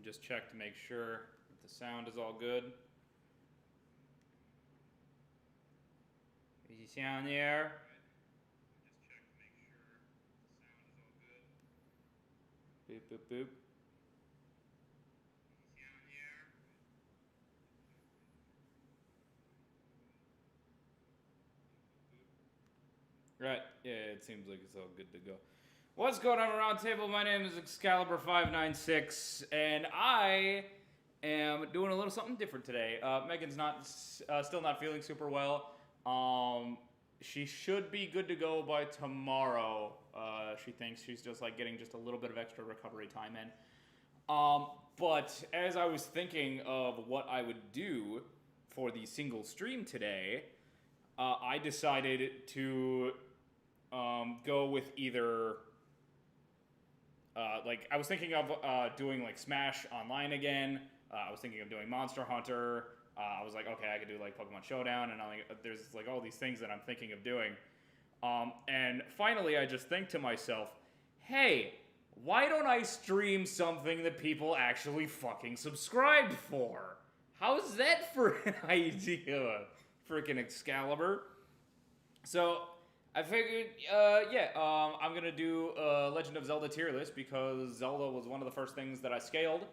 just check to make sure that the sound is all good. Is the sound there? Just check to make sure the sound is all good. Boop, boop, boop. Right, yeah, it seems like it's all good to go. What's going on, Roundtable? My name is Excalibur596, and I am doing a little something different today. Megan's still not feeling super well. She should be good to go by tomorrow. She thinks she's just like getting just a little bit of extra recovery time in. But as I was thinking of what I would do for the single stream today, I decided to go with either, I was thinking of doing like Smash Online again. I was thinking of doing Monster Hunter. I was like, okay, I could do like Pokemon Showdown, and there's like all these things that I'm thinking of doing. And finally, I just think to myself, hey, why don't I stream something that people actually fucking subscribed for? How's that for an idea, freaking Excalibur? So I figured, I'm gonna do a Legend of Zelda tier list because Zelda was one of the first things that I scaled,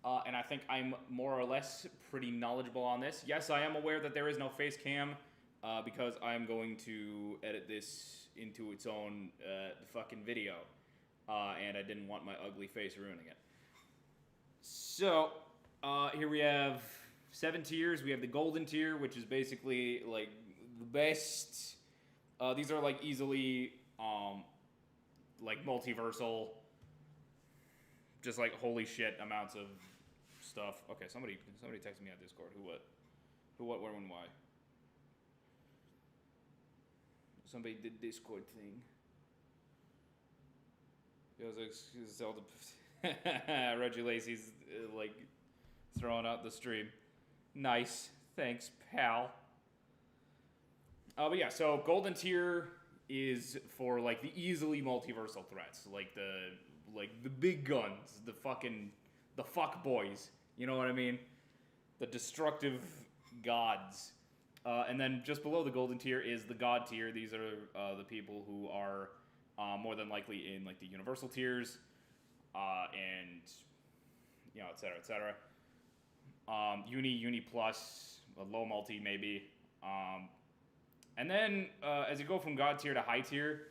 and I think I'm more or less pretty knowledgeable on this. Yes, I am aware that there is no face cam because I'm going to edit this into its own fucking video, and I didn't want my ugly face ruining it. So here we have 7 tiers. We have the golden tier, which is basically like the best. These are like easily like multiversal, just like holy shit amounts of stuff. Okay, somebody text me on Discord. Who, what, where, when, why? Somebody did Discord thing. It was like Zelda. Reggie Lacey's like throwing out the stream. Nice, thanks, pal. But yeah, so golden tier is for like the easily multiversal threats, like the big guns, the fuck boys. You know what I mean? The destructive gods. And then just below the golden tier is the god tier. These are the people who are more than likely in like the universal tiers, and you know, etc. etc. Uni plus, a low multi maybe. And then, as you go from God tier to high tier,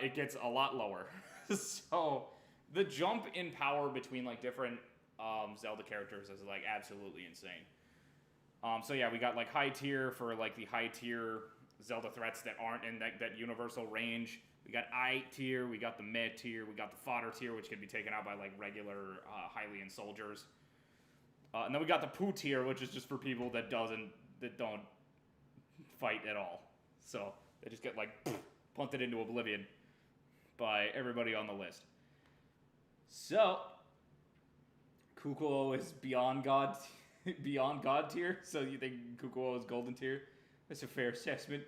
it gets a lot lower. So, the jump in power between, like, different Zelda characters is, like, absolutely insane. So yeah, we got, like, high tier for, like, the high tier Zelda threats that aren't in that universal range. We got I tier, we got the mid tier, we got the fodder tier, which can be taken out by, like, regular Hylian soldiers. And then we got the poo tier, which is just for people that don't fight at all. So they just get like punted into oblivion by everybody on the list. So Kukuo is beyond God tier. So you think Kukuo is golden tier? That's a fair assessment.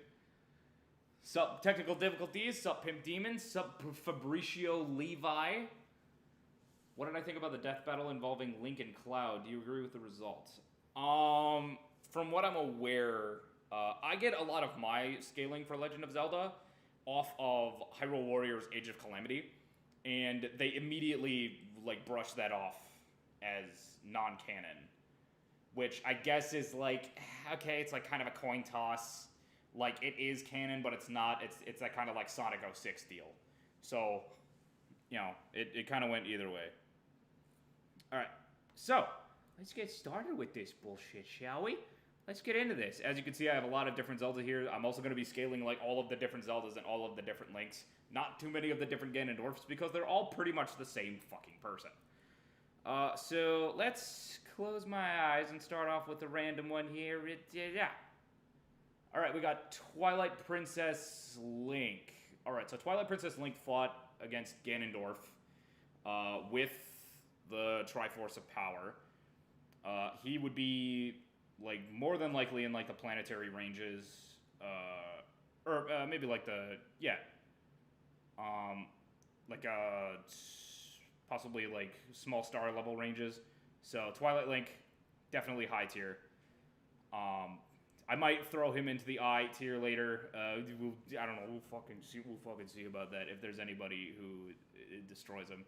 Sup technical difficulties, sup Pimp Demon, sup Fabricio Levi. What did I think about the death battle involving Link and Cloud? Do you agree with the results? From what I'm aware, I get a lot of my scaling for Legend of Zelda off of Hyrule Warriors Age of Calamity, and they immediately like brush that off as non-canon, which I guess is like, okay, it's like kind of a coin toss. Like, it is canon, but it's not. It's that kind of like Sonic 06 deal. So, you know, it kind of went either way. Alright, so let's get started with this bullshit, shall we? Let's get into this. As you can see, I have a lot of different Zelda here. I'm also going to be scaling like all of the different Zeldas and all of the different Links. Not too many of the different Ganondorfs because they're all pretty much the same fucking person. So let's close my eyes and start off with a random one here. Alright, we got Twilight Princess Link. Alright, so Twilight Princess Link fought against Ganondorf with the Triforce of Power. He would be like more than likely in like the planetary ranges, or maybe like the like possibly like small star level ranges. So Twilight Link, definitely high tier. I might throw him into the I tier later. I don't know. We'll fucking see about that if there's anybody who destroys him.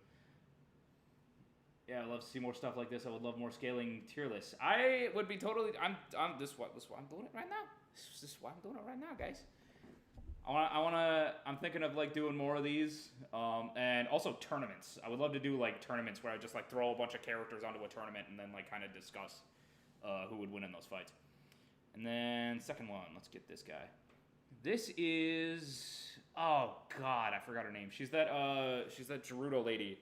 Yeah, I love to see more stuff like this. I would love more scaling tier lists. I would be totally. I'm this is why I'm doing it right now. This is why I'm doing it right now, guys. I'm thinking of like doing more of these, and also tournaments. I would love to do like tournaments where I just like throw a bunch of characters onto a tournament and then like kind of discuss who would win in those fights. And then second one, let's get this guy. This is, oh god, I forgot her name. She's that Gerudo lady.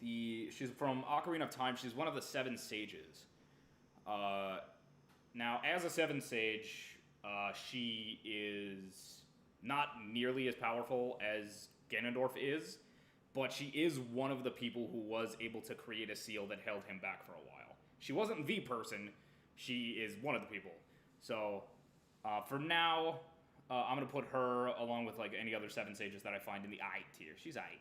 She's from Ocarina of Time. She's one of the 7 sages. Now, as a 7th sage, she is not nearly as powerful as Ganondorf is, but she is one of the people who was able to create a seal that held him back for a while. She wasn't the person, she is one of the people. So, for now, I'm going to put her along with like any other 7 sages that I find in the I tier. She's I.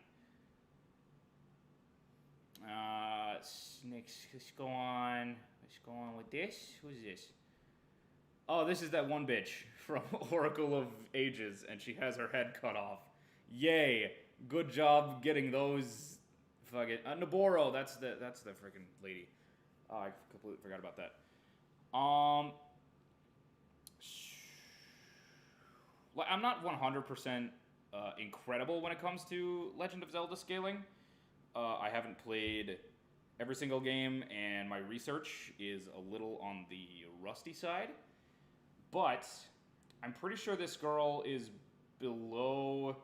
Next, let's go on with this. Who's this? Oh, this is that one bitch from Oracle of Ages, and she has her head cut off. Yay! Good job getting those. Fucking Naboro. That's the freaking lady. Oh, I completely forgot about that. I'm not 100% incredible when it comes to Legend of Zelda scaling. I haven't played every single game, and my research is a little on the rusty side. But I'm pretty sure this girl is below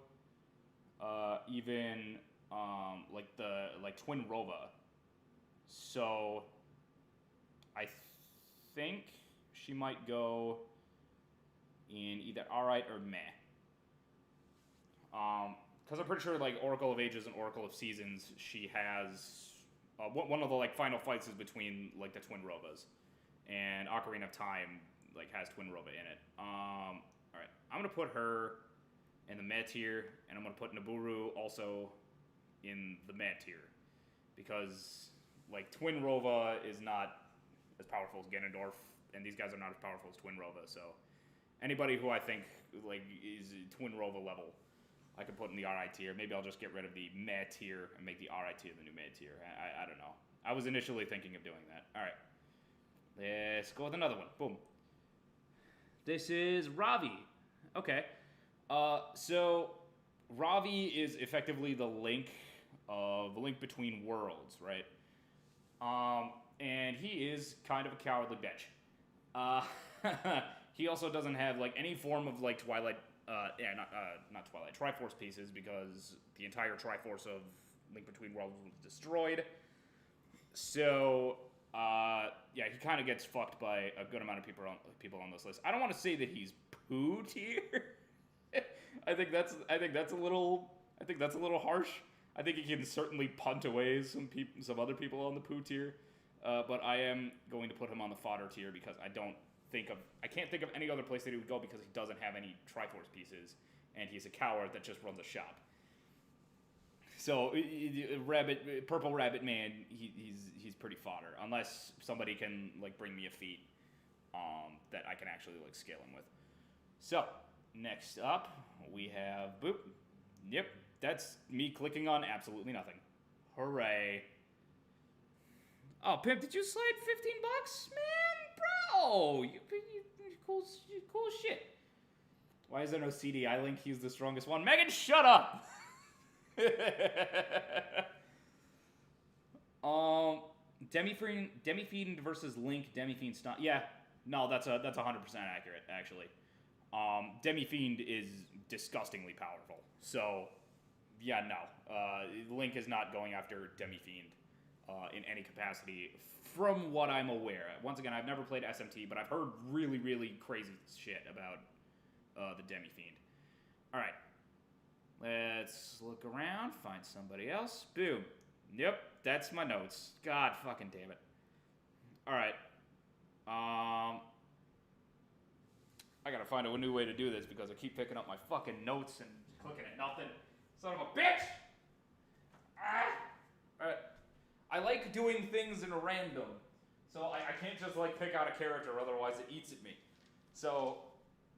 even like Twin Rova. So I think she might go in either alright or meh. Because I'm pretty sure like Oracle of Ages and Oracle of Seasons, she has one of the like final fights is between like the Twin Rovas, and Ocarina of Time like has Twin Rova in it. All right, I'm gonna put her in the meh tier, and I'm gonna put Nabooru also in the meh tier, because like Twin Rova is not as powerful as Ganondorf, and these guys are not as powerful as Twin Rova. So anybody who I think like is Twin Rova level, I could put in the RI tier. Maybe I'll just get rid of the meh tier and make the RI tier the new meh tier. I don't know. I was initially thinking of doing that. All right, let's go with another one. Boom. This is Ravi. Okay. So Ravi is effectively the link between worlds, right? And he is kind of a cowardly bitch. He also doesn't have like any form of like Twilight, not Twilight, Triforce pieces, because the entire Triforce of Link Between Worlds was destroyed. So yeah, he kind of gets fucked by a good amount of people on this list. I don't want to say that he's poo tier. I think that's a little harsh. I think he can certainly punt away some other people on the poo tier, but I am going to put him on the fodder tier because I can't think of any other place that he would go because he doesn't have any Triforce pieces, and he's a coward that just runs a shop. So Purple Rabbit Man, he's pretty fodder unless somebody can like bring me a feat that I can actually like scale him with. So next up we have boop. Yep, that's me clicking on absolutely nothing. Hooray! Oh, Pimp, did you slide $15, man, bro? You cool shit. Why is there no CDI link? He's the strongest one. Megan, shut up. Demi-Fiend versus Link. Demi-Fiend stun. Yeah, no, that's 100% accurate, actually. Demi-Fiend is disgustingly powerful. So, yeah, no. Link is not going after Demi-Fiend in any capacity, from what I'm aware. Once again, I've never played SMT, but I've heard really, really crazy shit about the Demi-Fiend. Alright. Let's look around, find somebody else. Boom. Yep, that's my notes. God fucking damn it. Alright. I gotta find a new way to do this because I keep picking up my fucking notes and clicking at nothing. Son of a bitch! like doing things in random. So I can't just like pick out a character, otherwise it eats at me. So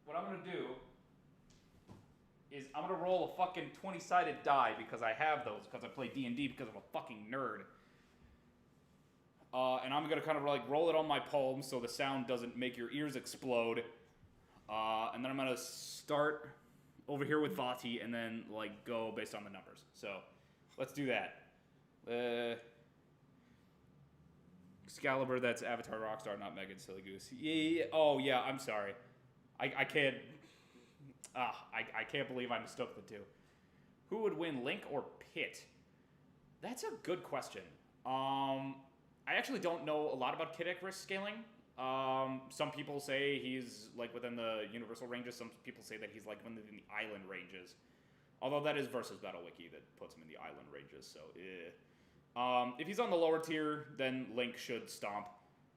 what I'm gonna do is I'm gonna roll a fucking 20-sided die because I have those, because I play D&D because I'm a fucking nerd. And I'm gonna kind of like roll it on my palm so the sound doesn't make your ears explode. And then I'm gonna start over here with Vati and then like go based on the numbers. So let's do that. Excalibur, that's Avatar Rockstar, not Megan Silly Goose. Yeah. Oh yeah, I'm sorry. I can't. I can't believe I mistook the two. Who would win, Link or Pit? That's a good question. I actually don't know a lot about Kid Icarus scaling. Some people say he's like within the universal ranges. Some people say that he's like within the island ranges. Although that is versus Battle Wiki that puts him in the island ranges. So, if he's on the lower tier, then Link should stomp.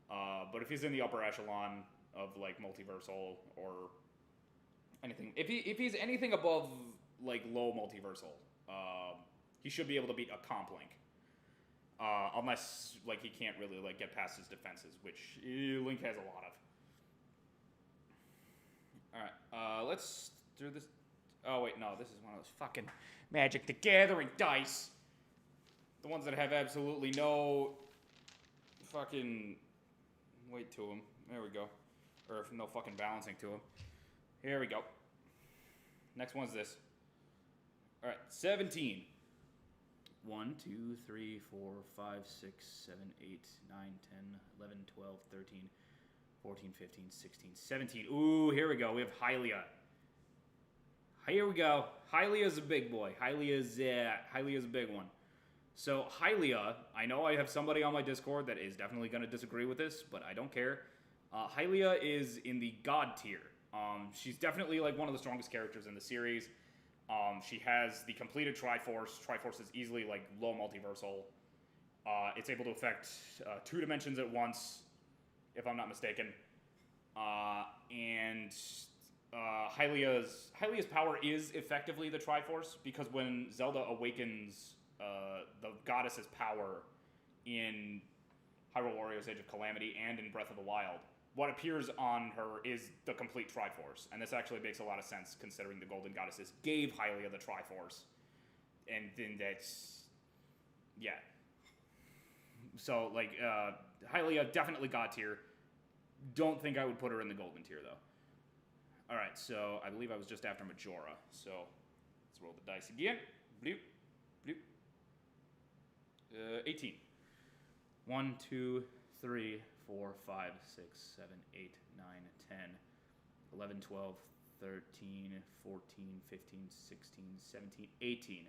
But if he's in the upper echelon of like multiversal or anything, if he's anything above like low multiversal, he should be able to beat a comp Link. Unless like he can't really like get past his defenses, which Link has a lot of. All right, let's do this. Oh wait, no, this is one of those fucking Magic the Gathering dice. The ones that have absolutely no fucking weight to them. There we go. Or no fucking balancing to them. Here we go. Next one's this. All right, 17. 1, 2, 3, 4, 5, 6, 7, 8, 9, 10, 11, 12, 13, 14, 15, 16, 17. Ooh, here we go. We have Hylia. Here we go. Hylia's a big boy. Hylia's a big one. So Hylia, I know I have somebody on my Discord that is definitely going to disagree with this, but I don't care. Hylia is in the God tier. She's definitely like one of the strongest characters in the series. She has the completed Triforce. Triforce is easily like low multiversal. It's able to affect 2 dimensions at once, if I'm not mistaken. And Hylia's power is effectively the Triforce, because when Zelda awakens the goddess's power in Hyrule Warriors Age of Calamity and in Breath of the Wild, what appears on her is the complete Triforce. And this actually makes a lot of sense considering the Golden Goddesses gave Hylia the Triforce. And then that's... yeah. So, like, Hylia, definitely God tier. Don't think I would put her in the Golden tier, though. Alright, so I believe I was just after Majora. So, let's roll the dice again. Bloop, bloop. 18. 1, 2, 3, 4, 5, 6, 7, 8, 9, 10, 11, 12, 13, 14, 15, 16, 17, 18.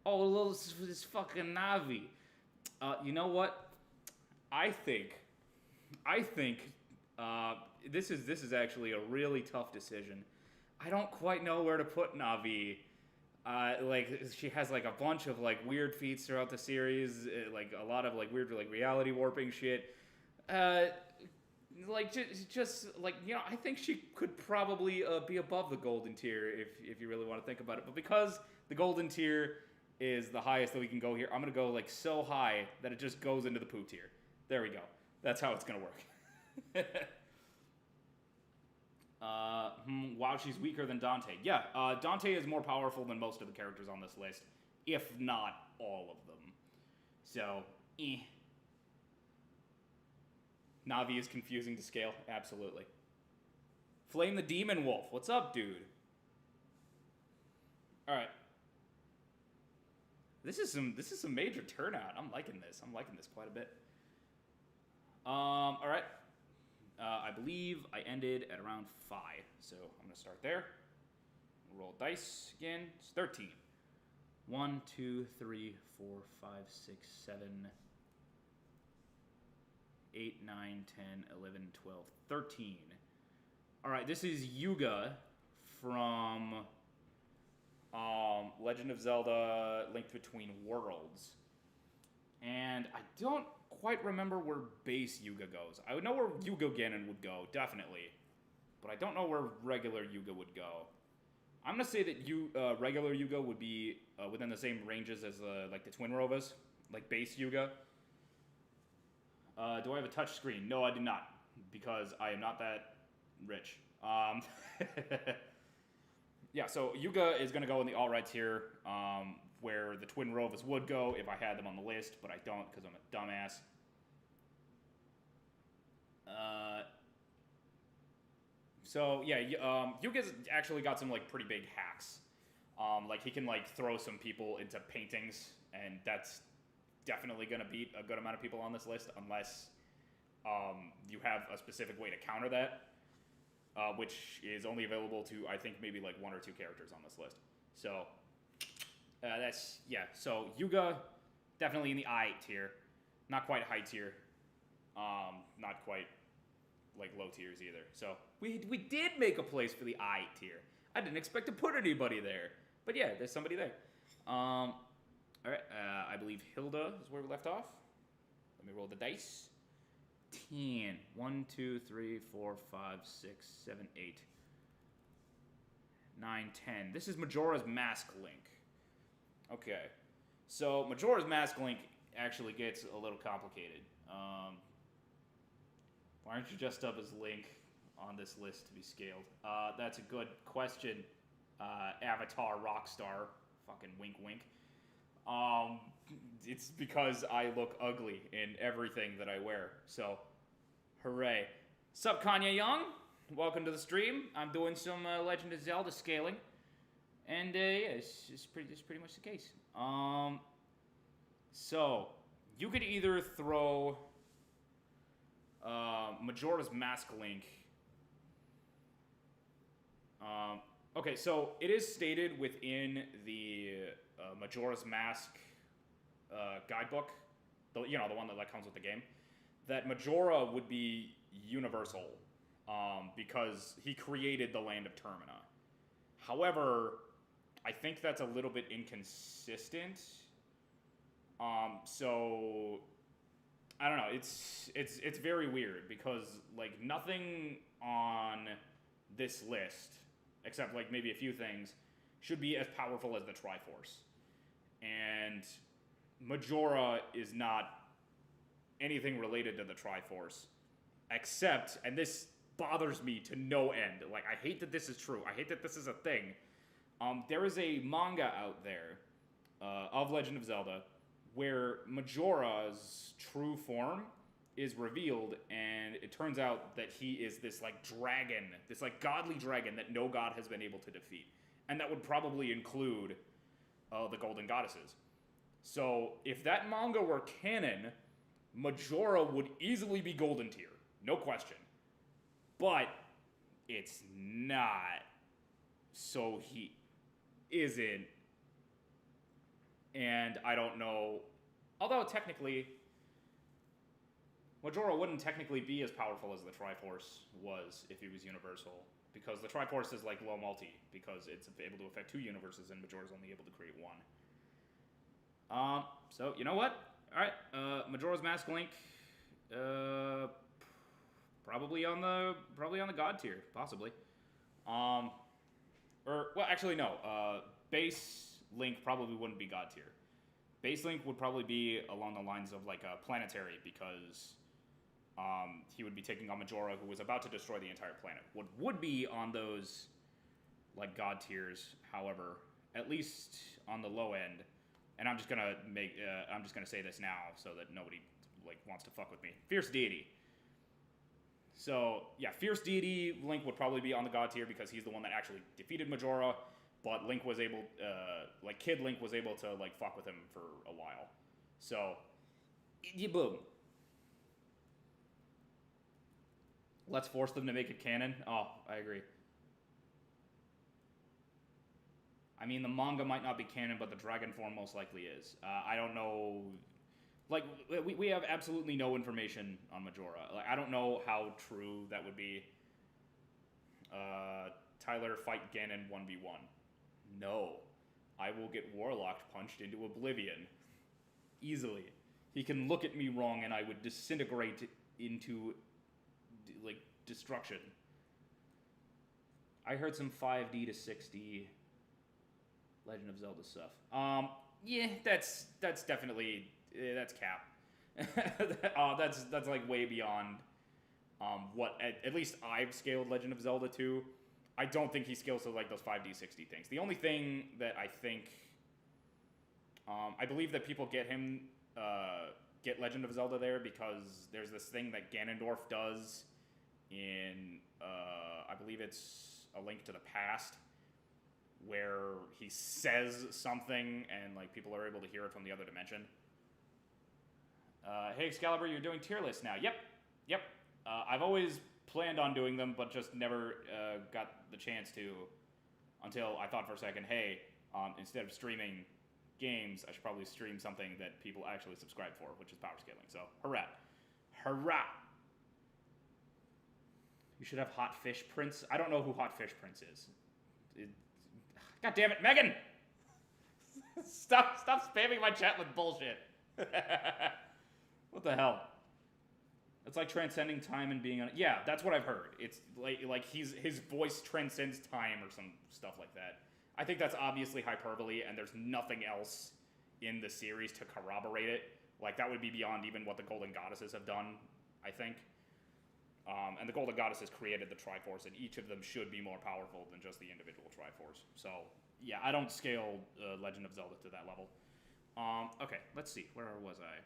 Oh, this fucking Navi. You know what? I think this is actually a really tough decision. I don't quite know where to put Navi. Like, she has like a bunch of like weird feats throughout the series, like a lot of like weird like reality warping shit. Like just like, you know, I think she could probably be above the Golden tier if you really want to think about it. But because the Golden tier is the highest that we can go here, I'm gonna go like so high that it just goes into the poo tier. There we go. That's how it's gonna work. Wow, she's weaker than Dante. Yeah, Dante is more powerful than most of the characters on this list, if not all of them. So, Navi is confusing to scale, absolutely. Flame the Demon Wolf, what's up, dude? Alright. This is some major turnout. I'm liking this quite a bit. Alright. I believe I ended at around 5, so I'm going to start there. Roll dice again. It's 13. 1, 2, 3, 4, 5, 6, 7, 8, 9, 10, 11, 12, 13. Alright, this is Yuga from Legend of Zelda Link Between Worlds. And I don't quite remember where base Yuga goes. I would know where Yuga Ganon would go, definitely. But I don't know where regular Yuga would go. I'm going to say that regular Yuga would be within the same ranges as like the Twin Rovas, like base Yuga. Do I have a touch screen? No, I do not, because I am not that rich. Yeah, so Yuga is going to go in the alright tier, where the Twin Rovas would go if I had them on the list, but I don't because I'm a dumbass. So yeah, Yuga's actually got some like pretty big hacks. Like he can like throw some people into paintings, and that's definitely going to beat a good amount of people on this list, unless you have a specific way to counter that. Which is only available to, I think, maybe like 1 or 2 characters on this list. So, that's, yeah. So, Yuga, definitely in the I tier. Not quite high tier. Not quite, like, low tiers either. So, we did make a place for the I tier. I didn't expect to put anybody there. But yeah, there's somebody there. Alright, I believe Hilda is where we left off. Let me roll the dice. 10. 1, 2, 3, 4, 5, 6, 7, 8, 9, 10. This is Majora's Mask Link. Okay. So, Majora's Mask Link actually gets a little complicated. Why aren't you dressed up as Link on this list to be scaled? That's a good question. Avatar Rockstar. Fucking wink wink. It's because I look ugly in everything that I wear. So, hooray. Sup, Kanye Young? Welcome to the stream. I'm doing some Legend of Zelda scaling. And, yeah, it's pretty much the case. So, you could either throw Majora's Mask Link. Okay, so it is stated within the Majora's Mask guidebook, the one that like comes with the game, that Majora would be universal, because he created the land of Termina. However, I think that's a little bit inconsistent. So I don't know. It's very weird because like nothing on this list, except like maybe a few things, should be as powerful as the Triforce. And Majora is not anything related to the Triforce, except, and this bothers me to no end, like, I hate that this is true, I hate that this is a thing, there is a manga out there, of Legend of Zelda, where Majora's true form is revealed, and it turns out that he is this, like, dragon, this, like, godly dragon that no god has been able to defeat, and that would probably include, the Golden Goddesses. So, if that manga were canon, Majora would easily be golden tier. No question. But, it's not. So, he isn't. And I don't know. Although, technically, Majora wouldn't technically be as powerful as the Triforce was if he was universal. Because the Triforce is like low multi, because it's able to affect 2 universes, and Majora's only able to create 1. So, you know what? Alright, Majora's Mask Link, probably on the God tier, possibly. Well, actually, no, Base Link probably wouldn't be God tier. Base Link would probably be along the lines of, like, a planetary, because, he would be taking on Majora, who was about to destroy the entire planet. What would be on those, like, God tiers, however, at least on the low end, and I'm just gonna say this now so that nobody like wants to fuck with me. Fierce Deity. So yeah, Fierce Deity Link would probably be on the God tier because he's the one that actually defeated Majora, but Link was able, Kid Link was able to like fuck with him for a while. So, boom. Let's force them to make it canon. Oh, I agree. I mean, the manga might not be canon, but the dragon form most likely is. I don't know. Like, we have absolutely no information on Majora. Like, I don't know how true that would be. Tyler, fight Ganon 1v1. No. I will get Warlocked punched into oblivion. Easily. He can look at me wrong and I would disintegrate into, like, destruction. I heard some 5D to 6D Legend of Zelda stuff. Yeah, that's definitely, that's cap. That's like way beyond what at least I've scaled Legend of Zelda to. I don't think he scales to like those 5D60 things. The only thing that I think, I believe that people get Legend of Zelda there because there's this thing that Ganondorf does in, I believe it's A Link to the Past, where he says something and like people are able to hear it from the other dimension. Hey Excalibur, you're doing tier lists now. Yep. I've always planned on doing them, but just never got the chance to until I thought for a second, hey, instead of streaming games, I should probably stream something that people actually subscribe for, which is Powerscaling. So, hurrah! You should have Hot Fish Prince. I don't know who Hot Fish Prince is. God damn it, Megan! Stop spamming my chat with bullshit. What the hell? It's like transcending time and being on. Yeah, that's what I've heard. It's like his voice transcends time or some stuff like that. I think that's obviously hyperbole, and there's nothing else in the series to corroborate it. Like, that would be beyond even what the Golden Goddesses have done, I think. And the Golden Goddesses created the Triforce, and each of them should be more powerful than just the individual Triforce. So, yeah, I don't scale Legend of Zelda to that level. Okay, let's see. Where was I?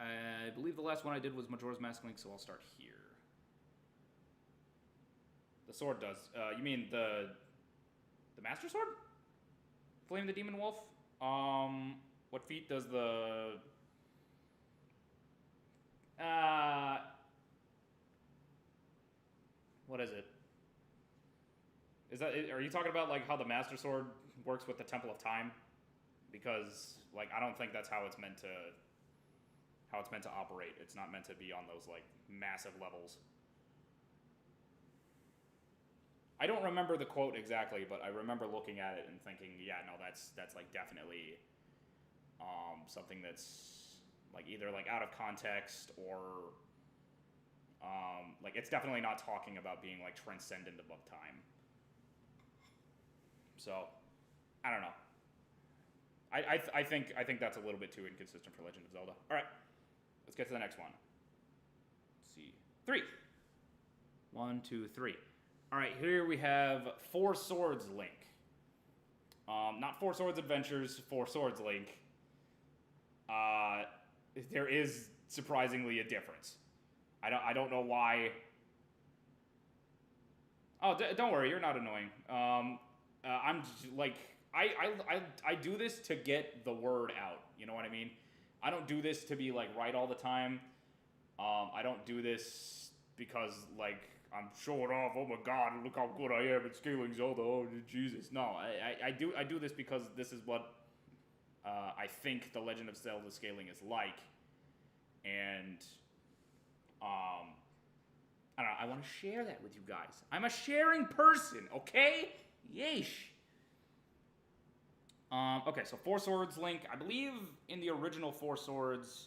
I believe the last one I did was Majora's Mask Link, so I'll start here. The sword does. You mean the Master Sword? Flame the Demon Wolf? What feat does the... what is it? Are you talking about, like, how the Master Sword works with the Temple of Time? Because, like, I don't think that's how it's meant to operate. It's not meant to be on those, like, massive levels. I don't remember the quote exactly, but I remember looking at it and thinking, yeah, no, that's like definitely something that's like either like out of context or like it's definitely not talking about being like transcendent above time. So I don't know. I think that's a little bit too inconsistent for Legend of Zelda. All right, let's get to the next one. Let's see, 3. 1, 2, 3. All right, here we have Four Swords Link. Not Four Swords Adventures, Four Swords Link. There is surprisingly a difference. I don't know why. Oh, don't worry, you're not annoying. I'm just, like I do this to get the word out. You know what I mean? I don't do this to be like right all the time. I don't do this because like I'm showing off. Oh my God! Look how good I am at scaling Zelda. Oh Jesus! No, I do this because this is what I think the Legend of Zelda scaling is like, and I don't know. I want to share that with you guys. I'm a sharing person. Okay? Yeesh. Okay, so Four Swords Link. I believe in the original Four Swords,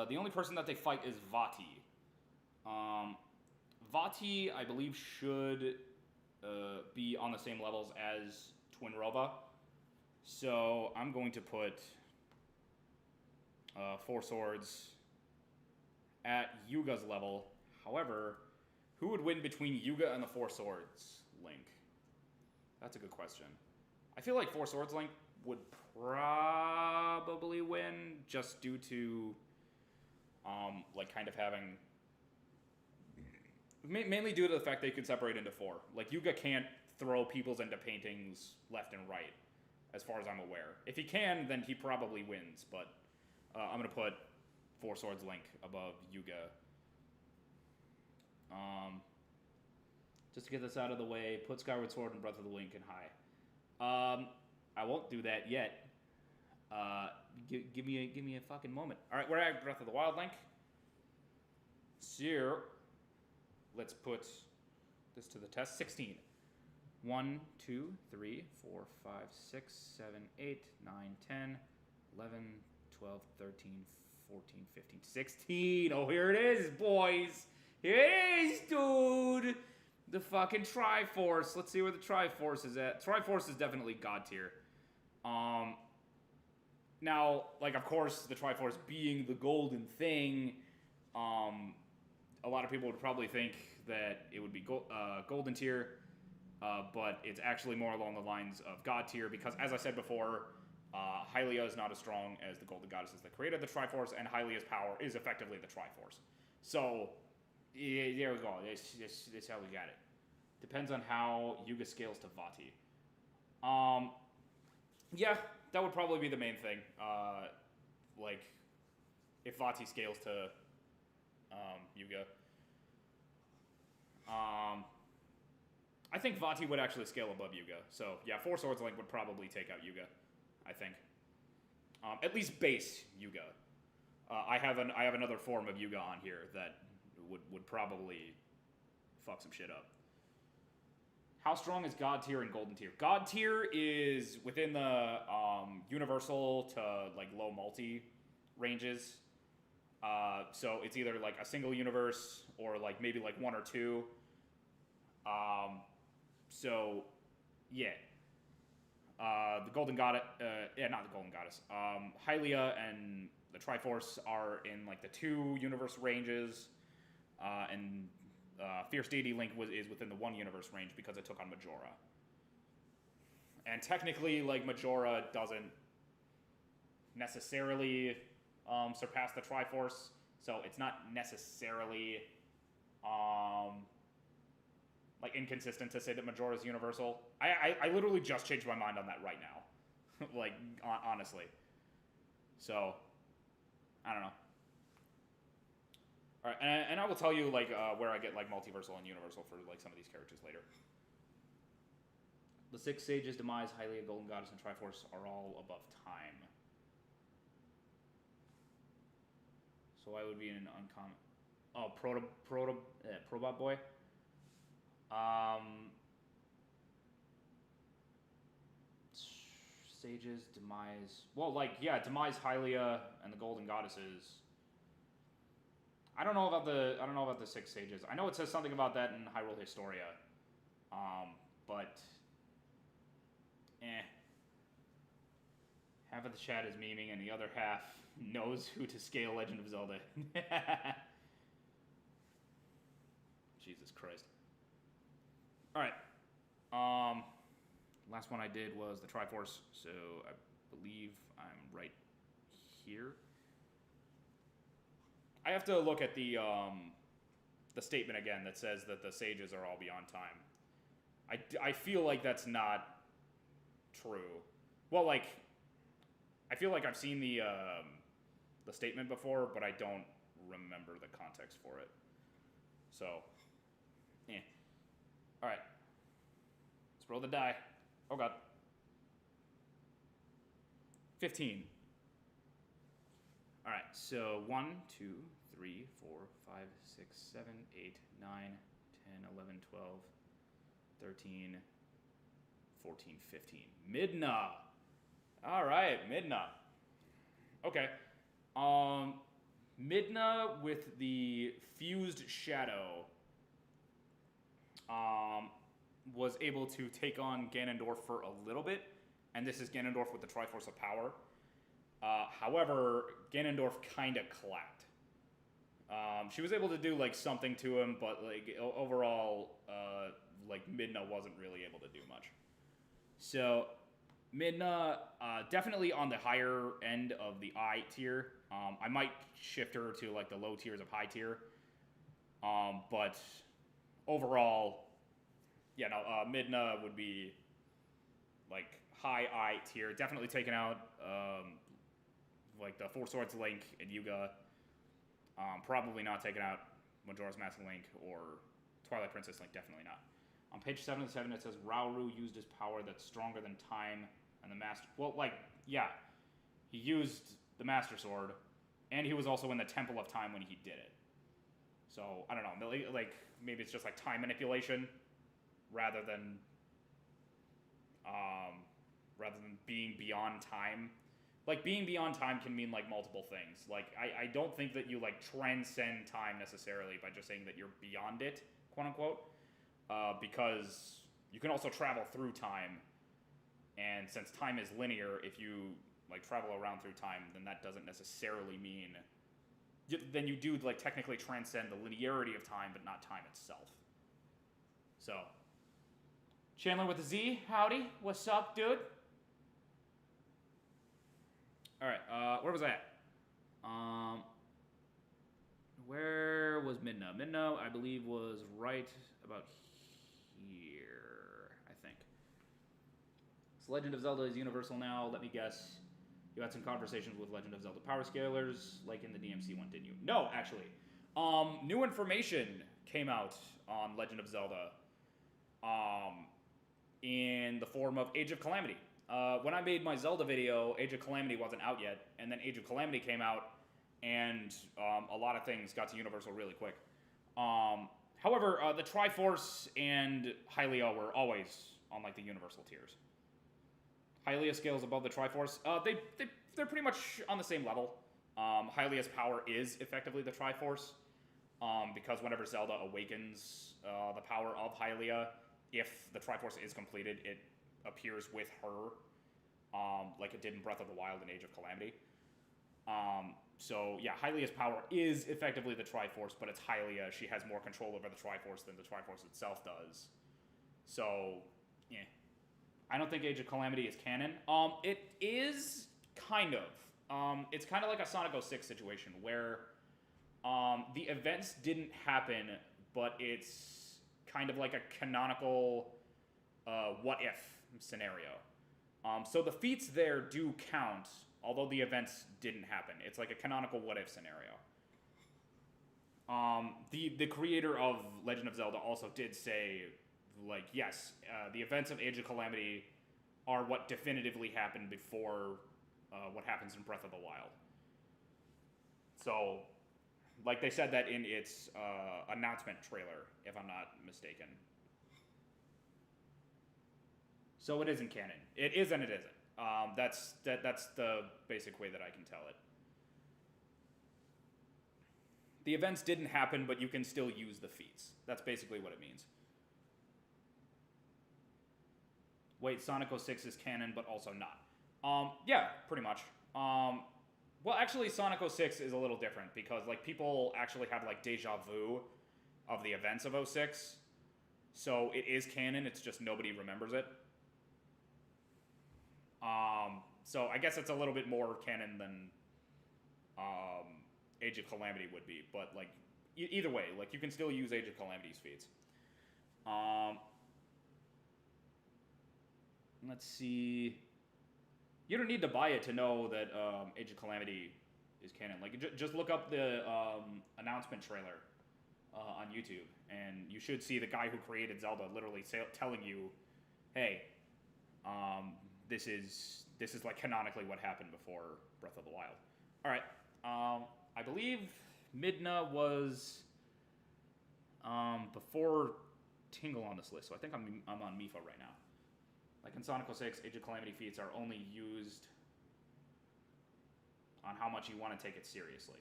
the only person that they fight is Vati. Vati, I believe, should be on the same levels as Twinrova. So I'm going to put Four Swords at Yuga's level. However, who would win between Yuga and the Four Swords Link? That's a good question. I feel like Four Swords Link would probably win just due to like kind of having... Mainly due to the fact they could separate into 4. Like, Yuga can't throw peoples into paintings left and right, as far as I'm aware. If he can, then he probably wins, but I'm going to put Four Swords Link above Yuga. Just to get this out of the way, put Skyward Sword and Breath of the Wind in high. I won't do that yet. Give me a fucking moment. All right, we're at Breath of the Wild Link. So... let's put this to the test. 16. 1, 2, 3, 4, 5, 6, 7, 8, 9, 10, 11, 12, 13, 14, 15, 16. Oh, here it is, boys. Here it is, dude. The fucking Triforce. Let's see where the Triforce is at. Triforce is definitely God tier. Now, like, of course, the Triforce being the golden thing, a lot of people would probably think that it would be golden tier, but it's actually more along the lines of god tier because, as I said before, Hylia is not as strong as the golden goddesses that created the Triforce, and Hylia's power is effectively the Triforce. So, yeah, there we go. That's how we got it. Depends on how Yuga scales to Vati. Yeah, that would probably be the main thing. Like, if Vati scales to Yuga. I think Vati would actually scale above Yuga. So, yeah, Four Swords Link would probably take out Yuga, I think. At least base Yuga. I have another form of Yuga on here that would probably fuck some shit up. How strong is God tier and Golden tier? God tier is within the universal to like low multi ranges. So it's either like a single universe or like maybe like one or two. So yeah. The Golden Goddess, not the Golden Goddess. Hylia and the Triforce are in like the 2 universe ranges, and Fierce Deity Link is within the 1 universe range because it took on Majora. And technically, like, Majora doesn't necessarily surpass the Triforce, so it's not necessarily like inconsistent to say that Majora is universal. I literally just changed my mind on that right now, like honestly. So I don't know. All right, and I will tell you like where I get like multiversal and universal for like some of these characters later. The 6 Sages, Demise, Hylia, Golden Goddess, and Triforce are all above time. So I would be an uncommon. Oh, Probot Boy. Sages, Demise. Well, like yeah, Demise, Hylia, and the Golden Goddesses. I don't know about the 6 Sages. I know it says something about that in Hyrule Historia. But half of the chat is memeing and the other half knows who to scale Legend of Zelda. Jesus Christ. Alright. Last one I did was the Triforce, so I believe I'm right here. I have to look at the statement again that says that the sages are all beyond time. I feel like that's not true. Well, like, I feel like I've seen the statement before, but I don't remember the context for it. So, yeah. All right. Let's roll the die. Oh god. 15. All right. So 1, 2, 3, 4, 5, 6, 7, 8, 9, 10, 11, 12, 13, 14, 15. Midna. All right, Midna. Okay. Midna with the fused shadow was able to take on Ganondorf for a little bit, and this is Ganondorf with the Triforce of Power. However, Ganondorf kind of clapped. She was able to do like something to him, but like overall, like Midna wasn't really able to do much. So Midna, definitely on the higher end of the I tier. I might shift her to like the low tiers of high tier. But overall, yeah, no, Midna would be like high I tier. Definitely taken out like the Four Swords Link and Yuga. Probably not taking out Majora's Mask Link or Twilight Princess Link. Definitely not. On page 77, it says Rauru used his power that's stronger than time and the Master. Well, like, yeah, he used the Master Sword, and he was also in the Temple of Time when he did it. So I don't know, like maybe it's just like time manipulation rather than being beyond time. Like being beyond time can mean like multiple things. Like I don't think that you like transcend time necessarily by just saying that you're beyond it, quote unquote. Because you can also travel through time, and since time is linear, if you like travel around through time, then that doesn't necessarily mean then you do like technically transcend the linearity of time, but not time itself. So, Chandler with a Z, howdy, what's up, dude? All right, where was I at? Where was Midna? Midna, I believe, was right about here, I think. So Legend of Zelda is universal now. Let me guess. You had some conversations with Legend of Zelda Powerscalers, like in the DMC one, didn't you? No, actually. New information came out on Legend of Zelda in the form of Age of Calamity. When I made my Zelda video, Age of Calamity wasn't out yet, and then Age of Calamity came out, and a lot of things got to Universal really quick. However, the Triforce and Hylia were always on like the Universal tiers. Hylia scales above the Triforce. They're pretty much on the same level. Hylia's power is effectively the Triforce, because whenever Zelda awakens the power of Hylia, if the Triforce is completed, it appears with her, like it did in Breath of the Wild and Age of Calamity. So yeah, Hylia's power is effectively the Triforce, but it's Hylia. She has more control over the Triforce than the Triforce itself does. So, yeah. I don't think Age of Calamity is canon. It is kind of. It's kind of like a Sonic 06 situation where the events didn't happen, but it's kind of like a canonical what-if scenario. So the feats there do count, although the events didn't happen. It's like a canonical what-if scenario. The creator of Legend of Zelda also did say, like, yes, the events of Age of Calamity are what definitively happened before what happens in Breath of the Wild. So, like, they said that in its announcement trailer, if I'm not mistaken. So it isn't canon. It is and it isn't. That's the basic way that I can tell it. The events didn't happen, but you can still use the feats. That's basically what it means. Wait, Sonic 06 is canon, but also not. Yeah, pretty much. Well, actually, Sonic 06 is a little different, because, like, people actually have, like, deja vu of the events of 06. So it is canon, it's just nobody remembers it. So I guess it's a little bit more canon than Age of Calamity would be, but, like, either way, like, you can still use Age of Calamity's feats. Let's see. You don't need to buy it to know that Age of Calamity is canon. Like, just look up the announcement trailer on YouTube, and you should see the guy who created Zelda literally telling you, "Hey, this is like canonically what happened before Breath of the Wild." All right. I believe Midna was before Tingle on this list, so I think I'm on Mifa right now. Like in Sonic 06, Age of Calamity feats are only used on how much you want to take it seriously.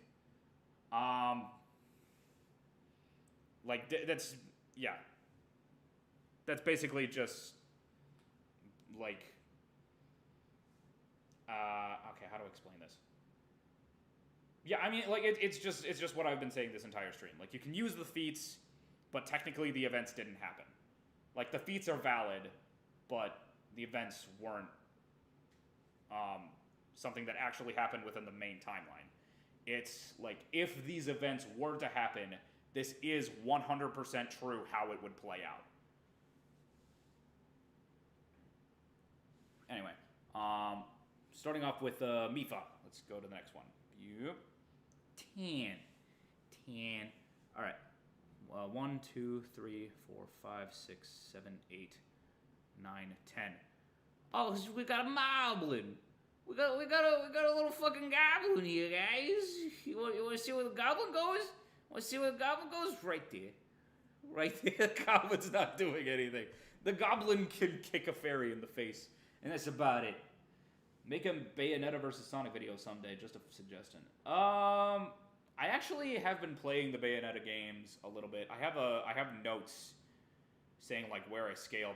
Like, that's, yeah. That's basically just, like, okay, how do I explain this? Yeah, I mean, like, it's just what I've been saying this entire stream. Like, you can use the feats, but technically the events didn't happen. Like, the feats are valid, but the events weren't something that actually happened within the main timeline. It's like, if these events were to happen, this is 100% true how it would play out. Anyway, starting off with Mifa. Let's go to the next one. Yep. 10. All right. 1, 2, 3, 4, 5, 6, 7, 8, 9, 10. Oh, we got a moblin. We got a little fucking goblin here, guys. You want to see where the goblin goes? Want to see where the goblin goes? Right there. Right there. The goblin's not doing anything. The goblin can kick a fairy in the face, and that's about it. Make a Bayonetta versus Sonic video someday. Just a suggestion. I actually have been playing the Bayonetta games a little bit. I have notes saying like where I scale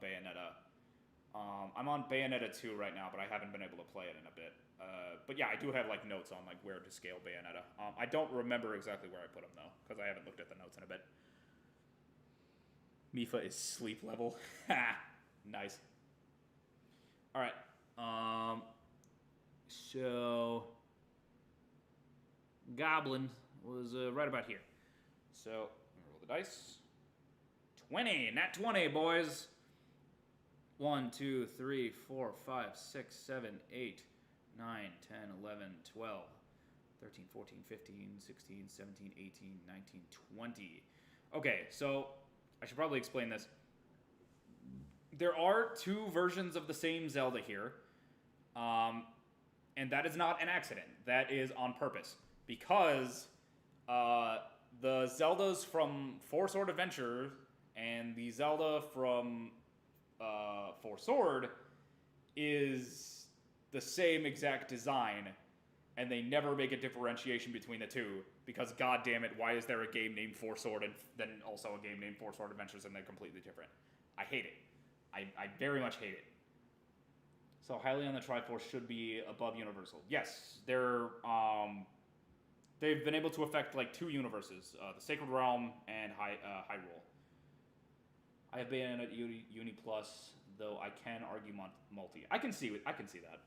Bayonetta. I'm on Bayonetta 2 right now, but I haven't been able to play it in a bit. But yeah, I do have like notes on like where to scale Bayonetta. I don't remember exactly where I put them though, because I haven't looked at the notes in a bit. Mifa is sleep level. Ha! Nice. All right. So Goblin was right about here. So roll the dice. 20, nat 20, boys. 1, 2, 3, 4, 5, 6, 7, 8, 9, 10, 11, 12, 13, 14, 15, 16, 17, 18, 19, 20. Okay, so I should probably explain this. There are 2 versions of the same Zelda here. And that is not an accident. That is on purpose. Because the Zeldas from Four Sword Adventure and the Zelda from Four Sword is the same exact design, and they never make a differentiation between the two, because god damn it, why is there a game named Four Sword and then also a game named Four Sword Adventures and they're completely different? I hate it. I very much hate it. So Hylia and the Triforce should be above Universal. Yes, they've been able to affect like 2 universes, the Sacred Realm and Hyrule. I have Bayonetta Uni Plus, though I can argue multi. I can see that.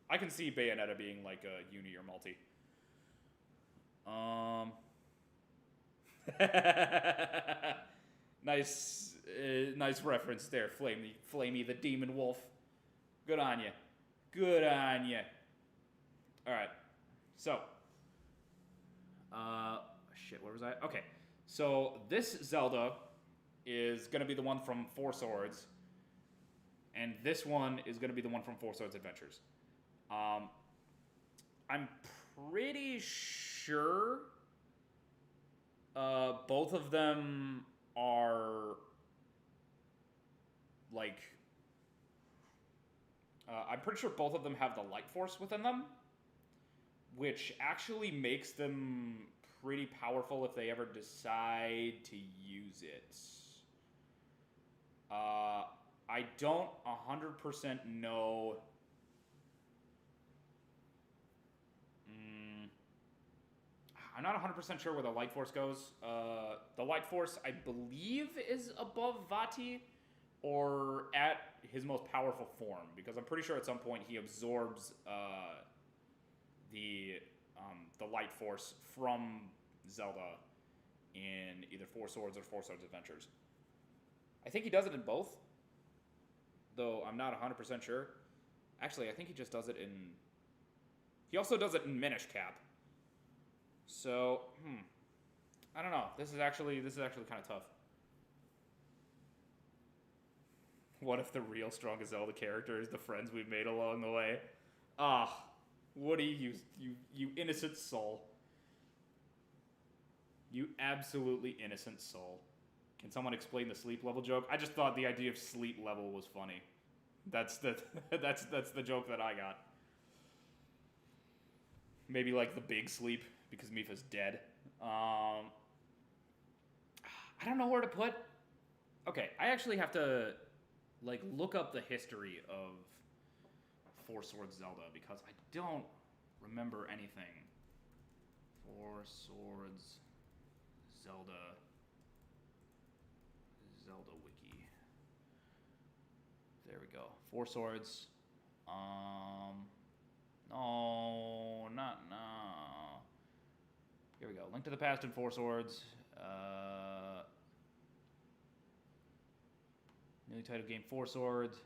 I can see Bayonetta being like a Uni or multi. Nice reference there, Flamey the Demon Wolf. Good on you. Good on you. All right. So, shit, where was I? Okay. So this Zelda is going to be the one from Four Swords, and this one is going to be the one from Four Swords Adventures. I'm pretty sure both of them are like I'm pretty sure both of them have the Light Force within them, which actually makes them pretty powerful if they ever decide to use it. I don't 100% know. I'm not 100% sure where the Light Force goes. The Light Force, I believe, is above Vati, or at his most powerful form, because I'm pretty sure at some point he absorbs the Light Force from Zelda in either Four Swords or Four Swords Adventures. I think he does it in both, though I'm not 100% sure. Actually, I think he just does it in... He also does it in Minish Cap. So, I don't know. This is actually kind of tough. What if the real strongest Zelda character is the friends we've made along the way? Ah, Woody, you innocent soul. You absolutely innocent soul. Can someone explain the sleep level joke? I just thought the idea of sleep level was funny. That's the joke that I got. Maybe like the big sleep because Mifa's dead. I don't know where to put. Okay, I actually have to like look up the history of Four Swords Zelda because I don't remember anything. Four Swords Zelda wiki. There we go. Four Swords. No. Here we go. Link to the Past and Four Swords. Newly titled game Four Swords.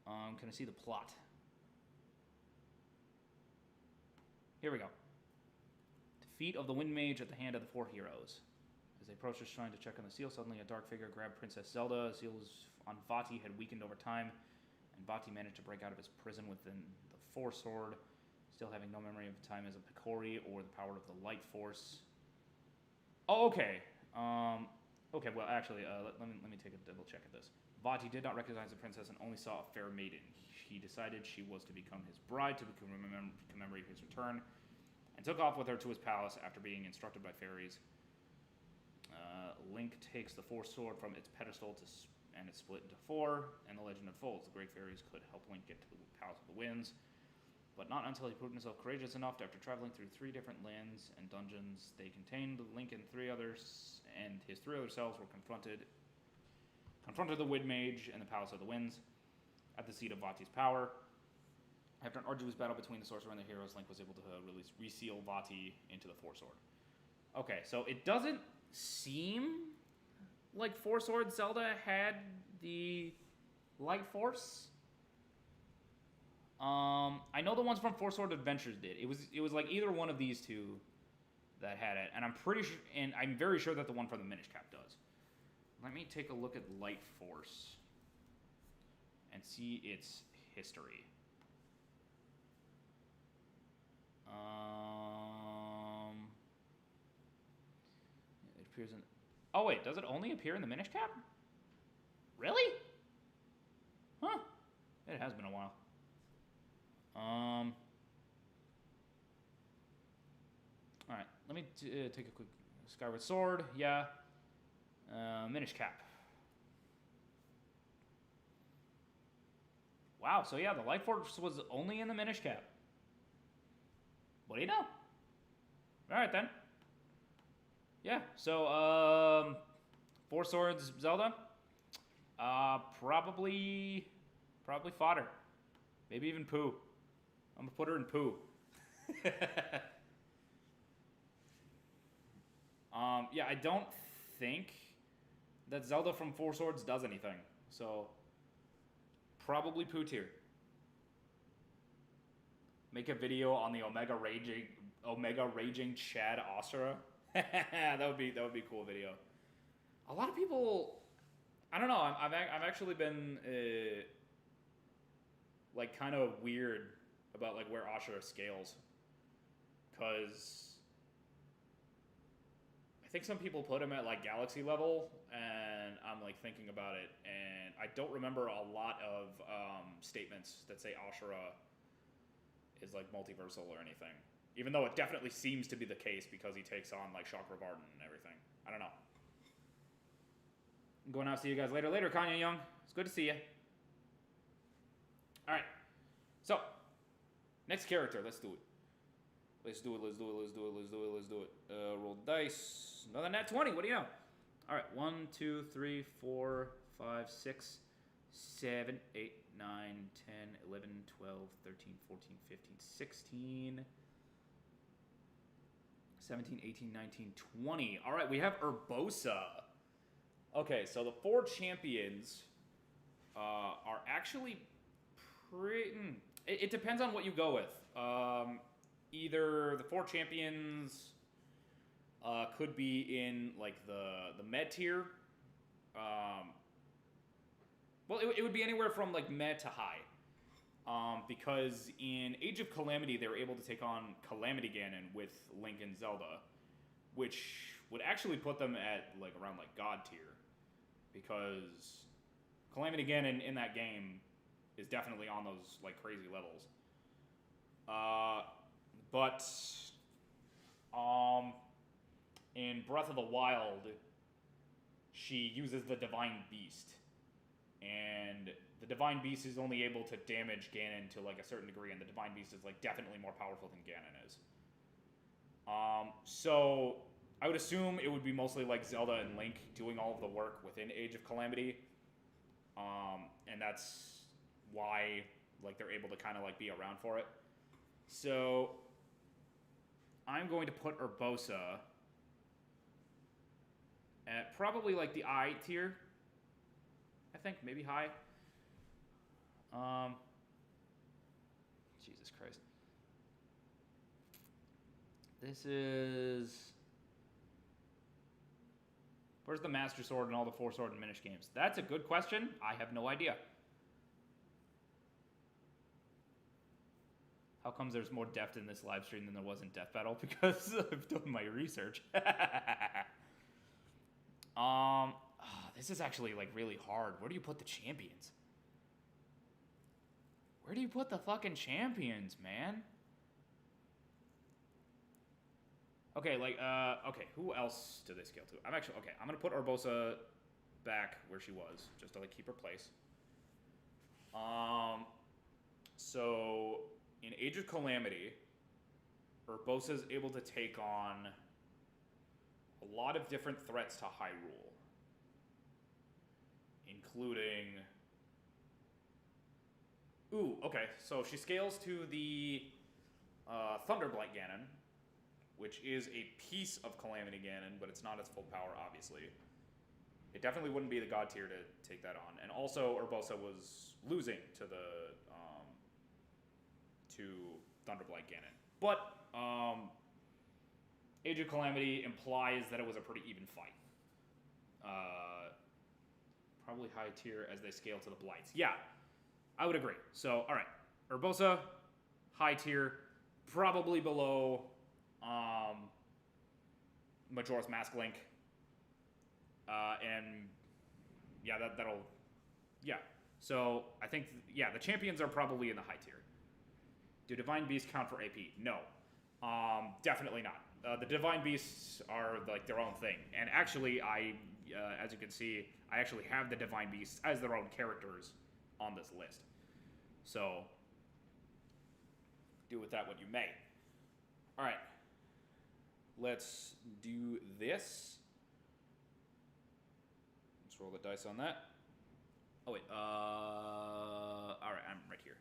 Can I see the plot? Here we go. Defeat of the Wind Mage at the hand of the four heroes. As they approached the shrine to check on the seal, suddenly a dark figure grabbed Princess Zelda. The seals on Vati had weakened over time, and Vati managed to break out of his prison within the Four Sword, still having no memory of time as a Picori or the power of the Light Force. Oh, okay. Okay, well, actually, let me take a double check at this. Vati did not recognize the princess and only saw a fair maiden. He decided she was to become his bride to commemorate his return, and took off with her to his palace after being instructed by fairies. Link takes the Four Sword from its pedestal to and it's split into 4, and the Legend unfolds. The Great Fairies could help Link get to the Palace of the Winds, but not until he proved himself courageous enough to, after traveling through 3 different lands and dungeons they contained, Link and his 3 other selves were confronted the Wind Mage and the Palace of the Winds at the seat of Vati's power. After an arduous battle between the sorcerer and the heroes, Link was able to reseal Vati into the Four Sword. Okay, so it doesn't seem like Four Sword Zelda had the Light Force. I know the ones from Four Sword Adventures did. It was like either one of these 2 that had it, and I'm very sure that the one from the Minish Cap does. Let me take a look at Light Force and see its history. It appears in... Oh, wait, does it only appear in the Minish Cap? Really? Huh. It has been a while. Alright, let me take a quick... Skyward Sword, yeah. Minish Cap. Wow, so yeah, the Light Force was only in the Minish Cap. What do you know? Alright then. Yeah, so, Four Swords Zelda. Probably fodder. Maybe even poo. I'm gonna put her in poo. Yeah, I don't think that Zelda from Four Swords does anything. So, probably poo tier. Make a video on the Omega Raging Chad Asura. that would be a cool video. A lot of people, I don't know. I've actually been like kind of weird about like where Asura scales, because I think some people put him at like galaxy level, and I'm like thinking about it, and I don't remember a lot of statements that say Asura is like multiversal or anything. Even though it definitely seems to be the case because he takes on like Chakra Varden and everything. I don't know. I'm going out. See you guys later. Later, Kanye Young. It's good to see you. All right. So, next character. Let's do it. Let's do it. Roll dice. Another nat 20. What do you know? All right. 1, 2, 3, 4, 5, 6, 7, 8, 9, 10, 11, 12, 13, 14, 15, 16, 17, 18, 19, 20. All right, we have Urbosa. Okay, so the 4 champions are actually pretty... It depends on what you go with. Either the 4 champions could be in, like, the med tier. Well, it would be anywhere from, like, med to high. Because in Age of Calamity, they were able to take on Calamity Gannon with Link and Zelda, which would actually put them at, like, around, like, God tier. Because Calamity Gannon in that game is definitely on those, like, crazy levels. But in Breath of the Wild, she uses the Divine Beast. And the Divine Beast is only able to damage Ganon to, like, a certain degree, and the Divine Beast is, like, definitely more powerful than Ganon is. So I would assume it would be mostly, like, Zelda and Link doing all of the work within Age of Calamity. And that's why, like, they're able to kind of, like, be around for it. So I'm going to put Urbosa at probably, like, the I tier. I think, maybe high. Jesus Christ. This is... Where's the Master Sword in all the 4 Sword and Minish games? That's a good question. I have no idea. How comes there's more depth in this live stream than there was in Death Battle? Because I've done my research. This is actually, like, really hard. Where do you put the champions? Where do you put the fucking champions, man? Okay, like, okay, who else do they scale to? I'm gonna put Urbosa back where she was, just to like keep her place. So in Age of Calamity, Urbosa is able to take on a lot of different threats to Hyrule, including... Ooh, okay, so she scales to the Thunderblight Ganon, which is a piece of Calamity Ganon, but it's not its full power, obviously. It definitely wouldn't be the god tier to take that on. And also, Urbosa was losing to the to Thunderblight Ganon. But Age of Calamity implies that it was a pretty even fight. Probably high tier as they scale to the Blights. Yeah, I would agree. So, all right, Urbosa, high tier, probably below Majora's Mask Link. And yeah, that'll, yeah. So I think, yeah, the champions are probably in the high tier. Do Divine Beasts count for AP? No, definitely not. The Divine Beasts are like their own thing. And actually, as you can see, I actually have the Divine Beasts as their own characters on this list. So do with that what you may. All right, let's do this. Let's roll the dice on that. Oh wait, all right, I'm right here.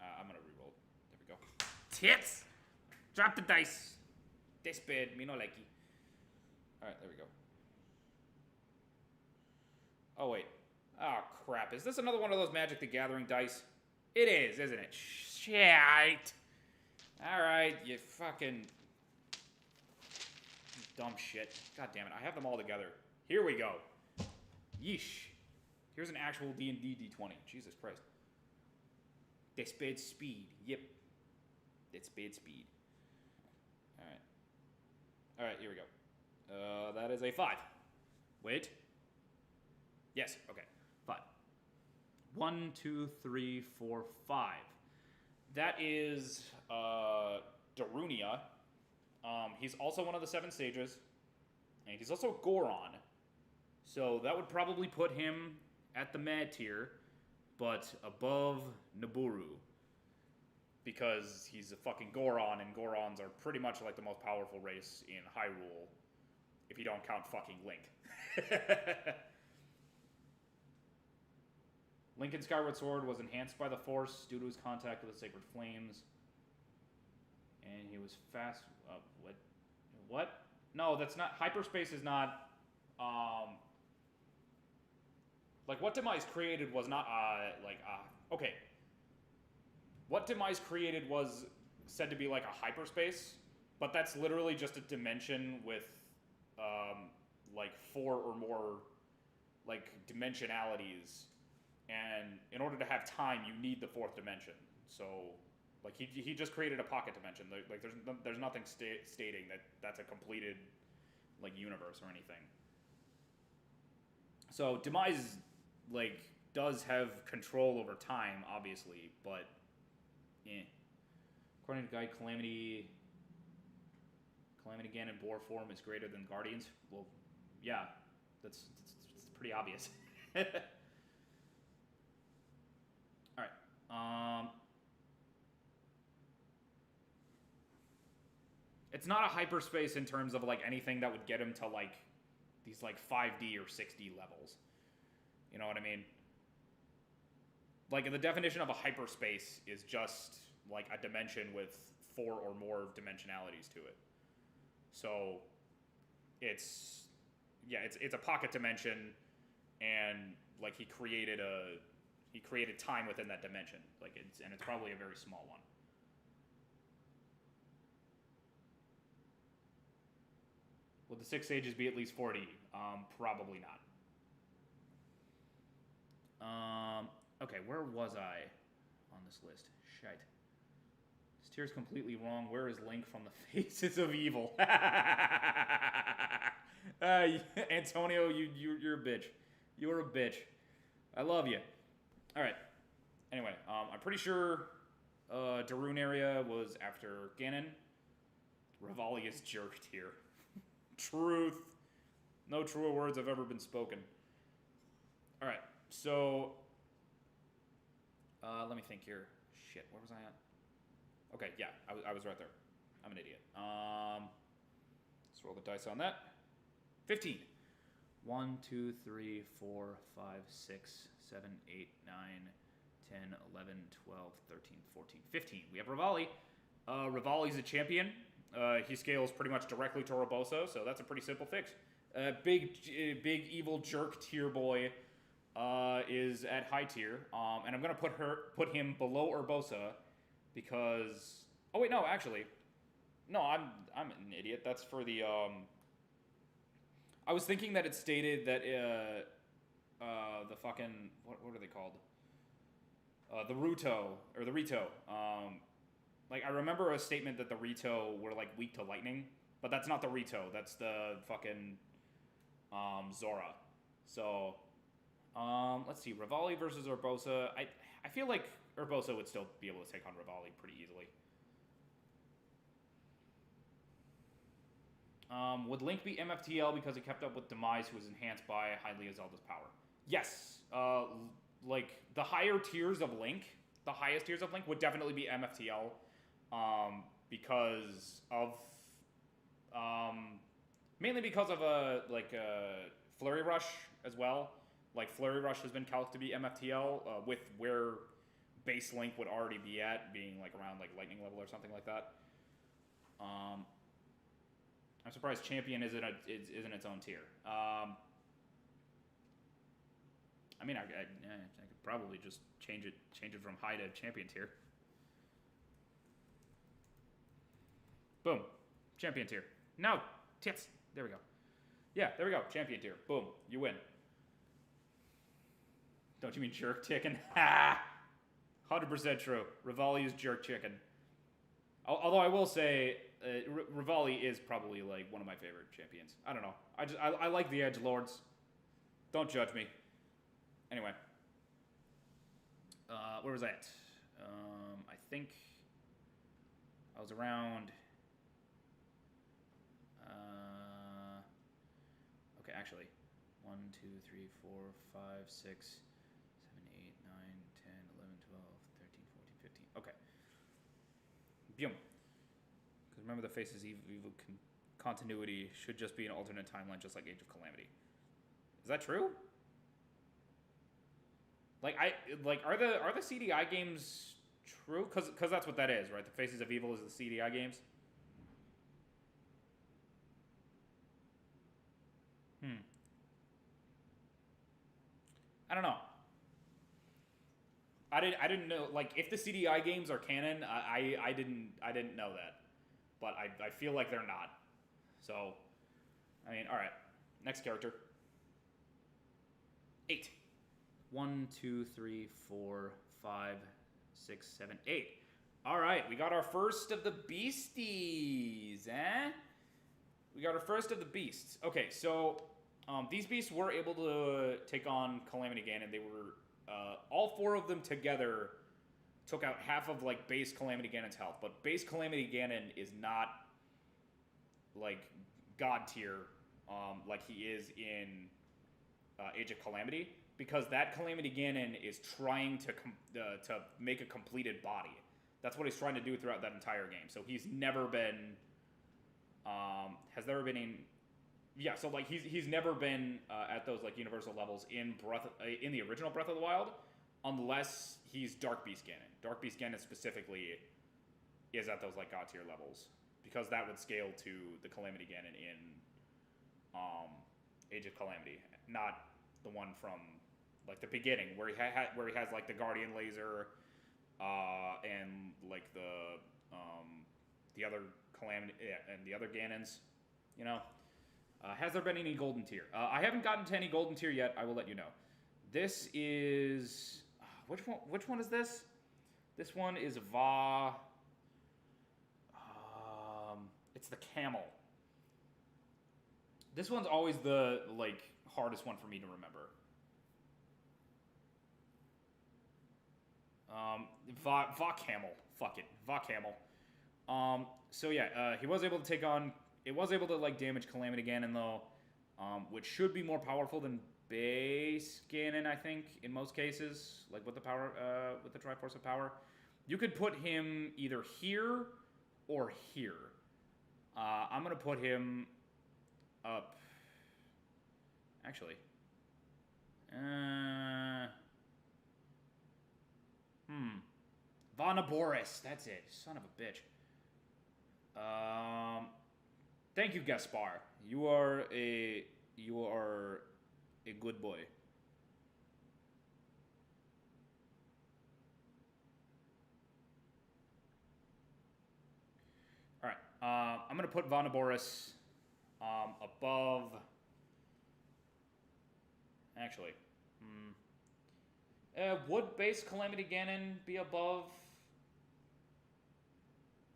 I'm gonna reroll. There we go. Tits! Drop the dice. This bad, me no likey. All right, there we go. Oh wait. Oh crap, is this another one of those Magic the Gathering dice? It is, isn't it? Shit. All right, you fucking dumb shit. God damn it, I have them all together. Here we go. Yeesh. Here's an actual D&D D20. Jesus Christ. That's bad speed. Yep. That's bad speed. Alright. Alright, here we go. That is a 5. Wait. Yes, okay. 5. 1, 2, 3, 4, 5. That is Darunia. He's also one of the 7 stages. And he's also Goron. So that would probably put him at the mad tier, but above Nabooru. Because he's a fucking Goron, and Gorons are pretty much like the most powerful race in Hyrule, if you don't count fucking Link. Link in Skyward Sword was enhanced by the Force due to his contact with the Sacred Flames. And he was fast... what? What? No, that's not... Hyperspace is not... like, what Demise created was not, okay. What Demise created was said to be like a hyperspace, but that's literally just a dimension with, like, 4 or more, like, dimensionalities. And in order to have time, you need the 4th dimension. So, like, he just created a pocket dimension. Like, there's nothing stating that that's a completed, like, universe or anything. So, Demise, like, does have control over time, obviously, but, According to Guide, Calamity Ganon boar form is greater than Guardians. Well, yeah, that's pretty obvious. Alright, it's not a hyperspace in terms of, like, anything that would get him to, like, these, like, 5D or 6D levels. You know what I mean? Like, the definition of a hyperspace is just, like, a dimension with 4 or more dimensionalities to it. So, it's a pocket dimension, and, like, he created time within that dimension. Like, it's probably a very small one. Would the 6 stages be at least 4D? Probably not. Okay, where was I on this list? Shite. This tier's completely wrong. Where is Link from the Faces of Evil? Antonio, you're a bitch. You're a bitch. I love you. All right. Anyway, I'm pretty sure Darunia was after Ganon. Ravalli is jerked here. Truth. No truer words have ever been spoken. All right. So let me think here. Shit, where was I at? Okay, yeah, I was right there. I'm an idiot. Let's roll the dice on that. 15. 1, 2, 3, 4, 5, 6, 7, 8, 9, 10, 11, 12, 13, 14, 15. We have Ravalli. Ravalli's a champion. He scales pretty much directly to Urbosa, so that's a pretty simple fix. Big evil jerk tier boy is at high tier, and I'm gonna put him below Urbosa because oh wait, no, actually, no, I'm an idiot. That's for the I was thinking that it stated that the fucking what are they called? The Ruto or the Rito. Like I remember a statement that the Rito were like weak to lightning, but that's not the Rito. That's the fucking Zora. So let's see, Ravalli versus Urbosa. I feel like Urbosa would still be able to take on Ravalli pretty easily. Would Link be MFTL because he kept up with Demise, who was enhanced by Hylia Zelda's power? Yes. Like, the higher tiers of Link, the highest tiers of Link would definitely be MFTL. Because of... mainly because of, Flurry Rush as well. Like, Flurry Rush has been calced to be MFTL, with where base Link would already be at, being, like, around, like, Lightning level or something like that. I'm surprised Champion isn't its own tier. I mean, I could probably just change it from high to Champion tier. Boom, Champion tier. Now, tits. There we go. Yeah, there we go. Champion tier. Boom, you win. Don't you mean jerk chicken? Ha! 100% true. Ravalli is jerk chicken. Although I will say, Ravalli is probably like one of my favorite champions. I don't know. I like the edge lords. Don't judge me. Anyway, where was I at? I think I was around. Okay, actually, 1, 2, 3, 4, 5, 6, 7, 8, 9, 10, 11, 12, 13, 14, 15. Okay. Boom. Because remember, the Faces Evil continuity should just be an alternate timeline, just like Age of Calamity. Is that true? Are the CDI games true? Because that's what that is, right? The Faces of Evil is the CDI games. I don't know. I didn't know, like, if the CDI games are canon, I didn't know that. But I feel like they're not. So, I mean, alright. Next character. 8. 1, 2, 3, 4, 5, 6, 7, 8. Alright, we got our first of the beasties, eh? We got our first of the beasts. Okay, so, these beasts were able to take on Calamity Gannon. They were, all 4 of them together took out half of, like, base Calamity Ganon's health. But base Calamity Ganon is not, like, god tier, like he is in Age of Calamity. Because that Calamity Ganon is trying to make a completed body. That's what he's trying to do throughout that entire game. So he's never been, has never been in... Yeah, so like he's never been at those like universal levels in the original Breath of the Wild, unless he's Dark Beast Ganon. Dark Beast Ganon specifically is at those like god tier levels, because that would scale to the Calamity Ganon in Age of Calamity, not the one from like the beginning where he has like the Guardian Laser and like the other Calamity and the other Ganons, you know. Has there been any golden tier? I haven't gotten to any golden tier yet. I will let you know. This is... Which one is this? This one is Va... it's the camel. This one's always the, like, hardest one for me to remember. Va Camel. Fuck it. Va Camel. So yeah, he was able to take on... It was able to, like, damage Calamity Ganon, though, which should be more powerful than base Ganon, I think, in most cases, like with the power, with the Triforce of Power. You could put him either here or here. I'm gonna put him up. Actually, Vonaboris, that's it. Son of a bitch. Thank you, Gaspar. You are a good boy. All right. I'm gonna put Vonaboris above. Actually, would base Calamity Ganon be above,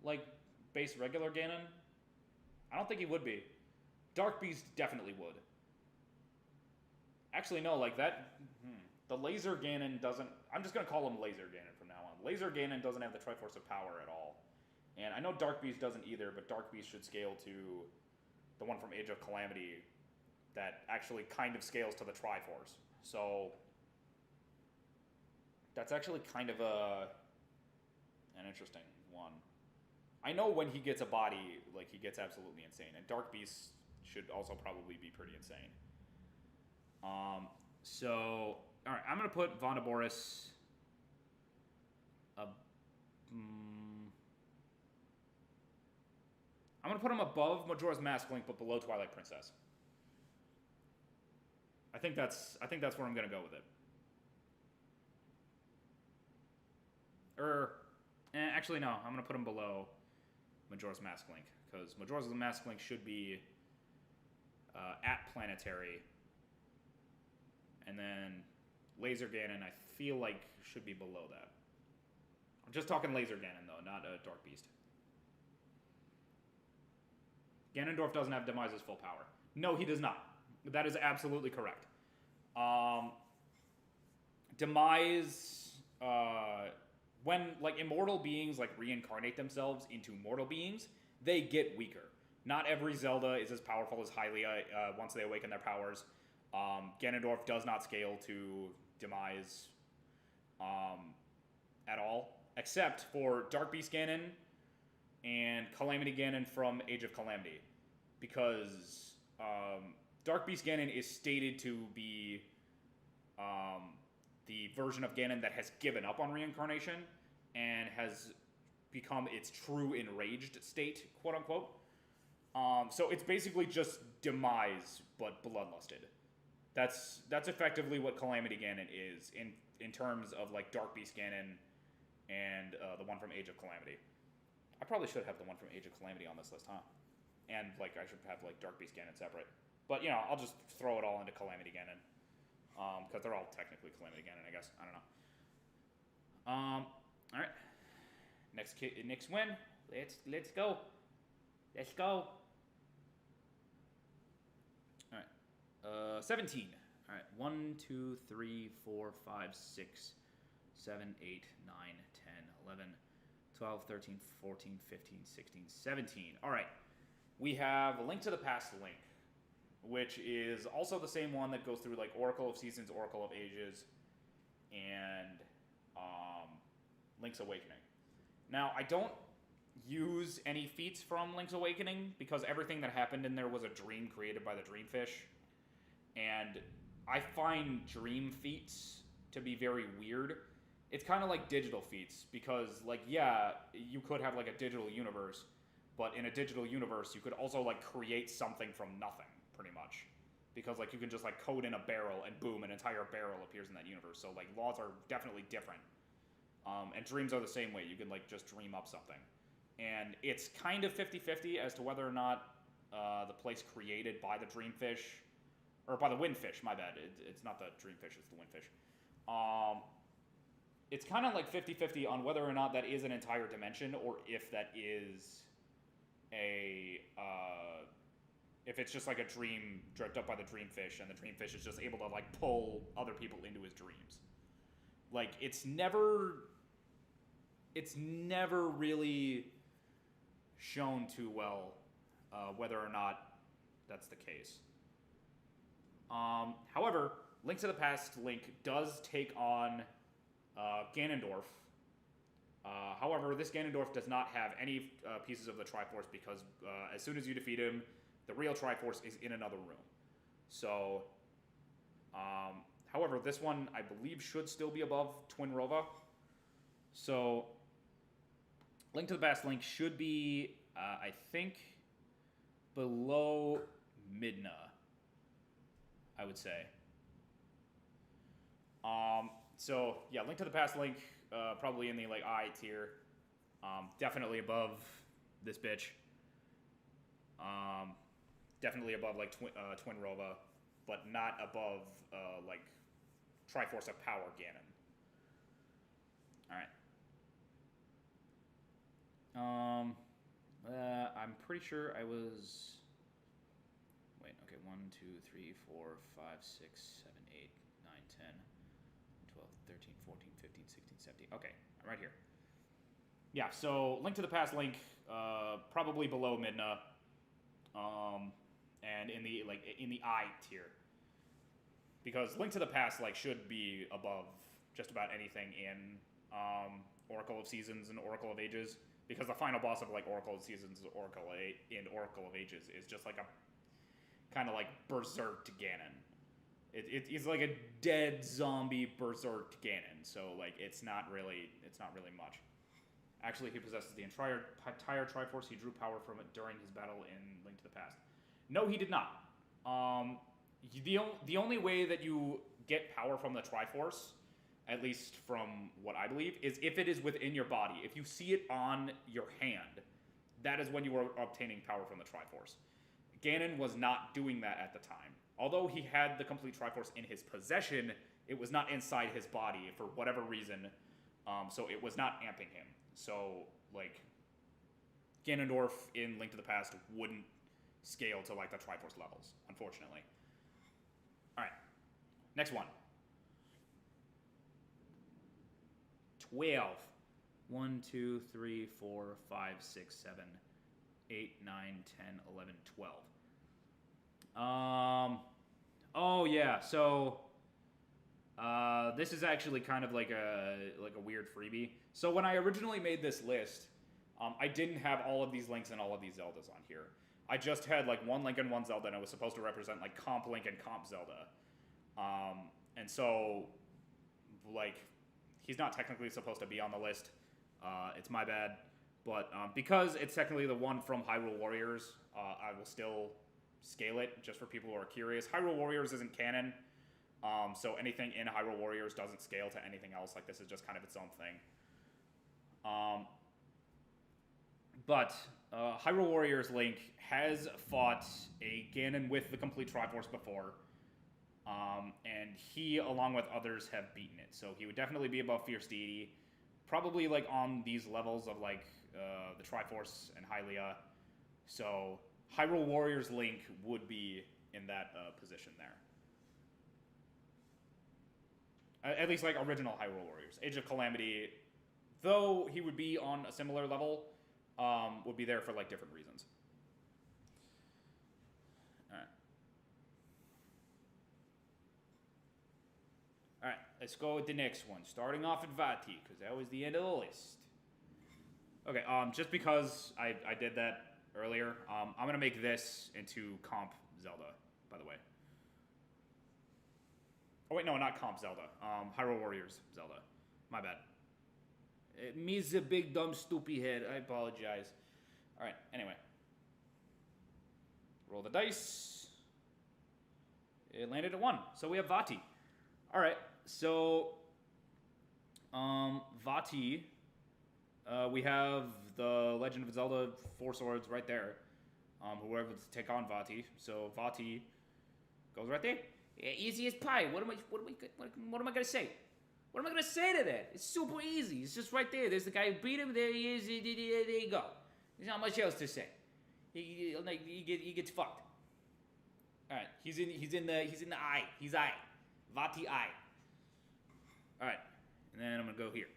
like, base regular Ganon? I don't think he would be. Dark Beast definitely would. Actually, no, like that. The Laser Ganon doesn't. I'm just gonna call him Laser Ganon from now on. Laser Ganon doesn't have the Triforce of Power at all, and I know Dark Beast doesn't either. But Dark Beast should scale to the one from Age of Calamity that actually kind of scales to the Triforce. So that's actually kind of an interesting one. I know when he gets a body, like, he gets absolutely insane, and Dark Beast should also probably be pretty insane. So, all right, I'm gonna put Vonaboris. I'm gonna put him above Majora's Mask Link, but below Twilight Princess. I think that's where I'm gonna go with it. Actually no, I'm gonna put him below Majora's Mask Link, because Majora's Mask Link should be at Planetary, and then Laser Ganon I feel like should be below that. I'm just talking Laser Ganon though, not Dark Beast. Ganondorf doesn't have Demise's full power. No, he does not. That is absolutely correct. Demise, when, like, immortal beings, like, reincarnate themselves into mortal beings, they get weaker. Not every Zelda is as powerful as Hylia once they awaken their powers. Ganondorf does not scale to Demise at all, except for Dark Beast Ganon and Calamity Ganon from Age of Calamity. Because Dark Beast Ganon is stated to be the version of Ganon that has given up on reincarnation and has become its true enraged state, quote-unquote. So it's basically just Demise, but bloodlusted. That's effectively what Calamity Ganon is in terms of, like, Dark Beast Ganon and the one from Age of Calamity. I probably should have the one from Age of Calamity on this list, huh? And, like, I should have, like, Dark Beast Ganon separate. But, you know, I'll just throw it all into Calamity Ganon. Because they're all technically Calamity Ganon, I guess. I don't know. Alright. Next win. Let's go. Let's go. Alright. 17. Alright. 1, 2, 3, 4, 5, 6, 7, 8, 9, 10, 11, 12, 13, 14, 15, 16, 17. Alright. We have Link to the Past Link, which is also the same one that goes through, like, Oracle of Seasons, Oracle of Ages, and Link's Awakening. Now, I don't use any feats from Link's Awakening because everything that happened in there was a dream created by the Dreamfish, and I find dream feats to be very weird. It's kind of like digital feats because, like, yeah, you could have, like, a digital universe, but in a digital universe, you could also, like, create something from nothing, pretty much. Because, like, you can just, like, code in a barrel and boom, an entire barrel appears in that universe. So, like, laws are definitely different. And dreams are the same way. You can, like, just dream up something. And it's kind of 50-50 as to whether or not the place created by the Dreamfish, or by the Windfish, my bad. It's not the Dreamfish, it's the Windfish. It's kind of like 50-50 on whether or not that is an entire dimension, or if that is if it's just like a dream dreamt up by the Dreamfish, and the Dreamfish is just able to, like, pull other people into his dreams. Like, it's never really shown too well whether or not that's the case. However, Link to the Past Link does take on Ganondorf. However, this Ganondorf does not have any pieces of the Triforce because as soon as you defeat him, the real Triforce is in another room. So, however, this one, I believe, should still be above Twinrova. So, Link to the Past Link should be, I think, below Midna, I would say. So, yeah, Link to the Past Link, probably in the, like, I tier. Definitely above this bitch. Definitely above, like, Twinrova, but not above, like, Triforce of Power Ganon. Alright. I'm pretty sure I was... Wait, okay, 1, 2, 3, 4, 5, 6, 7, 8, 9, 10, 12, 13, 14, 15, 16, 17. Okay, I'm right here. Yeah, so Link to the Past Link, probably below Midna, and in the I tier, because Link to the Past should be above just about anything in Oracle of Seasons and Oracle of Ages, because the final boss of Oracle of Seasons and Oracle of Ages is just like a kind of berserked Ganon. It's like a dead zombie berserked Ganon, so it's not really much. Actually, he possesses the entire Triforce. He drew power from it during his battle in Link to the Past. No, he did not. The only way that you get power from the Triforce, at least from what I believe, is if it is within your body. If you see it on your hand, that is when you are obtaining power from the Triforce. Ganon was not doing that at the time. Although he had the complete Triforce in his possession, it was not inside his body for whatever reason, so it was not amping him. So, Ganondorf in Link to the Past wouldn't scale to, the Triforce levels, unfortunately. Alright, next one. 12. 1, 2, 3, 4, 5, 6, 7, 8, 9, 10, 11, 12. Oh yeah, so this is actually kind of like a weird freebie. So when I originally made this list, I didn't have all of these Links and all of these Zeldas on here. I just had one Link and one Zelda, and it was supposed to represent Comp Link and Comp Zelda. And so he's not technically supposed to be on the list. It's my bad. But because it's technically the one from Hyrule Warriors, I will still scale it, just for people who are curious. Hyrule Warriors isn't canon, so anything in Hyrule Warriors doesn't scale to anything else. This is just kind of its own thing. But Hyrule Warriors Link has fought a Ganon with the complete Triforce before, and he, along with others, have beaten it. So he would definitely be above Fierce Deity, probably on these levels of the Triforce and Hylia. So Hyrule Warriors Link would be in that position there. At least original Hyrule Warriors. Age of Calamity, though he would be on a similar level, would be there for different reasons. Alright. Alright, let's go with the next one. Starting off at Vati, because that was the end of the list. Okay, just because I did that earlier, I'm going to make this into Comp Zelda, by the way. Oh, wait, no, not Comp Zelda. Hyrule Warriors Zelda. My bad. Me's a big, dumb, stupid head. I apologize. Alright, anyway. Roll the dice. It landed at 1. So we have Vati. Alright, so... Vati... we have the Legend of Zelda 4 Swords right there. Whoever to take on Vati. So Vati goes right there. Yeah, easy as pie. What am I gonna say? What am I gonna say to that? It's super easy. It's just right there. There's the guy who beat him. There he is. There you go. There's not much else to say. He gets fucked. All right. He's in the eye. He's eye. Vati eye. All right. And then I'm gonna go here.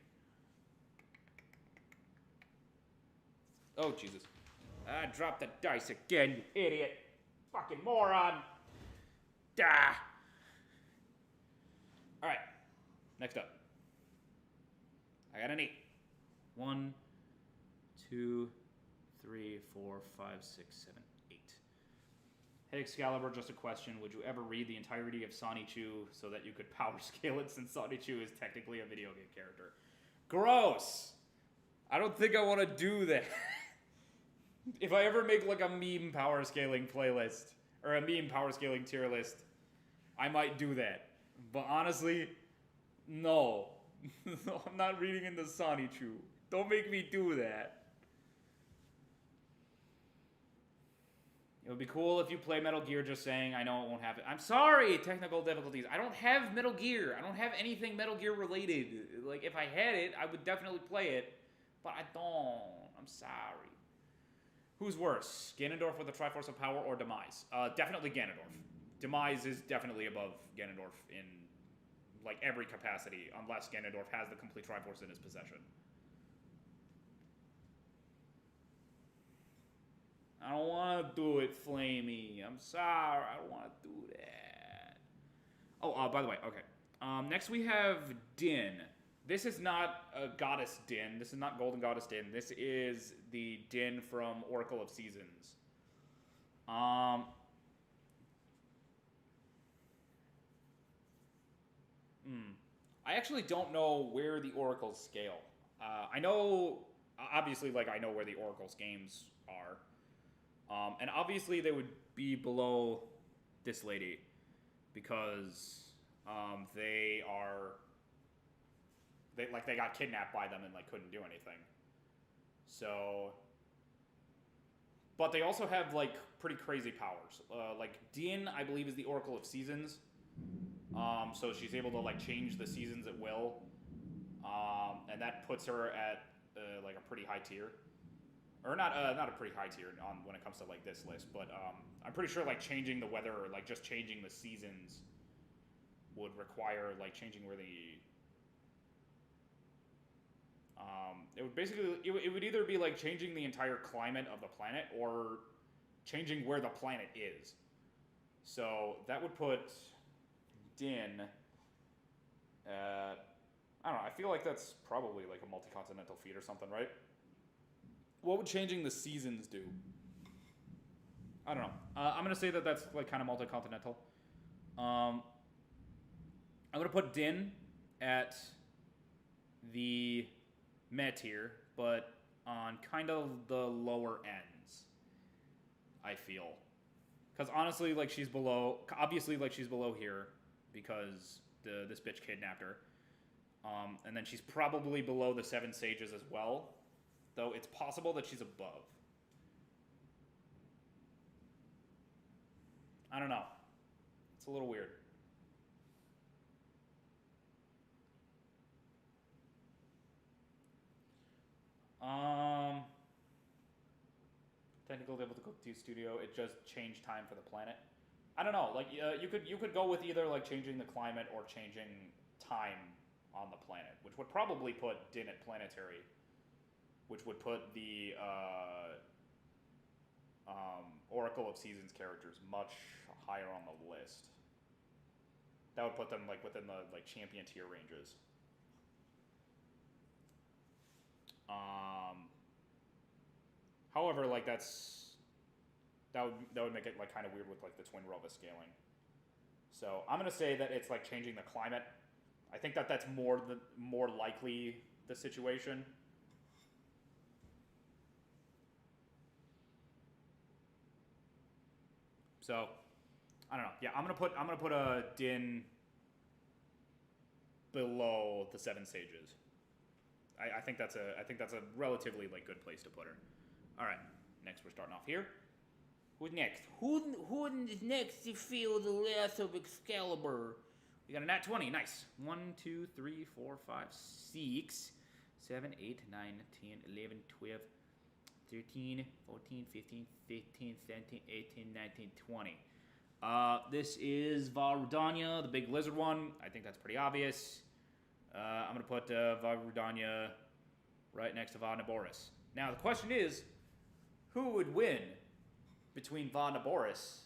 Oh, Jesus. I dropped the dice again, you idiot. Fucking moron. Da. Next up. I got an 8. 1, 2, 3, 4, 5, 6, 7, 8. Hey Excalibur, just a question. Would you ever read the entirety of Sonichu so that you could power scale it since Sonichu is technically a video game character? Gross! I don't think I want to do that. If I ever make like a meme power scaling playlist, or a meme power scaling tier list, I might do that. But honestly, no. No, I'm not reading into Sonichu. Don't make me do that. It would be cool if you play Metal Gear, just saying. I know it won't happen. I'm sorry, technical difficulties. I don't have Metal Gear. I don't have anything Metal Gear related. Like, if I had it, I would definitely play it. But I don't. I'm sorry. Who's worse? Ganondorf with the Triforce of Power or Demise? Definitely Ganondorf. Demise is definitely above Ganondorf in, like, every capacity, unless Ganondorf has the complete Triforce in his possession. I don't want to do it, Flamey. I'm sorry. I don't want to do that. Oh, by the way, okay. Next we have Din. This is not Goddess Din. This is not Golden Goddess Din. This is the Din from Oracle of Seasons. I actually don't know where the Oracles scale. I know, obviously, like, I know where the Oracles games are. And obviously they would be below this lady because they got kidnapped by them and like couldn't do anything. So, but they also have like pretty crazy powers. Like Din, I believe, is the Oracle of Seasons. So she's able to like change the seasons at will, and that puts her at like a pretty high tier. Or not a pretty high tier on when it comes to like this list, but I'm pretty sure like changing the weather or like just changing the seasons would require like changing where the it would basically it would either be like changing the entire climate of the planet or changing where the planet is. So that would put Din at, I don't know, I feel like that's probably like a multi-continental feat or something, right? What would changing the seasons do? I don't know. I'm going to say that that's like kind of multi-continental. I'm going to put Din at the meh tier, but on kind of the lower ends, I feel. Because honestly, like she's below, obviously like she's below here because this bitch kidnapped her. And then she's probably below the 7 sages as well. Though it's possible that she's above. I don't know. It's a little weird. Technical difficulty studio. It just changed time for the planet. I don't know. Like you could go with either like changing the climate or changing time on the planet, which would probably put Din at planetary. Which would put the Oracle of Seasons characters much higher on the list. That would put them like within the like champion tier ranges. However, like that would make it like kind of weird with like the Twin Rova scaling. So I'm gonna say that it's like changing the climate. I think that that's more likely the situation. So, I don't know. Yeah, I'm gonna put a Din below the 7 sages. I think that's a relatively like good place to put her. All right, next we're starting off here. Who's next? Who is next to feel the wrath of Excalibur? We got a nat 20. Nice. 1, 2, 3, 4, 5, 6, 7, 8, 9, 10, 11, 12. 13, 14, 15, 16, 17, 18, 19, 20. This is Varudanya, the big lizard one. I think that's pretty obvious. I'm going to put Varudanya right next to Varnaboris. Now, the question is, who would win between Varnaboris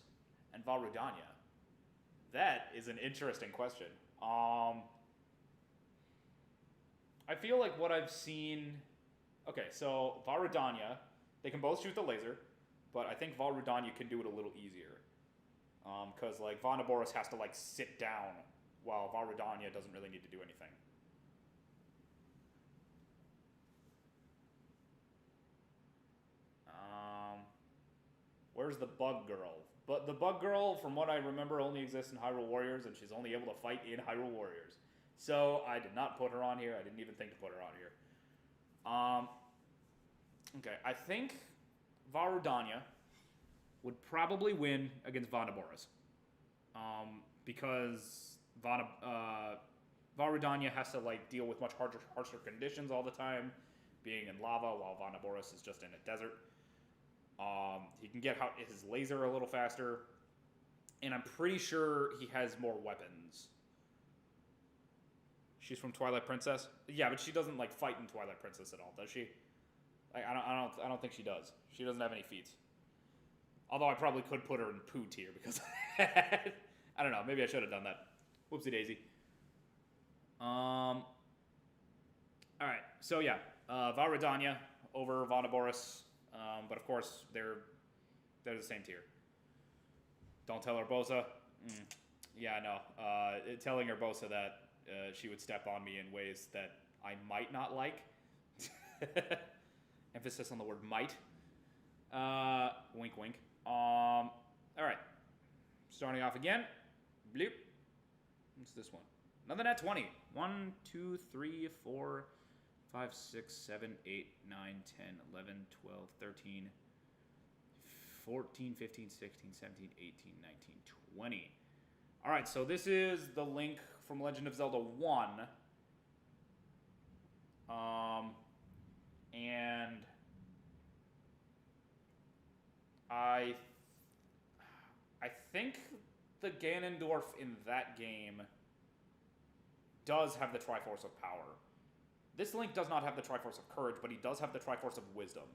and Varudanya? That is an interesting question. I feel like what I've seen... Okay, so Varudanya, they can both shoot the laser, but I think Varudanya can do it a little easier. Because, like, Vonneboris has to, like, sit down, while Varudanya doesn't really need to do anything. Where's the Bug Girl? But the Bug Girl, from what I remember, only exists in Hyrule Warriors, and she's only able to fight in Hyrule Warriors. So, I did not put her on here. I didn't even think to put her on here. Okay, I think Varudanya would probably win against Vonneboris. Because Varudanya has to, like, deal with much harsher conditions all the time, being in lava, while Vonneboris is just in a desert. He can get his laser a little faster, and I'm pretty sure he has more weapons. She's from Twilight Princess? Yeah, but she doesn't, like, fight in Twilight Princess at all, does she? Like, I don't think she does. She doesn't have any feats. Although I probably could put her in poo tier because I don't know. Maybe I should have done that. Whoopsie daisy. All right. So yeah, Varudanya over Vonneboris, but of course they're the same tier. Don't tell Urbosa. Yeah, no. Telling Urbosa that she would step on me in ways that I might not like. Emphasis on the word might. Wink, wink. All right. Starting off again. Bloop. What's this one? Another nat 20. 1, 2, 3, 4, 5, 6, 7, 8, 9, 10, 11, 12, 13, 14, 15, 16, 17, 18, 19, 20. All right, so this is the Link from Legend of Zelda 1. And I think the Ganondorf in that game does have the Triforce of Power. This Link does not have the Triforce of Courage, but he does have the Triforce of Wisdom.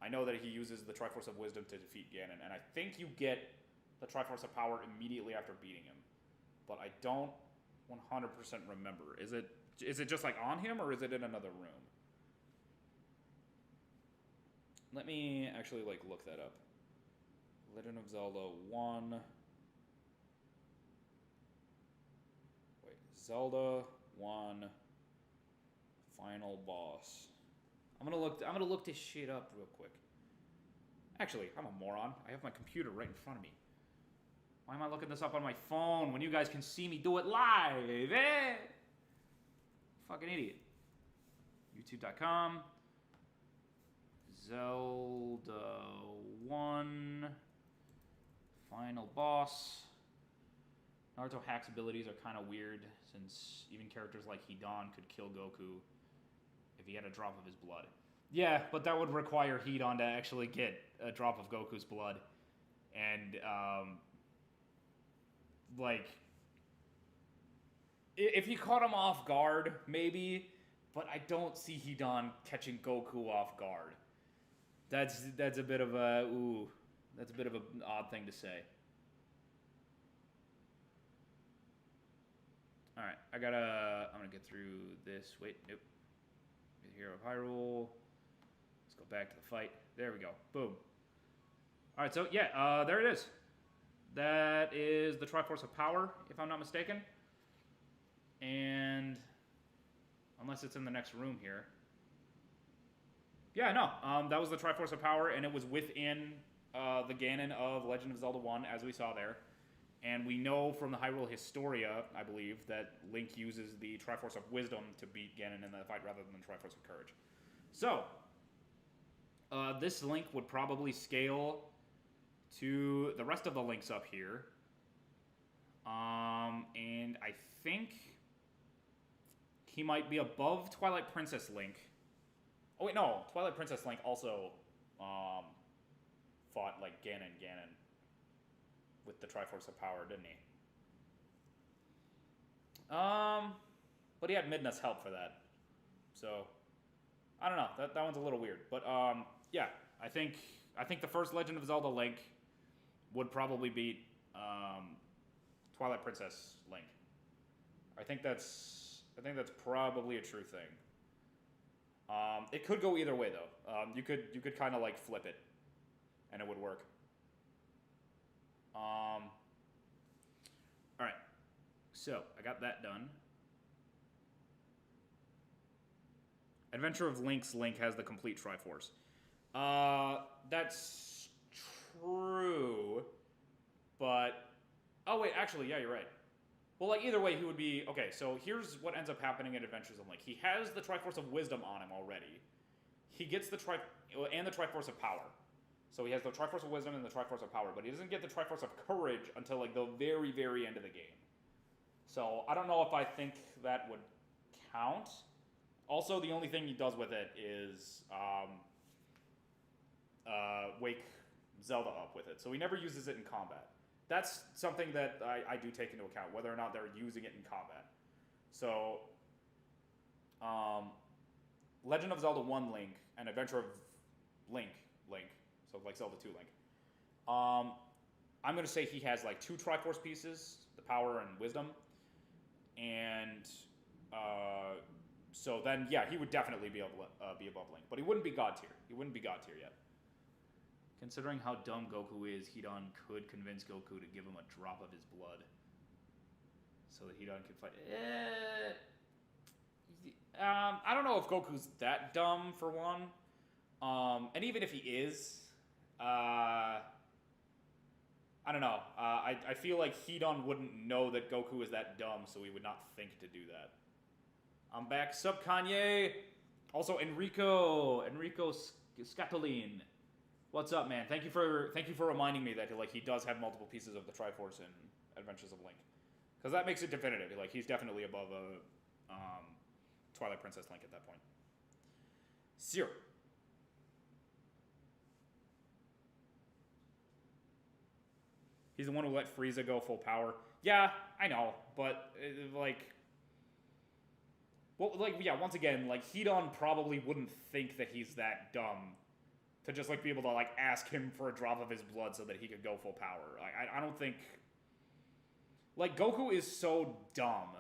I know that he uses the Triforce of Wisdom to defeat Ganon, and I think you get the Triforce of Power immediately after beating him. But I don't 100% remember. Is it just like on him, or is it in another room? Let me actually like look that up. Legend of Zelda 1. Wait, Zelda 1 final boss. I'm gonna look this shit up real quick. Actually, I'm a moron. I have my computer right in front of me. Why am I looking this up on my phone when you guys can see me do it live? Eh? Fucking idiot. YouTube.com. Zelda 1 final boss. Naruto Hack's abilities are kind of weird, since even characters like Hidan could kill Goku if he had a drop of his blood. Yeah, but that would require Hidan to actually get a drop of Goku's blood. And, like, if he caught him off guard, maybe, but I don't see Hidan catching Goku off guard. That's a bit of a, that's a bit of an odd thing to say. Alright, I'm gonna get through this. Wait, nope. Hero of Hyrule. Let's go back to the fight. There we go. Boom. Alright, so yeah, there it is. That is the Triforce of Power, if I'm not mistaken. And unless it's in the next room here. Yeah, no, that was the Triforce of Power, and it was within the Ganon of Legend of Zelda 1, as we saw there. And we know from the Hyrule Historia, I believe, that Link uses the Triforce of Wisdom to beat Ganon in the fight rather than the Triforce of Courage. So, this Link would probably scale to the rest of the Links up here. And I think he might be above Twilight Princess Link. Oh wait, no. Twilight Princess Link also fought like Ganon with the Triforce of Power, didn't he? But he had Midna's help for that. So I don't know. That one's a little weird. But yeah, I think the first Legend of Zelda Link would probably beat Twilight Princess Link. I think that's probably a true thing. It could go either way though. You could kind of like flip it, and it would work. All right, so I got that done. Adventure of Link's Link has the complete Triforce. That's true, but oh wait, actually, yeah, you're right. Well, like either way, he would be okay. So here's what ends up happening in Adventures of Link. He has the Triforce of Wisdom on him already. He gets the Triforce of Power. So he has the Triforce of Wisdom and the Triforce of Power, but he doesn't get the Triforce of Courage until like the very, very end of the game. So I don't know if I think that would count. Also, the only thing he does with it is wake Zelda up with it. So he never uses it in combat. That's something that I do take into account, whether or not they're using it in combat. So, Legend of Zelda 1 Link and Adventure of Link, so like Zelda 2 Link. I'm going to say he has like 2 Triforce pieces, the Power and Wisdom. And so then, yeah, he would definitely be above Link. But he wouldn't be God tier. He wouldn't be God tier yet. Considering how dumb Goku is, Hidan could convince Goku to give him a drop of his blood. So that Hidan could fight. I don't know if Goku's that dumb, for one. And even if he is, I don't know. I feel like Hidan wouldn't know that Goku is that dumb, so he would not think to do that. I'm back. Sup, Kanye? Also, Enrico Scatolin. What's up, man? Thank you for reminding me that like he does have multiple pieces of the Triforce in Adventures of Link, because that makes it definitive. Like he's definitely above a Twilight Princess Link at that point. 0. He's the one who let Frieza go full power. Yeah, I know, but once again, like Hidan probably wouldn't think that he's that dumb to just like be able to like ask him for a drop of his blood so that he could go full power. I don't think, like, Goku is so dumb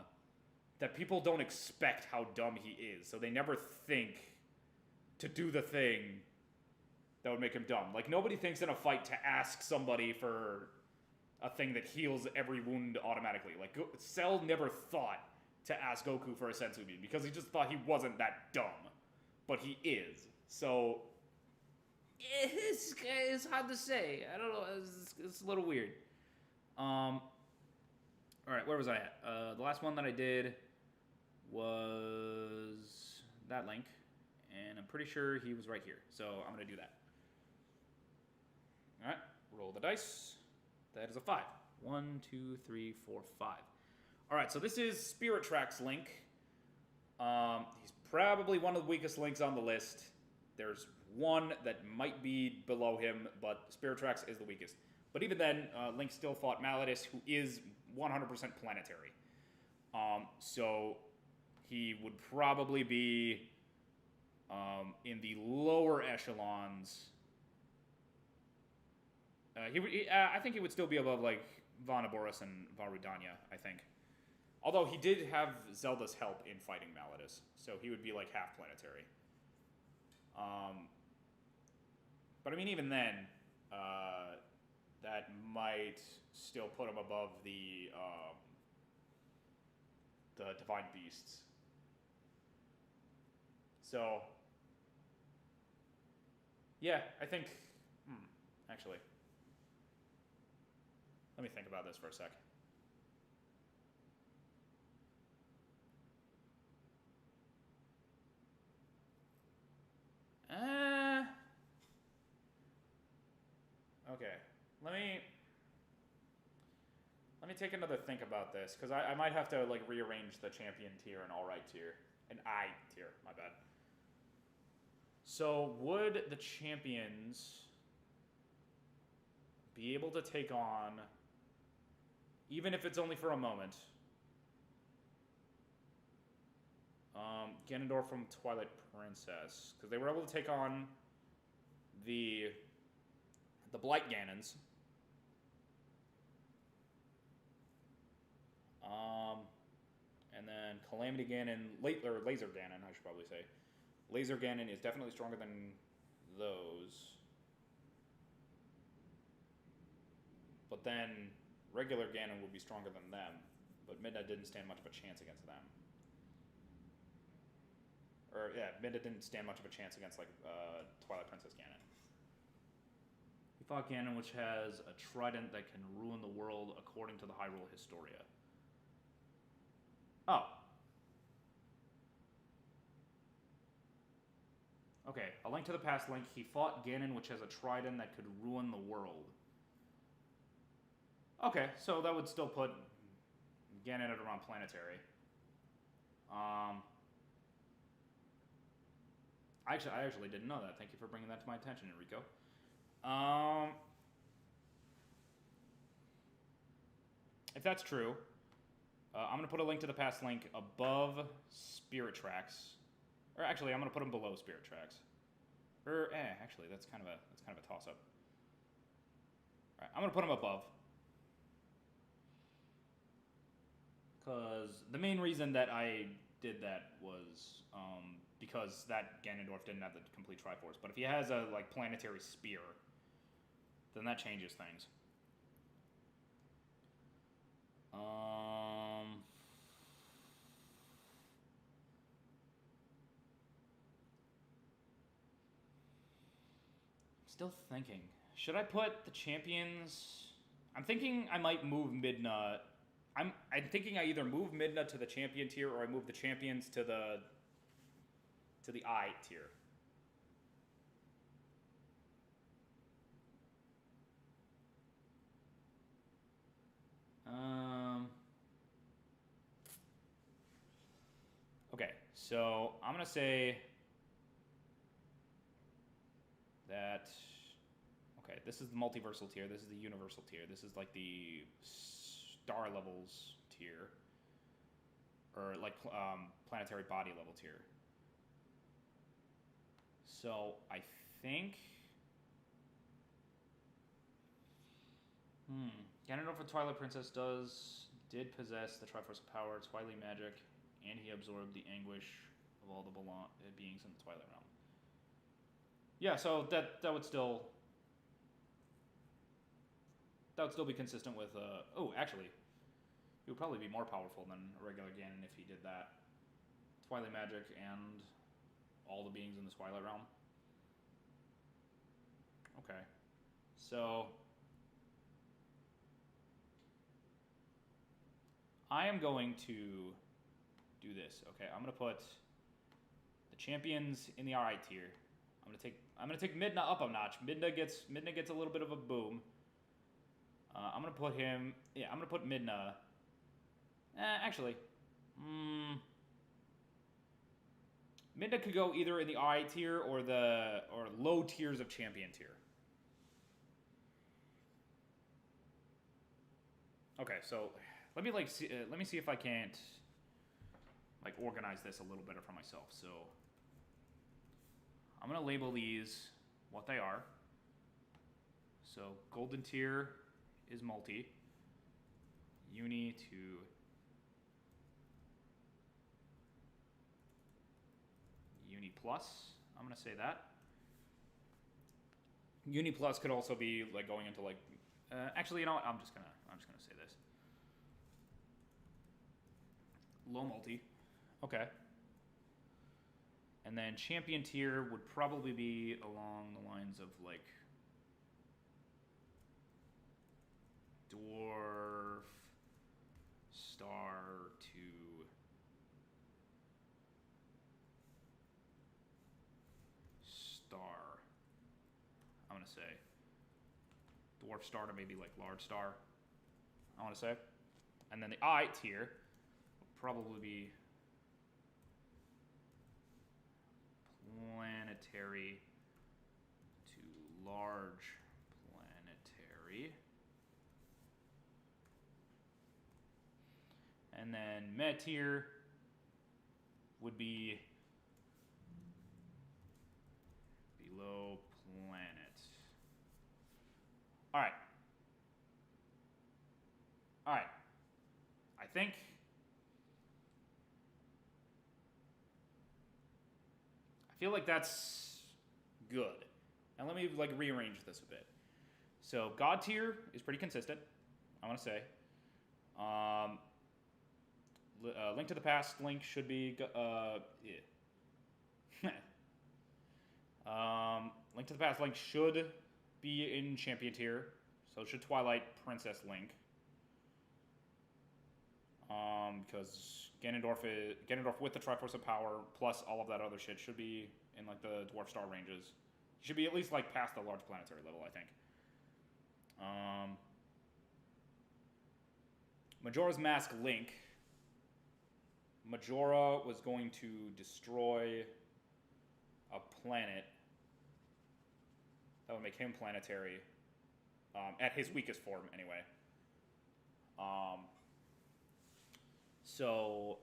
that people don't expect how dumb he is, so they never think to do the thing that would make him dumb. Like, nobody thinks in a fight to ask somebody for a thing that heals every wound automatically. Like, Cell never thought to ask Goku for a Senzu Bean because he just thought he wasn't that dumb. But he is. So, it's hard to say. I don't know. It's a little weird. Alright, where was I at? The last one that I did was that link. And I'm pretty sure he was right here. So I'm going to do that. Alright, roll the dice. That is a 5. 1, 2, 3, 4, 5. Alright, so this is Spirit Tracks Link. He's probably one of the weakest links on the list. There's one that might be below him, but Spirit Tracks is the weakest. But even then, Link still fought Maladus, who is 100% planetary. So he would probably be in the lower echelons. I think he would still be above like Vanaboris and Varudanya, I think. Although he did have Zelda's help in fighting Maladus, so he would be like half planetary. But I mean, even then, that might still put him above the Divine Beasts. So, yeah, I think, actually, let me think about this for a sec. Okay, let me take another think about this, because I might have to like rearrange the champion tier and alright tier, and I tier, my bad. So would the champions be able to take on, even if it's only for a moment, Ganondorf from Twilight Princess? Because they were able to take on the Blight Ganons. And then Calamity Ganon, or Laser Ganon, I should probably say. Laser Ganon is definitely stronger than those. But then regular Ganon would be stronger than them. But Midna didn't stand much of a chance against them. Or, yeah, Midna didn't stand much of a chance against, like, Twilight Princess Ganon. He fought Ganon, which has a trident that can ruin the world according to the Hyrule Historia. Oh. Okay, A Link to the Past Link. He fought Ganon, which has a trident that could ruin the world. Okay, so that would still put Ganon at around planetary. I actually didn't know that. Thank you for bringing that to my attention, Enrico. If that's true, I'm going to put A Link to the Past Link above Spirit Tracks. Or actually, I'm going to put him below Spirit Tracks. Or, actually, that's kind of a toss-up. All right, I'm going to put him above. Because the main reason that I did that was because that Ganondorf didn't have the complete Triforce. But if he has a like planetary spear, then that changes things. Still thinking. Should I put the champions? I'm thinking I might move Midna. I'm thinking I either move Midna to the champion tier or I move the champions to the I tier. Okay, so I'm gonna say that. Okay, this is the multiversal tier. This is the universal tier. This is like the star levels tier, or like planetary body level tier. So I think Ganondorf with Twilight Princess did possess the Triforce of Power, Twilight magic, and he absorbed the anguish of all the beings in the Twilight Realm. Yeah, so that would still be consistent with oh, actually, he would probably be more powerful than a regular Ganon if he did that. Twilight magic and all the beings in the Twilight Realm. Okay. So I am going to do this. Okay, I'm gonna put the champions in the RI tier. I'm gonna take Midna up a notch. Midna gets a little bit of a boom. I'm gonna put him. Yeah, I'm gonna put Midna. Actually, Midna could go either in the RI tier or low tiers of champion tier. Okay, so let me see if I can't like organize this a little better for myself. So I'm gonna label these what they are. So golden tier is multi. Uni to Uni Plus. I'm gonna say that. Uni Plus could also be like going into like. Actually, you know what? I'm just gonna say this. Low multi. Okay. And then champion tier would probably be along the lines of like dwarf, star to star. I'm gonna say dwarf star to maybe like large star. I want to say, and then the I tier would probably be planetary to large planetary. And then meta tier would be below planet. All right. All right. I think feel like that's good. Now let me like rearrange this a bit. So God tier is pretty consistent, I want to say. Link to the Past Link should be Link to the Past Link should be in champion tier. So should Twilight Princess Link. Because Ganondorf with the Triforce of Power plus all of that other shit should be in like the Dwarf Star ranges. He should be at least like past the large planetary level, I think. Majora's Mask Link. Majora was going to destroy a planet that would make him planetary. At his weakest form, anyway. So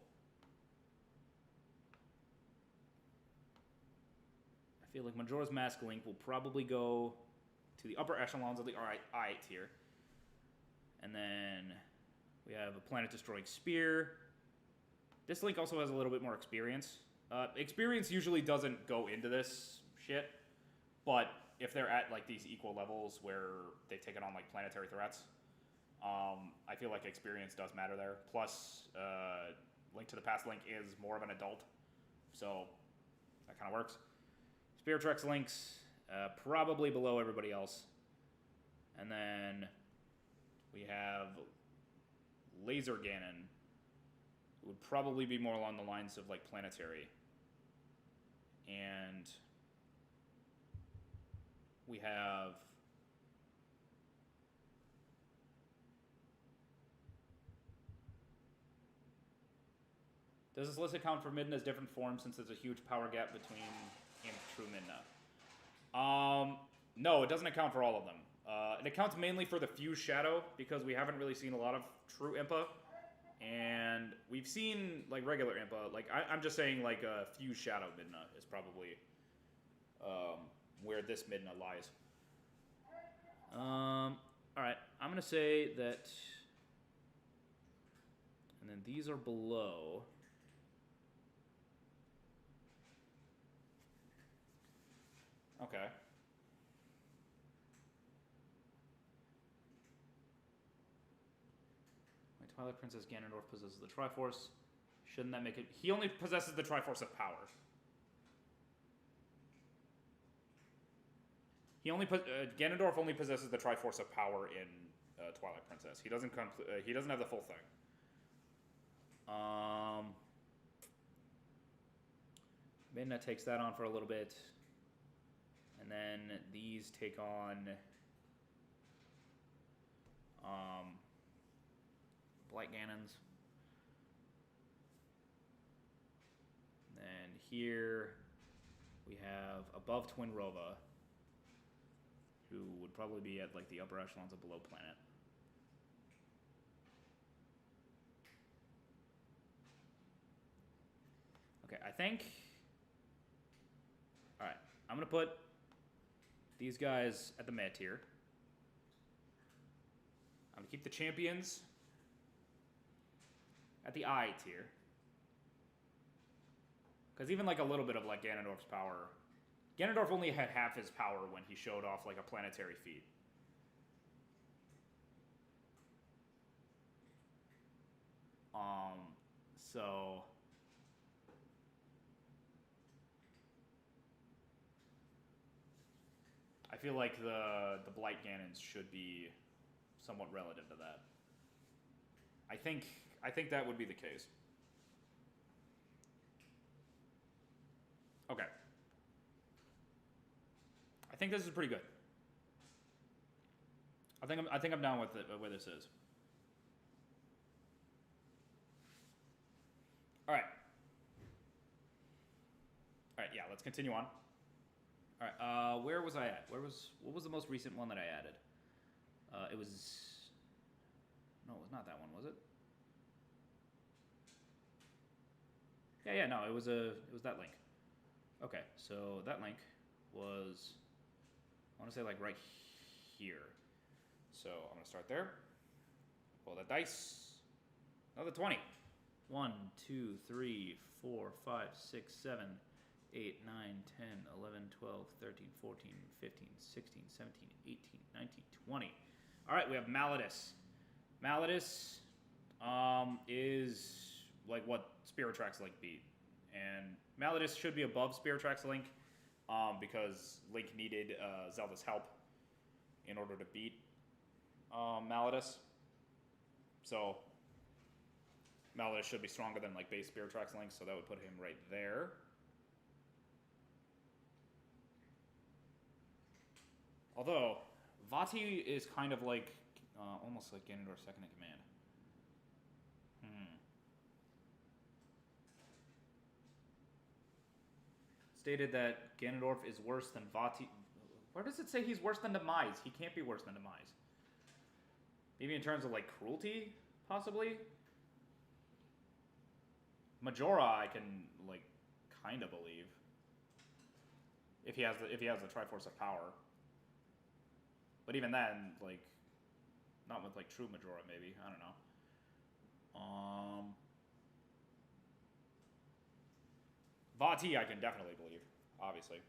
I feel like Majora's Mask Link will probably go to the upper echelons of the I tier. And then we have a planet-destroying spear. This Link also has a little bit more experience. Experience usually doesn't go into this shit, but if they're at like these equal levels where they've taken on like planetary threats, I feel like experience does matter there. Plus, Link to the Past Link is more of an adult, so that kind of works. Spirit Tracks Link's probably below everybody else. And then we have Laser Ganon, who would probably be more along the lines of like planetary. And we have does this list account for Midna's different forms since there's a huge power gap between him and true Midna? No, it doesn't account for all of them. It accounts mainly for the Fuse Shadow because we haven't really seen a lot of true Impa. And we've seen like regular Impa. Like I'm just saying like Fuse Shadow Midna is probably where this Midna lies. Alright, I'm going to say that... And then these are below. Okay. My Twilight Princess Ganondorf possesses the Triforce. Shouldn't that make it... He only possesses the Triforce of Power. Ganondorf only possesses the Triforce of Power in Twilight Princess. He doesn't have the full thing. Midna takes that on for a little bit. And then these take on Blight Ganons. And here we have above Twin Rova, who would probably be at like the upper echelons of below planet. Okay, I think... Alright, I'm going to put these guys at the mid tier. I'm going to keep the champions at the I tier. Because even like a little bit of like Ganondorf's power... Ganondorf only had half his power when he showed off like a planetary feat. So I feel like the Blight Ganons should be somewhat relative to that. I think that would be the case. Okay. I think this is pretty good. I think I'm down with it, where this is. All right. All right. Yeah. Let's continue on. All right. Where was I at? What was the most recent one that I added? It was. No, it was not that one, was it? Yeah. No, it was that link. Okay. So that link was. I want to say like right here. So I'm going to start there. Roll that dice. Another 20. 1, 2, 3, 4, 5, 6, 7, 8, 9, 10, 11, 12, 13, 14, 15, 16, 17, 18, 19, 20. All right, we have Maladus. Maladus is like what Spirit Tracks Link beat. And Maladus should be above Spirit Tracks Link because Link needed Zelda's help in order to beat Maladus. So Maladus should be stronger than like base Spirit Tracks Link, so that would put him right there. Although, Vati is kind of like, almost like Ganondorf's second in command. Stated that Ganondorf is worse than Vati. Where does it say he's worse than Demise? He can't be worse than Demise. Maybe in terms of like cruelty, possibly? Majora I can like kind of believe. If he has the Triforce of Power. But even then, like, not with like true Majora, maybe. I don't know. Vati I can definitely believe, obviously.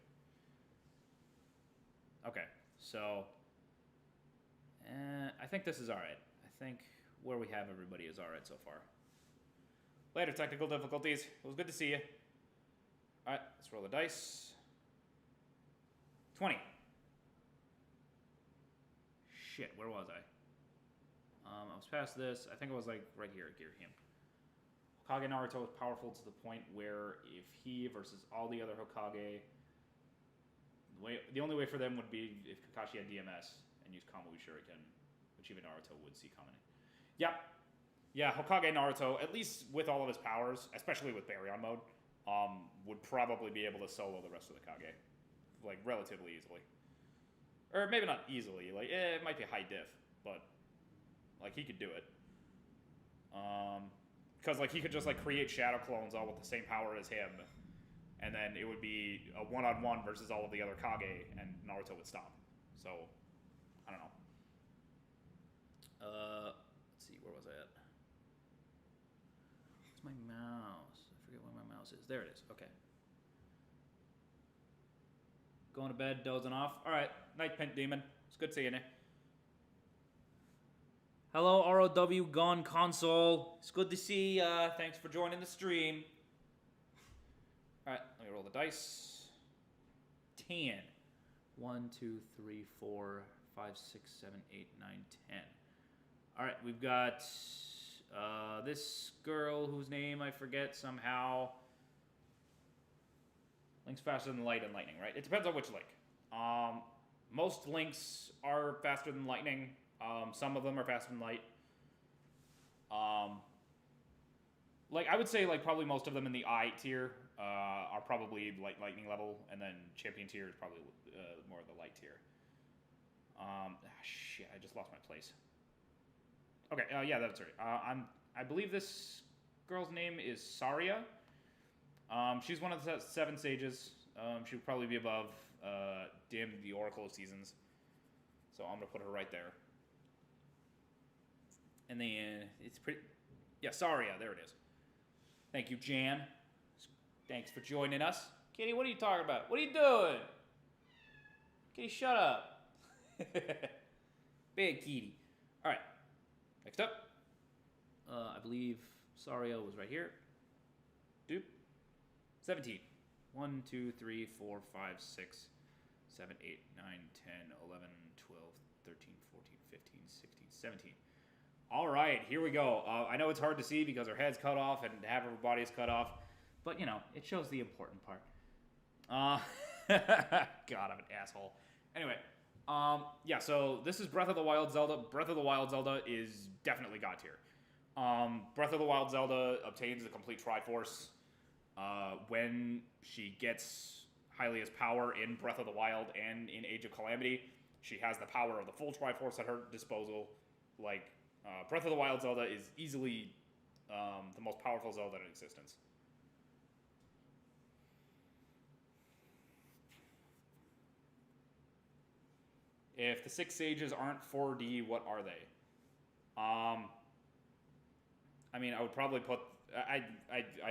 Okay, so I think this is alright. I think where we have everybody is alright so far. Later technical difficulties. It was good to see you. Alright, let's roll the dice. 20. Shit, where was I? I was past this. I think it was like right here, Girahim. Hokage Naruto is powerful to the point where if he versus all the other Hokage, the only way for them would be if Kakashi had DMS and used Kamui Shuriken, which even Naruto would see coming. Yeah. Yeah, Hokage Naruto, at least with all of his powers, especially with Baryon mode, would probably be able to solo the rest of the Kage. Like, relatively easily. Or maybe not easily, like, it might be high diff, but, like, he could do it. Because, like, he could just, like, create shadow clones all with the same power as him, and then it would be a one-on-one versus all of the other Kage, and Naruto would stop. So, I don't know. Let's see, where was I at? What's my mouse? I forget where my mouse is. There it is, okay. Going to bed, dozing off. All right, night, Pent Demon. It's good seeing you. Hello, ROW Gone Console. It's good to see ya. Thanks for joining the stream. All right, let me roll the dice. 10. 1, 2, 3, 4, 5, 6, 7, 8, 9, 10. All right, we've got this girl whose name I forget somehow. Link's faster than light and lightning, right? It depends on which Link. Most Links are faster than lightning. Some of them are faster than light. Like, I would say, like, probably most of them in the I tier are probably lightning level, and then champion tier is probably more of the light tier. Shit, I just lost my place. Okay, yeah, that's right. I believe this girl's name is Saria. She's one of the 7 sages. She would probably be above Dim, the Oracle of Seasons. So I'm going to put her right there. And then it's pretty... Yeah, Saria, there it is. Thank you, Jan. Thanks for joining us. Kitty, what are you talking about? What are you doing? Kitty, shut up. Big kitty. All right. Next up. I believe Saria was right here. Doop. 17. 1, 2, 3, 4, 5, 6, 7, 8, 9, 10, 11, 12, 13, 14, 15, 16, 17. All right, here we go. I know it's hard to see because her head's cut off and half of her body's cut off, but, you know, it shows the important part. God, I'm an asshole. Anyway, yeah, so this is Breath of the Wild Zelda. Breath of the Wild Zelda is definitely God tier. Breath of the Wild Zelda obtains the complete Triforce when she gets Hylia's power in Breath of the Wild and in Age of Calamity. She has the power of the full Triforce at her disposal. Like, Breath of the Wild Zelda is easily the most powerful Zelda in existence. If the 6 sages aren't 4D, what are they? I mean, I would probably put... I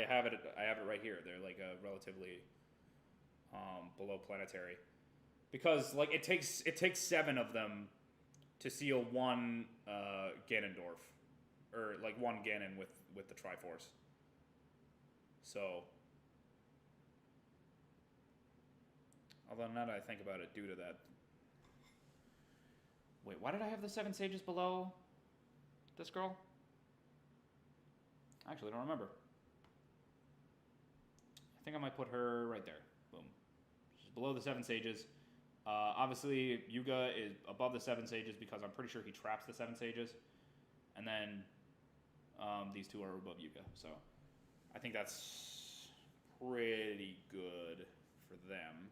have it right here. They're like a relatively below planetary, because like it takes 7 of them to seal one Ganondorf, or like one Ganon with the Triforce. So, although now that I think about it, due to that. Wait, why did I have the 7 sages below this girl? I actually don't remember. I think I might put her right there. Boom. She's below the 7 sages. Obviously, Yuga is above the 7 sages because I'm pretty sure he traps the 7 sages. And then these two are above Yuga. So I think that's pretty good for them.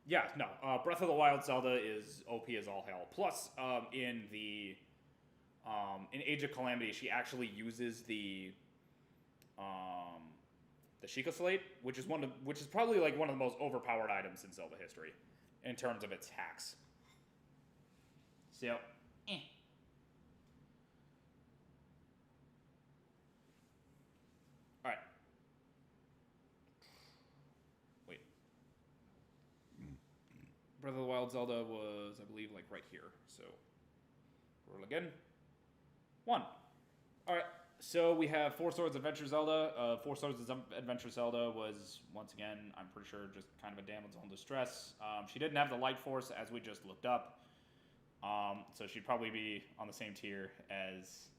Yeah, no. Breath of the Wild Zelda is OP as all hell. Plus, in Age of Calamity, she actually uses the Sheikah Slate, which is probably like one of the most overpowered items in Zelda history in terms of its hacks. So, All right. Wait. Breath of the Wild Zelda was, I believe, like right here. So, roll again. 1. All right. So we have Four Swords Adventure Zelda. Four Swords Adventure Zelda was, once again, I'm pretty sure, just kind of a damsel in distress. She didn't have the Light Force, as we just looked up. So she'd probably be on the same tier as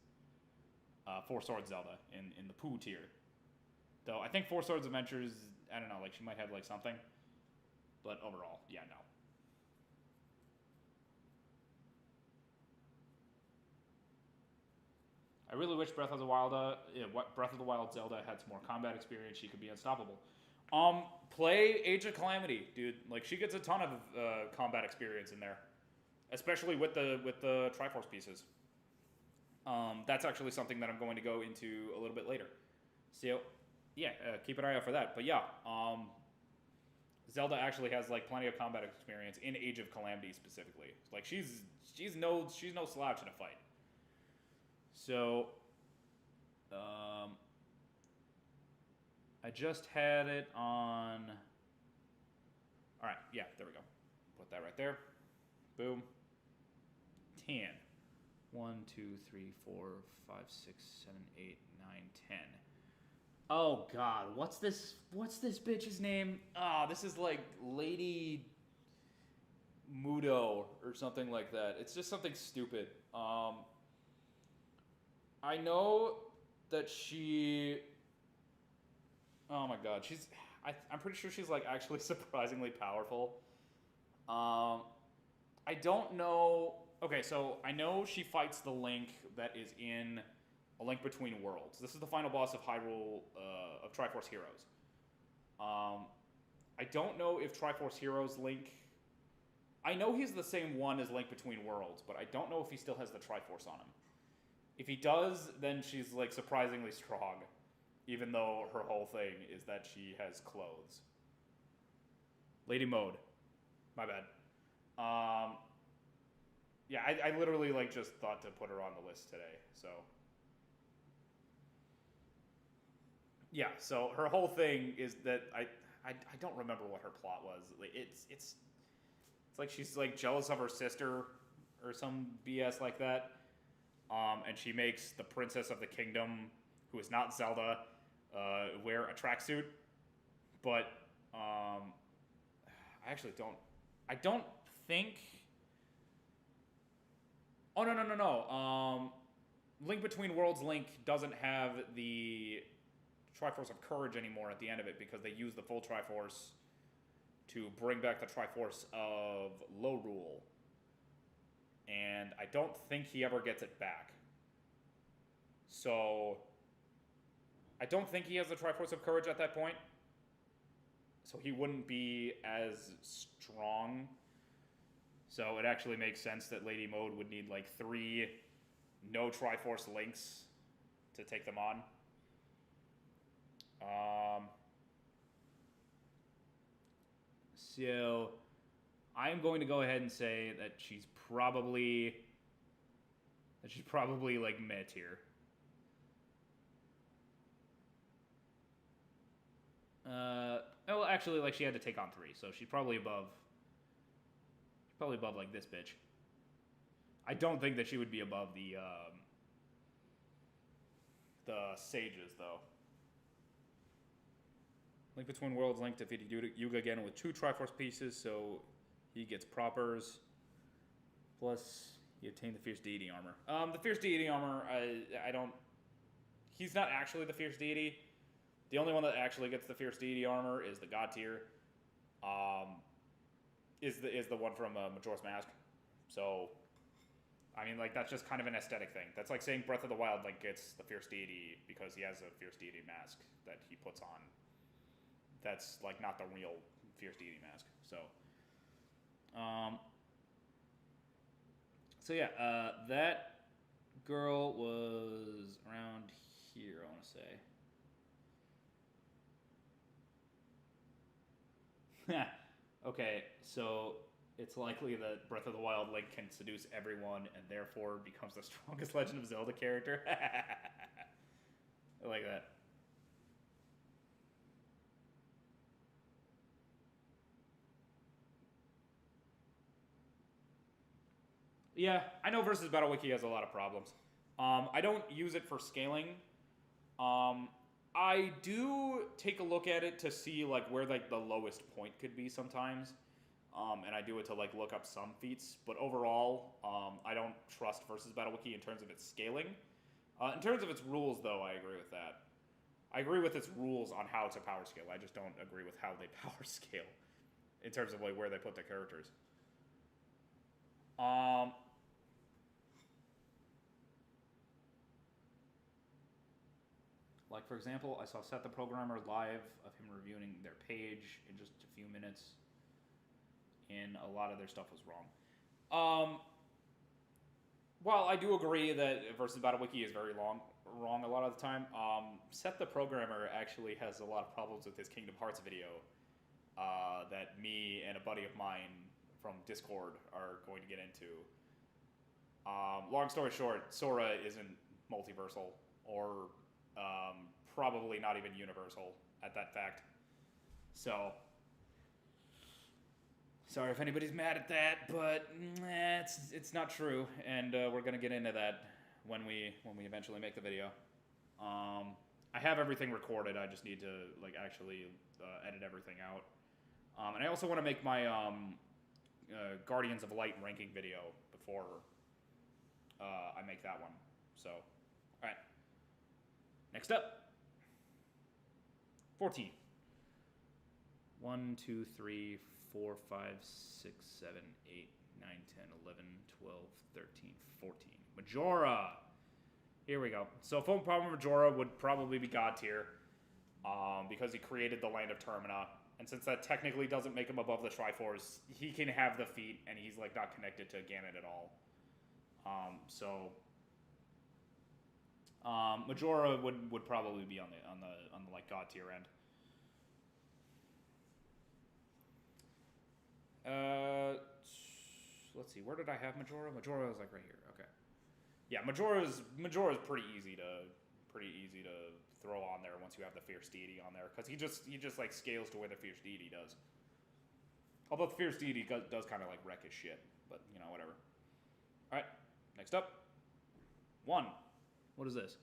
Four Swords Zelda in the Pooh tier. Though I think Four Swords Adventures, I don't know, like she might have like something. But overall, yeah, no. I really wish Breath of the Wild Zelda had some more combat experience. She could be unstoppable. Play Age of Calamity, dude. Like she gets a ton of combat experience in there, especially with the Triforce pieces. That's actually something that I'm going to go into a little bit later. So, yeah, keep an eye out for that. But yeah, Zelda actually has like plenty of combat experience in Age of Calamity specifically. Like she's no slouch in a fight. So, I just had it on. All right, yeah, there we go. Put that right there. Boom. 10. 1, 2, 3, 4, 5, 6, 7, 8, 9, 10. Oh God, what's this bitch's name? This is like Lady Mudo or something like that. It's just something stupid. I know that she. Oh my God, I'm pretty sure she's like actually surprisingly powerful. I don't know. Okay, so I know she fights the Link that is in A Link Between Worlds. This is the final boss of Hyrule of Triforce Heroes. I don't know if Triforce Heroes Link. I know he's the same one as Link Between Worlds, but I don't know if he still has the Triforce on him. If he does, then she's like surprisingly strong, even though her whole thing is that she has clothes. Lady Mode. My bad. Yeah, I literally like just thought to put her on the list today, so. Yeah, so her whole thing is that I don't remember what her plot was. Like it's like she's like jealous of her sister or some BS like that. And she makes the princess of the kingdom, who is not Zelda, wear a tracksuit. But I actually don't. I don't think. Oh no. Link Between Worlds Link doesn't have the Triforce of Courage anymore at the end of it because they use the full Triforce to bring back the Triforce of Lorule. And I don't think he ever gets it back. So, I don't think he has the Triforce of Courage at that point. So he wouldn't be as strong. So it actually makes sense that Lady Mode would need like 3 no Triforce links to take them on. So I'm going to go ahead and say that she's probably like meh tier. Well, actually, like, she had to take on 3, so she's probably above... Probably above, like, this bitch. I don't think that she would be above the sages, though. Link Between Worlds, Link defeated Yuga Ganon with 2 Triforce pieces, so he gets propers. Plus, he obtained the Fierce Deity armor. The Fierce Deity armor, I don't... He's not actually the Fierce Deity. The only one that actually gets the Fierce Deity armor is the God tier. Is the one from Majora's Mask. So, I mean, like, that's just kind of an aesthetic thing. That's like saying Breath of the Wild, Link gets the Fierce Deity because he has a Fierce Deity mask that he puts on. That's, like, not the real Fierce Deity mask. So, yeah, that girl was around here, I want to say. Okay, so it's likely that Breath of the Wild Link can seduce everyone and therefore becomes the strongest Legend of Zelda character. I like that. Yeah, I know Versus Battle Wiki has a lot of problems. I don't use it for scaling. I do take a look at it to see, like, where, like, the lowest point could be sometimes. And I do it to, like, look up some feats. But overall, I don't trust Versus Battle Wiki in terms of its scaling. In terms of its rules, though, I agree with that. I agree with its rules on how to power scale. I just don't agree with how they power scale in terms of, like, where they put the characters. Like, for example, I saw Seth the Programmer live of him reviewing their page in just a few minutes, and a lot of their stuff was wrong. While I do agree that Versus Battle Wiki is very wrong a lot of the time, Seth the Programmer actually has a lot of problems with his Kingdom Hearts video that me and a buddy of mine from Discord are going to get into. Long story short, Sora isn't multiversal, or probably not even universal at that fact. So, sorry if anybody's mad at that, but it's not true, and we're gonna get into that when we eventually make the video. I have everything recorded. I just need to, like, actually edit everything out. And I also want to make my Guardians of Light ranking video before I make that one. So, all right. Next up, 14. 1, 2, 3, 4, 5, 6, 7, 8, 9, 10, 11, 12, 13, 14. Majora. Here we go. So Foam Problem Majora would probably be God tier because he created the Land of Termina. And since that technically doesn't make him above the Triforce, he can have the feat, and he's, like, not connected to Ganon at all. Majora would probably be on the like, God tier end. Let's see, where did I have Majora? Majora was, like, right here. Okay. Yeah, Majora's pretty easy to throw on there once you have the Fierce Deity on there, because he just like scales to where the Fierce Deity does. Although the Fierce Deity does kind of, like, wreck his shit, but, you know, whatever. All right, next up, 1. What is this?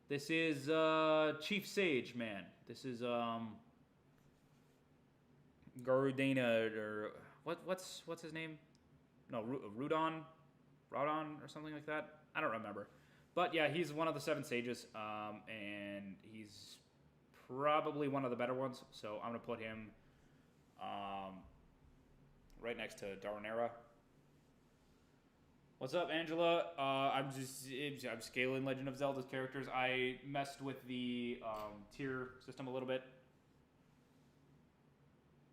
This is Chief Sage Man. This is Garudena, or what's his name? No, Rudon or something like that. I don't remember. But yeah, he's one of the 7 sages, and he's probably one of the better ones. So I'm gonna put him right next to Darunia. What's up, Angela? I'm scaling Legend of Zelda's characters. I messed with the tier system a little bit.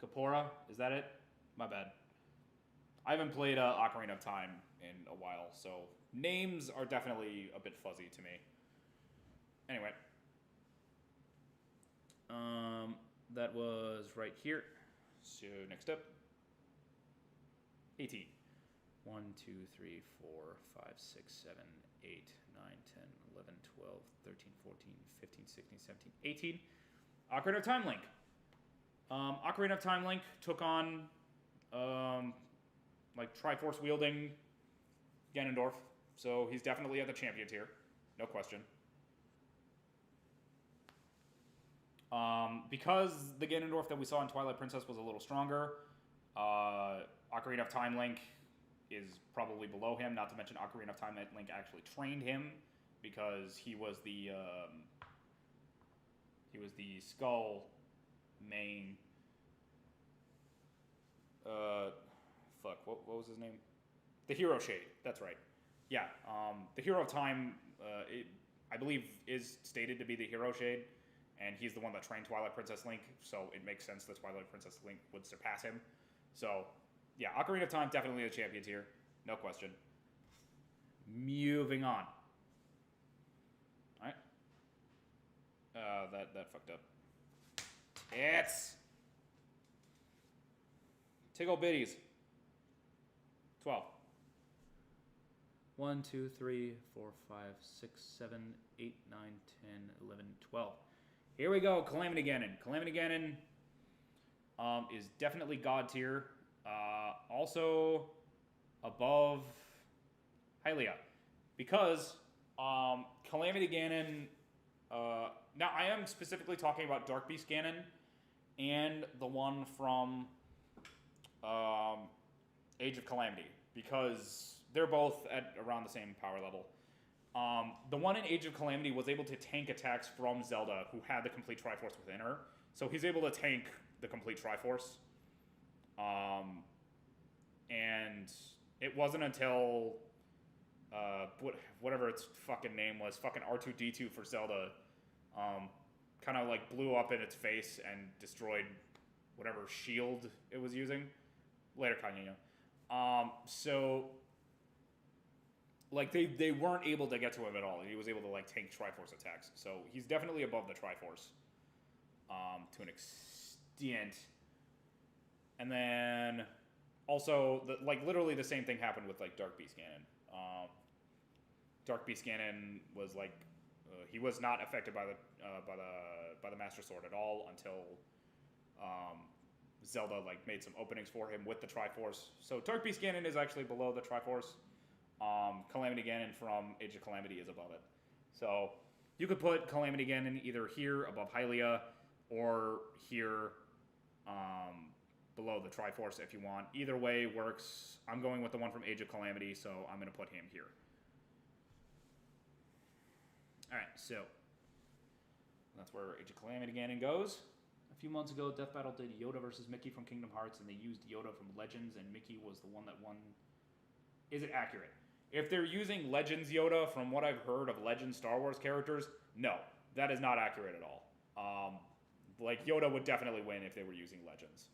Kapora, is that it? My bad. I haven't played Ocarina of Time in a while, so names are definitely a bit fuzzy to me. Anyway. That was right here. So next up. 18. 1, 2, 3, 4, 5, 6, 7, 8, 9, 10, 11, 12, 13, 14, 15, 16, 17, 18. Ocarina of Time Link. Ocarina of Time Link took on, like, Triforce wielding Ganondorf. So he's definitely at the champion tier. No question. Because the Ganondorf that we saw in Twilight Princess was a little stronger, Ocarina of Time Link is probably below him. Not to mention Ocarina of Time Link actually trained him because he was the Skull main. What was his name? The Hero Shade. That's right. Yeah. The Hero of Time, I believe, is stated to be the Hero Shade. And he's the one that trained Twilight Princess Link, so it makes sense that Twilight Princess Link would surpass him. So, yeah, Ocarina of Time, definitely the champion tier. No question. Moving on. Alright. That fucked up. It's... Tickle Bitties. 12. 1, 2, 3, 4, 5, 6, 7, 8, 9, 10, 11, 12. Here we go, Calamity Gannon. Calamity Gannon is definitely God tier. Also above Hylia. Because Calamity Gannon... now, I am specifically talking about Dark Beast Ganon and the one from Age of Calamity. Because they're both at around the same power level. The one in Age of Calamity was able to tank attacks from Zelda, who had the complete Triforce within her. So he's able to tank the complete Triforce. And it wasn't until, whatever its fucking name was, fucking R2-D2 for Zelda, kind of like blew up in its face and destroyed whatever shield it was using. Later, Kanye. So... like, they weren't able to get to him at all. He was able to, like, tank Triforce attacks. So he's definitely above the Triforce to an extent. And then also, literally the same thing happened with, like, Dark Beast Ganon. Dark Beast Ganon was, like, he was not affected by the Master Sword at all until Zelda, like, made some openings for him with the Triforce. So Dark Beast Ganon is actually below the Triforce. Calamity Ganon from Age of Calamity is above it. So you could put Calamity Ganon either here above Hylia or here below the Triforce if you want. Either way works. I'm going with the one from Age of Calamity, so I'm going to put him here. Alright, so that's where Age of Calamity Ganon goes. A few months ago, Death Battle did Yoda versus Mickey from Kingdom Hearts, and they used Yoda from Legends, and Mickey was the one that won. Is it accurate? If they're using Legends Yoda, from what I've heard of Legends Star Wars characters, no, that is not accurate at all. Like, Yoda would definitely win if they were using Legends.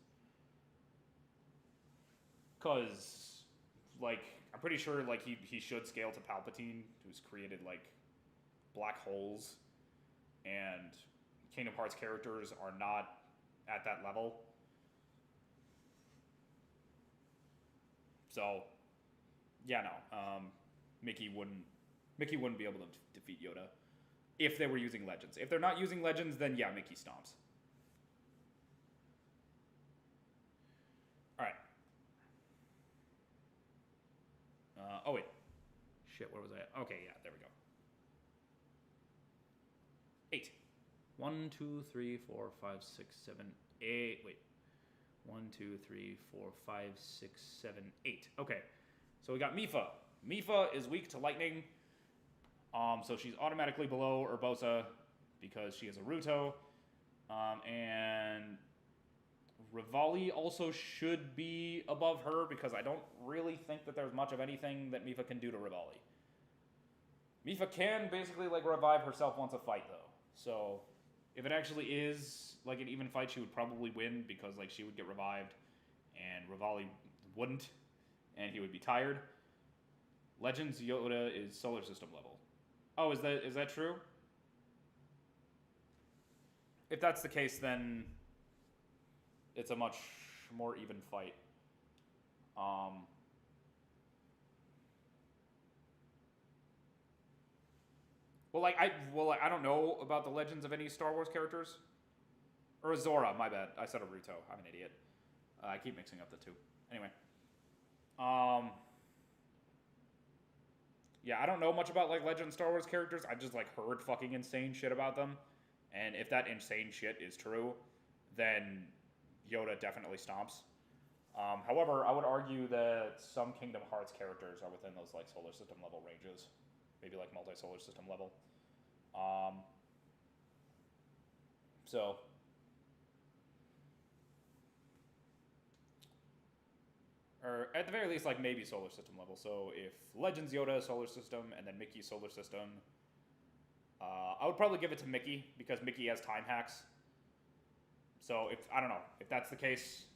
Because, like, I'm pretty sure, like, he should scale to Palpatine, who's created, like, black holes, and Kingdom Hearts characters are not at that level. So... yeah, no. Mickey wouldn't be able to defeat Yoda if they were using Legends. If they're not using Legends, then yeah, Mickey stomps. All right. Oh wait. Shit, where was I at? Okay, yeah, there we go. 8. 1, 2, 3, 4, 5, 6, 7, 8. Wait. 1, 2, 3, 4, 5, 6, 7, 8. Okay. So we got Mipha. Mipha is weak to lightning, so she's automatically below Urbosa because she is a Ruto. And Ravalli also should be above her because I don't really think that there's much of anything that Mipha can do to Ravalli. Mipha can basically, like, revive herself once a fight, though. So if it actually is, like, an even fight, she would probably win because, like, she would get revived and Ravalli wouldn't. And he would be tired. Legends Yoda is solar system level. Oh, is that true? If that's the case, then it's a much more even fight. I don't know about the legends of any Star Wars characters. Or Zora, my bad. I said Naruto. I'm an idiot. I keep mixing up the two. Anyway. Yeah, I don't know much about, like, Legend Star Wars characters. I just, like, heard fucking insane shit about them. And if that insane shit is true, then Yoda definitely stomps. However, I would argue that some Kingdom Hearts characters are within those, like, solar system level ranges. Maybe, like, multi-solar system level. So... or at the very least, like, maybe solar system level. So if Legends Yoda solar system and then Mickey solar system, I would probably give it to Mickey because Mickey has time hacks. So if I don't know if that's the case,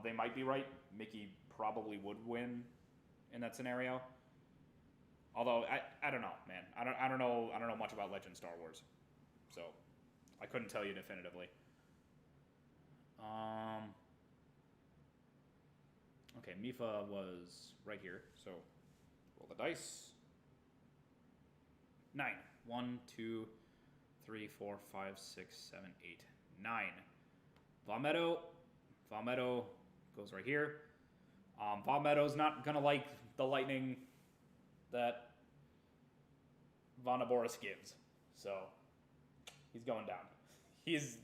they might be right. Mickey probably would win in that scenario. Although I don't know, man. I don't know much about Legend Star Wars, so I couldn't tell you definitively. Okay, Mifa was right here, so roll the dice. 9. 1, 2, 3, 4, 5, 6, 7, 8, 9. Valmetto goes right here. Valmetto's not gonna like the lightning that Vanaboris gives, so he's going down. He's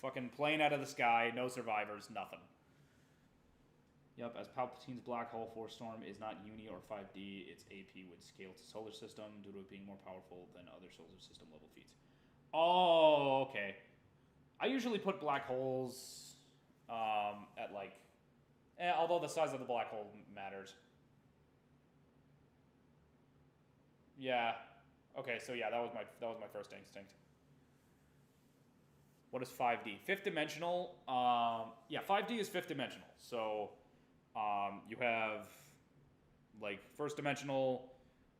fucking plane out of the sky, no survivors, nothing. Yep, as Palpatine's black hole force storm is not uni or 5D, its AP would scale to solar system due to it being more powerful than other solar system level feats. Oh, okay. I usually put black holes at like, although the size of the black hole matters. Yeah. Okay, so yeah, that was my first instinct. What is 5D? Fifth dimensional. Yeah, 5D is fifth dimensional. So you have like first dimensional,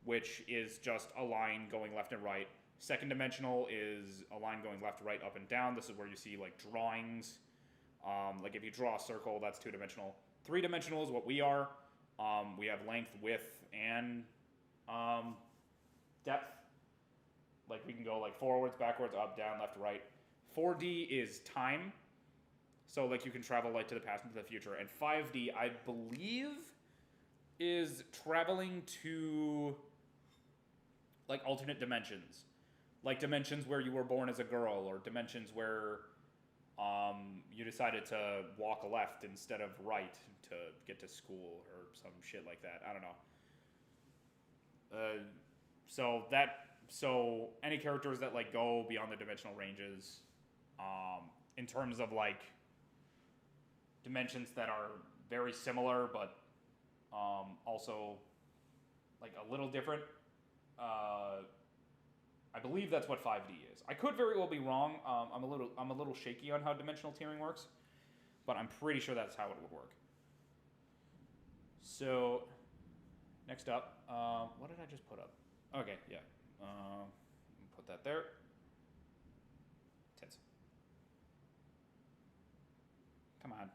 which is just a line going left and right. Second dimensional is a line going left, right, up, and down. This is where you see like drawings. Like if you draw a circle, that's 2-dimensional. 3-dimensional is what we are. We have length, width, and depth. Like we can go like forwards, backwards, up, down, left, right. 4D is time. So like you can travel like to the past and to the future. And 5D, I believe, is traveling to like alternate dimensions. Like dimensions where you were born as a girl, or dimensions where you decided to walk left instead of right to get to school or some shit like that. I don't know. So any characters that like go beyond the dimensional ranges, in terms of like dimensions that are very similar but also like a little different, I believe that's what 5D is. I could very well be wrong. I'm a little shaky on how dimensional tiering works, but I'm pretty sure that's how it would work. So next up, what did I just put up? Okay, yeah. Put that there. Tits. Come on.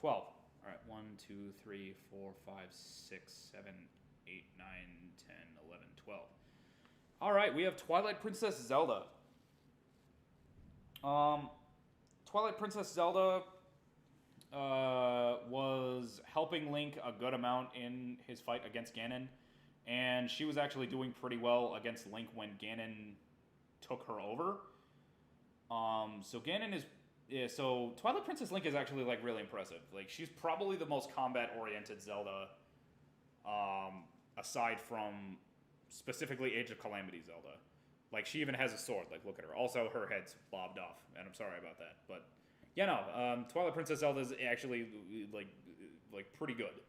12. All right. 1, 2, 3, 4, 5, 6, 7, 8, 9, 10, 11, 12. All right. We have Twilight Princess Zelda. Twilight Princess Zelda was helping Link a good amount in his fight against Ganon. And she was actually doing pretty well against Link when Ganon took her over. So Twilight Princess Link is actually like really impressive. Like she's probably the most combat-oriented Zelda, aside from specifically Age of Calamity Zelda. Like she even has a sword. Like look at her. Also her head's lobbed off, and I'm sorry about that. But yeah, no. Twilight Princess Zelda is actually like pretty good.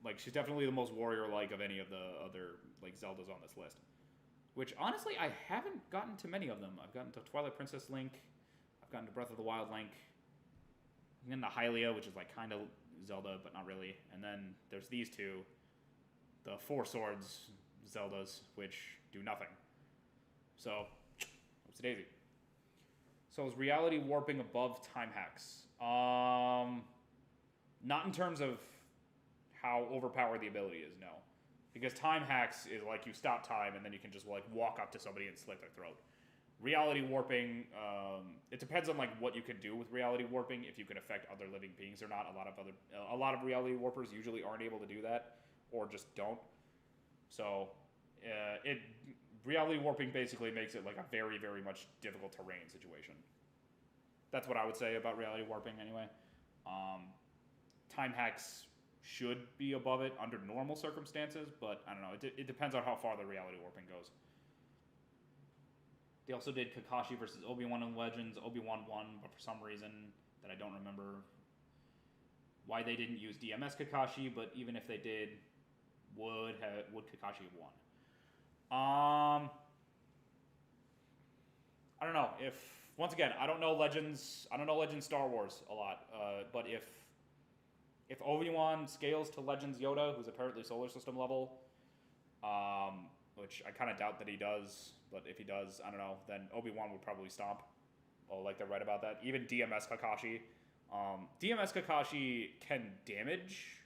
Like, she's definitely the most warrior-like of any of the other, like, Zeldas on this list. Which, honestly, I haven't gotten to many of them. I've gotten to Twilight Princess Link. I've gotten to Breath of the Wild Link. And then the Hylia, which is, like, kind of Zelda, but not really. And then there's these two. The Four Swords Zeldas, which do nothing. So, whoopsie-daisy. So, is reality warping above time hacks? Not in terms of how overpowered the ability is, no. Because time hacks is like you stop time and then you can just like walk up to somebody and slit their throat. Reality warping, it depends on like what you can do with reality warping. If you can affect other living beings or not. A lot of reality warpers usually aren't able to do that, or just don't. So, reality warping basically makes it like a very, very much difficult terrain situation. That's what I would say about reality warping anyway. Time hacks should be above it under normal circumstances, but I don't know. It depends on how far the reality warping goes. They also did Kakashi versus Obi-Wan in Legends. Obi-Wan won, but for some reason that I don't remember why they didn't use DMS Kakashi, but even if they did, would Kakashi have won? I don't know. Once again, I don't know Legends Star Wars a lot, but if Obi-Wan scales to Legends Yoda, who's apparently solar system level, which I kind of doubt that he does, but if he does, I don't know, then Obi-Wan would probably stomp. Oh, like they're right about that. Even DMS Kakashi. DMS Kakashi can damage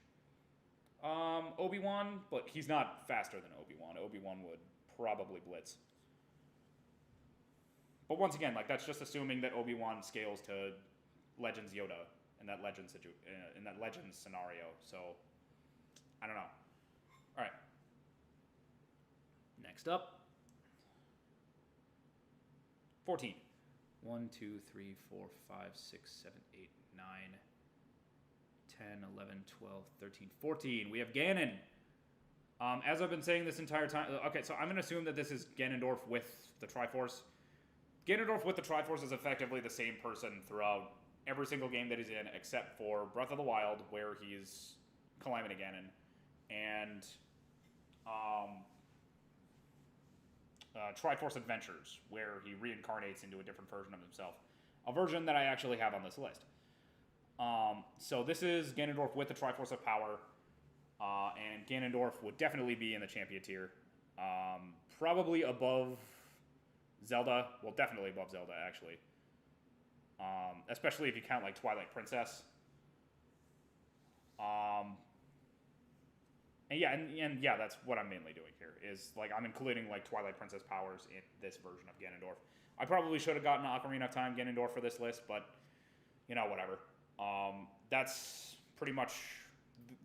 Obi-Wan, but he's not faster than Obi-Wan. Obi-Wan would probably blitz. But once again, like that's just assuming that Obi-Wan scales to Legends Yoda in that Legends scenario. So I don't know. All right. Next up, 14. 1, 2, 3, 4, 5, 6, 7, 8, 9, 10, 11, 12, 13, 14. We have Ganon. As I've been saying this entire time, okay, so I'm going to assume that this is Ganondorf with the Triforce. Ganondorf with the Triforce is effectively the same person throughout every single game that he's in, except for Breath of the Wild, where he's Calamity Gannon, and Triforce Adventures, where he reincarnates into a different version of himself. A version that I actually have on this list. So this is Ganondorf with the Triforce of Power, and Ganondorf would definitely be in the champion tier. Probably above Zelda. Well, definitely above Zelda, actually. Especially if you count, like, Twilight Princess. And yeah, that's what I'm mainly doing here, is, like, I'm including, like, Twilight Princess powers in this version of Ganondorf. I probably should have gotten Ocarina of Time Ganondorf for this list, but, you know, whatever. That's pretty much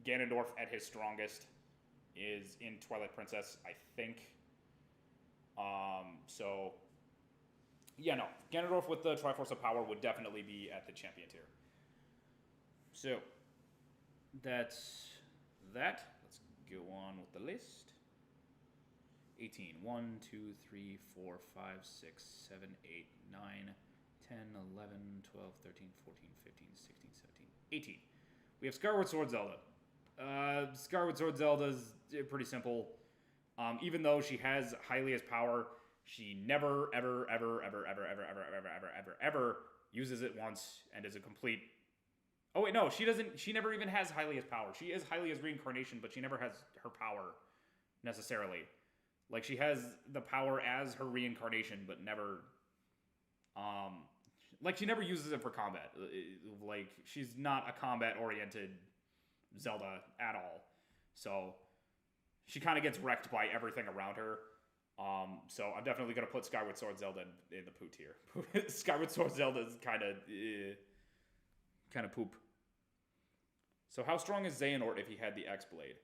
Ganondorf at his strongest is in Twilight Princess, I think. So, yeah, no. Ganondorf with the Triforce of Power would definitely be at the champion tier. So, that's that. Let's go on with the list. 18. 1, 2, 3, 4, 5, 6, 7, 8, 9, 10, 11, 12, 13, 14, 15, 16, 17, 18. We have Skyward Sword Zelda. Skyward Sword Zelda is pretty simple. Even though she has Hylia's power, she never, ever, ever, ever, ever, ever, ever, ever, ever, ever, ever uses it once and is a complete... Oh, wait, no, she doesn't... She never even has Hylia's power. She is Hylia's reincarnation, but she never has her power, necessarily. Like, she has the power as her reincarnation, but never... Like, she never uses it for combat. Like, she's not a combat-oriented Zelda at all. So, she kind of gets wrecked by everything around her. So, I'm definitely going to put Skyward Sword Zelda in the poo tier. Skyward Sword Zelda is kind of poop. So, how strong is Xehanort if he had the X-Blade?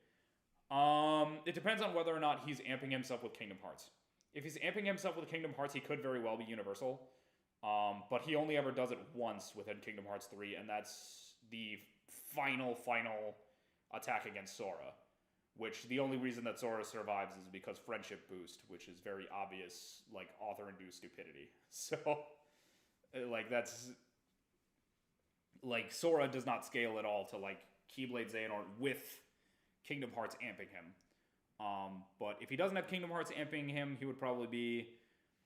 It depends on whether or not he's amping himself with Kingdom Hearts. If he's amping himself with Kingdom Hearts, he could very well be universal. But he only ever does it once within Kingdom Hearts 3, and that's the final attack against Sora. Which, the only reason that Sora survives is because friendship boost, which is very obvious, like, author-induced stupidity. So, like, that's... Like, Sora does not scale at all to, like, Keyblade Xehanort with Kingdom Hearts amping him. But if he doesn't have Kingdom Hearts amping him, he would probably be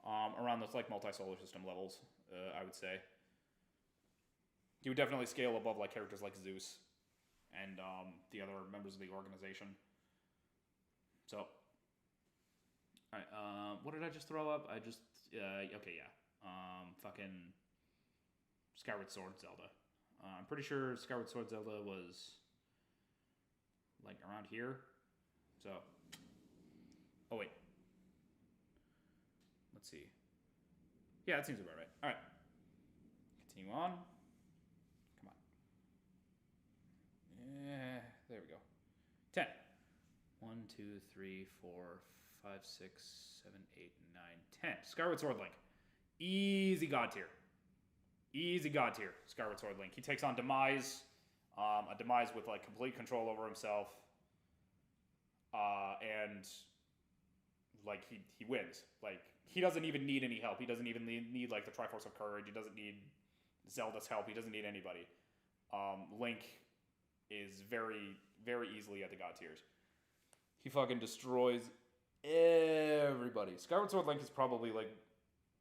around those, like, multi-solar system levels, I would say. He would definitely scale above, like, characters like Zeus and the other members of the organization. So, alright, what did I just throw up? Okay, yeah. Fucking Skyward Sword Zelda. I'm pretty sure Skyward Sword Zelda was, like, around here. So, Oh, wait. Let's see. Yeah, that seems about right. All right. Continue on. Come on. Yeah, there we go. 10. 1, 2, 3, 4, 5, 6, 7, 8, 9, 10. Skyward Sword Link. Easy God tier. Easy God tier, Skyward Sword Link. He takes on Demise. A Demise with like complete control over himself. And like he wins. Like he doesn't even need any help. He doesn't even need like the Triforce of Courage. He doesn't need Zelda's help. He doesn't need anybody. Link is very, very easily at the God tiers. He fucking destroys everybody. Skyward Sword Link is probably like,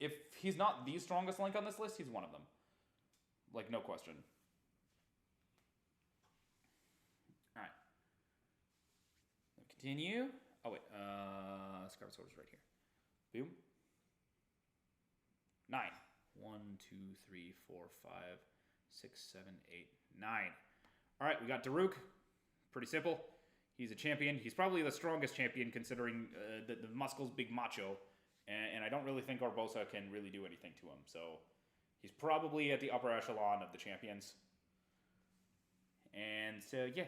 if he's not the strongest Link on this list, he's one of them. Like, no question. Alright. Continue. Oh, wait. Skyward Sword is right here. Boom. 9. 1, 2, 3, 4, 5, 6, 7, 8, 9. Alright, we got Daruk. Pretty simple. He's a champion. He's probably the strongest champion considering the Muscle's big macho. And I don't really think Urbosa can really do anything to him. So he's probably at the upper echelon of the champions. And so, yeah.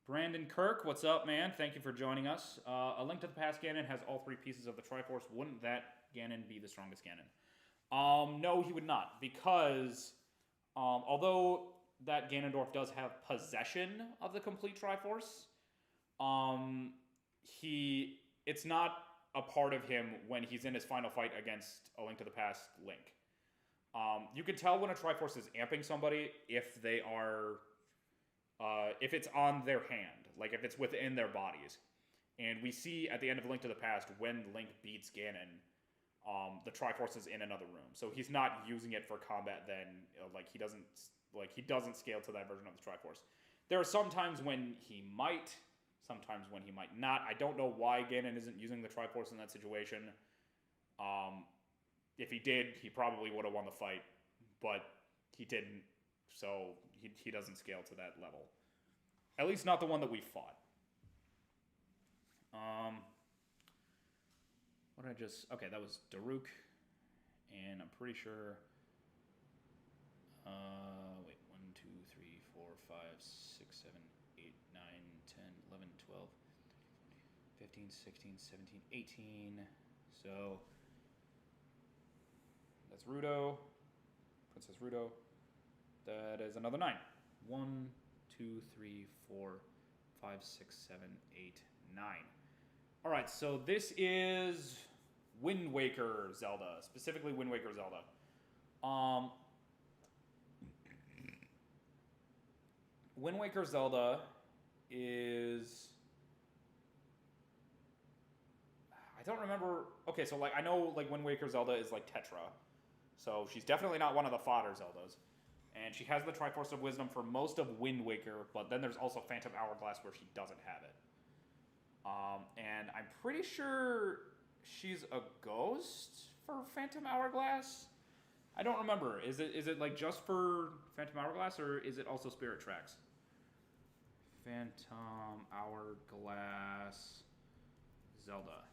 Brandon Kirk, what's up, man? Thank you for joining us. A Link to the Past Ganon has all 3 pieces of the Triforce. Wouldn't that Ganon be the strongest Ganon? No, he would not. Because although that Ganondorf does have possession of the complete Triforce, it's not a part of him when he's in his final fight against A Link to the Past Link. You can tell when a Triforce is amping somebody if they are, if it's on their hand, like if it's within their bodies. And we see at the end of A Link to the Past when Link beats Ganon, the Triforce is in another room. So he's not using it for combat then, he doesn't scale to that version of the Triforce. There are some times when he might, sometimes when he might not. I don't know why Ganon isn't using the Triforce in that situation. If he did, he probably would have won the fight, but he didn't, so he doesn't scale to that level. At least not the one that we fought. Okay, that was Daruk, and I'm pretty sure, wait, 1, 2, 3, 4, 5, 6, 7, 8, 9, 10, 11, 12, 15, 16, 17, 18, so that's Rudo, Princess Rudo, that is another 9. 1, 2, 3, 4, 5, 6, 7, 8, 9. Alright, so this is Wind Waker Zelda, specifically Wind Waker Zelda. Wind Waker Zelda is, I don't remember, okay, so I know Wind Waker Zelda is Tetra, so she's definitely not one of the fodder Zeldas. And she has the Triforce of Wisdom for most of Wind Waker, but then there's also Phantom Hourglass where she doesn't have it. And I'm pretty sure she's a ghost for Phantom Hourglass? I don't remember. Is it just for Phantom Hourglass, or is it also Spirit Tracks? Phantom Hourglass Zelda.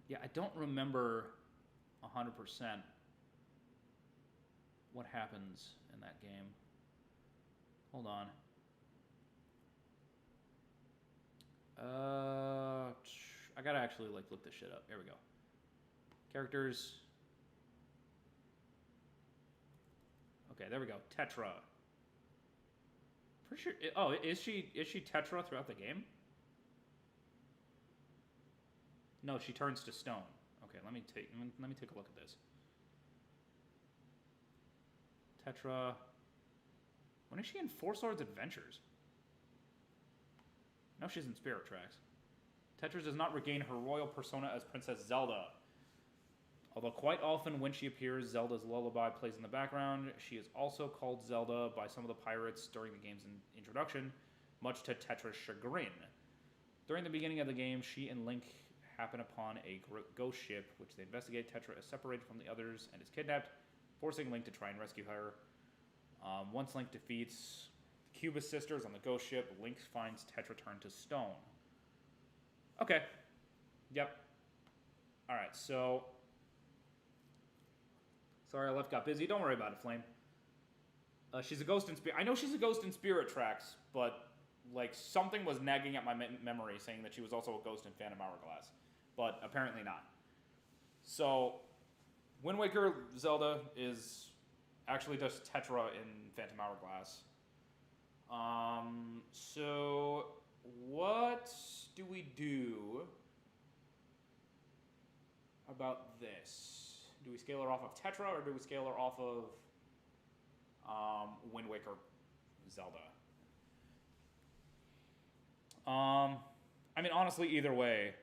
Yeah, I don't remember 100% what happens in that game. Hold on. I gotta actually look this shit up. Here we go. Characters. Okay, there we go. Tetra. Pretty sure. Oh, is she Tetra throughout the game? No, she turns to stone. Okay, let me take a look at this. Tetra. When is she in Four Swords Adventures? No, she's in Spirit Tracks. Tetra does not regain her royal persona as Princess Zelda. Although quite often when she appears, Zelda's lullaby plays in the background. She is also called Zelda by some of the pirates during the game's introduction, much to Tetra's chagrin. During the beginning of the game, she and Link happen upon a ghost ship, which they investigate. Tetra is separated from the others and is kidnapped, forcing Link to try and rescue her. Once Link defeats the Cubist sisters on the ghost ship, Link finds Tetra turned to stone. Okay. Yep. Alright, so... Sorry, I got busy. Don't worry about it, Flame. She's a ghost in spirit. I know she's a ghost in Spirit Tracks, but like something was nagging at my memory saying that she was also a ghost in Phantom Hourglass, but apparently not. So, Wind Waker Zelda is actually just Tetra in Phantom Hourglass. So what do we do about this? Do we scale her off of Tetra, or do we scale her off of Wind Waker Zelda? I mean, honestly, either way.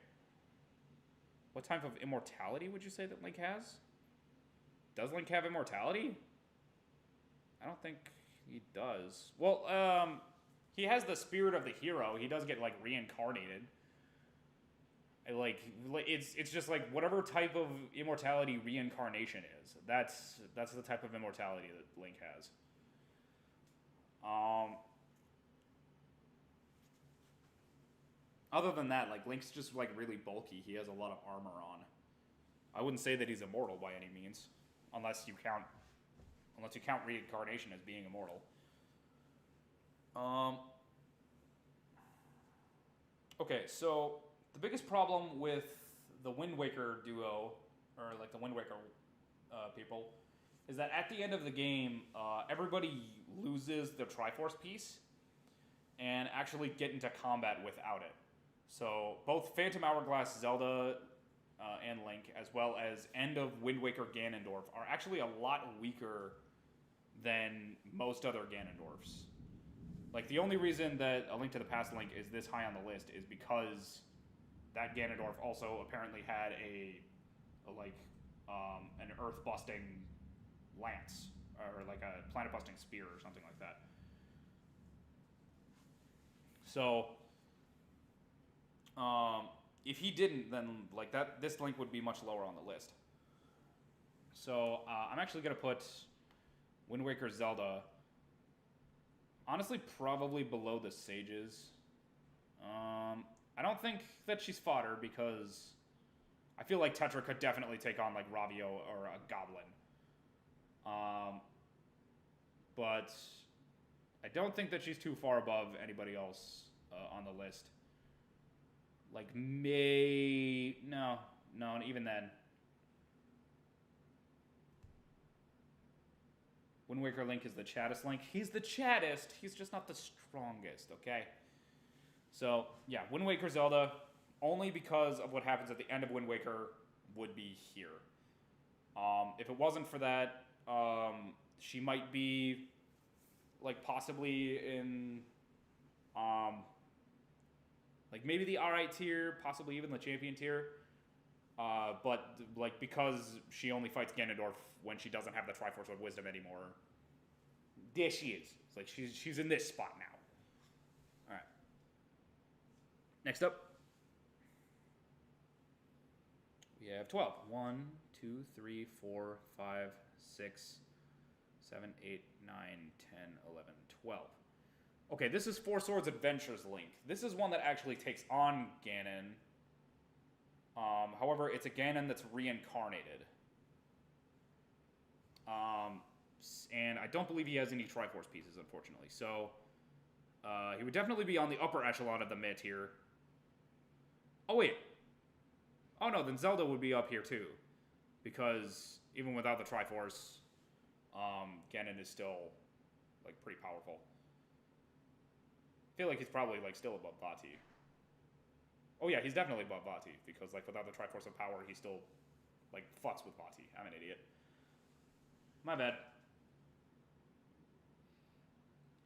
What type of immortality would you say that Link has? Does Link have immortality? I don't think he does. Well, he has the spirit of the hero. He does get, like, reincarnated. Like it's just like whatever type of immortality reincarnation is. That's the type of immortality that Link has. Other than that, like Link's just like really bulky. He has a lot of armor on. I wouldn't say that he's immortal by any means, unless you count reincarnation as being immortal. Okay, so the biggest problem with the Wind Waker duo, or like the Wind Waker people, is that at the end of the game, everybody loses their Triforce piece and actually get into combat without it. So both Phantom Hourglass Zelda and Link, as well as end of Wind Waker Ganondorf, are actually a lot weaker than most other Ganondorfs. Like, the only reason that A Link to the Past Link is this high on the list is because that Ganondorf also apparently had an earth-busting lance, or like a planet-busting spear or something like that. So, if he didn't, then like this Link would be much lower on the list. So, I'm actually going to put Wind Waker Zelda, honestly, probably below the Sages. I don't think that she's fodder because I feel like Tetra could definitely take on like Ravio or a Goblin. But I don't think that she's too far above anybody else on the list. Like no, even then. Wind Waker Link is the chattest Link. He's the chattest, he's just not the strongest, okay? So, yeah, Wind Waker Zelda, only because of what happens at the end of Wind Waker, would be here. If it wasn't for that, she might be, like, possibly in, like, maybe the alright tier, possibly even the champion tier. But, like, because she only fights Ganondorf when she doesn't have the Triforce of Wisdom anymore, there she is. It's like, she's in this spot now. Alright. Next up, we have 12. 1, 2, 3, 4, 5, 6, 7, 8, 9, 10, 11, 12. Okay, this is Four Swords Adventures Link. This is one that actually takes on Ganon. However, it's a Ganon that's reincarnated. And I don't believe he has any Triforce pieces, unfortunately. So, he would definitely be on the upper echelon of the mid tier. Oh, wait. Oh, no, then Zelda would be up here, too. Because even without the Triforce, Ganon is still, like, pretty powerful. I feel like he's probably, like, still above Vati. Oh, yeah, he's definitely above Vati. Because, like, without the Triforce of Power, he still, like, fucks with Vati. I'm an idiot. My bad.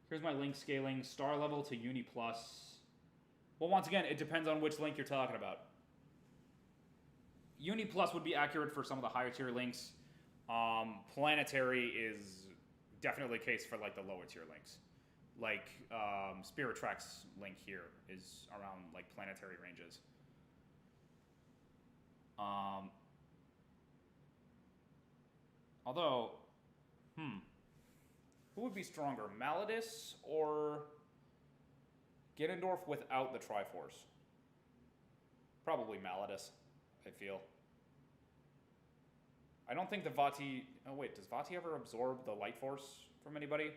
Here's my Link scaling. Star level to Uni Plus. Well, once again, it depends on which Link you're talking about. Uni Plus would be accurate for some of the higher tier Links. Planetary is definitely the case for, like, the lower tier Links. Like, Spirit Tracks Link here is around, like, planetary ranges. Although, who would be stronger, Maladus or Ganondorf without the Triforce? Probably Maladus, I feel. I don't think the Vati... Oh, wait, does Vati ever absorb the Light Force from anybody?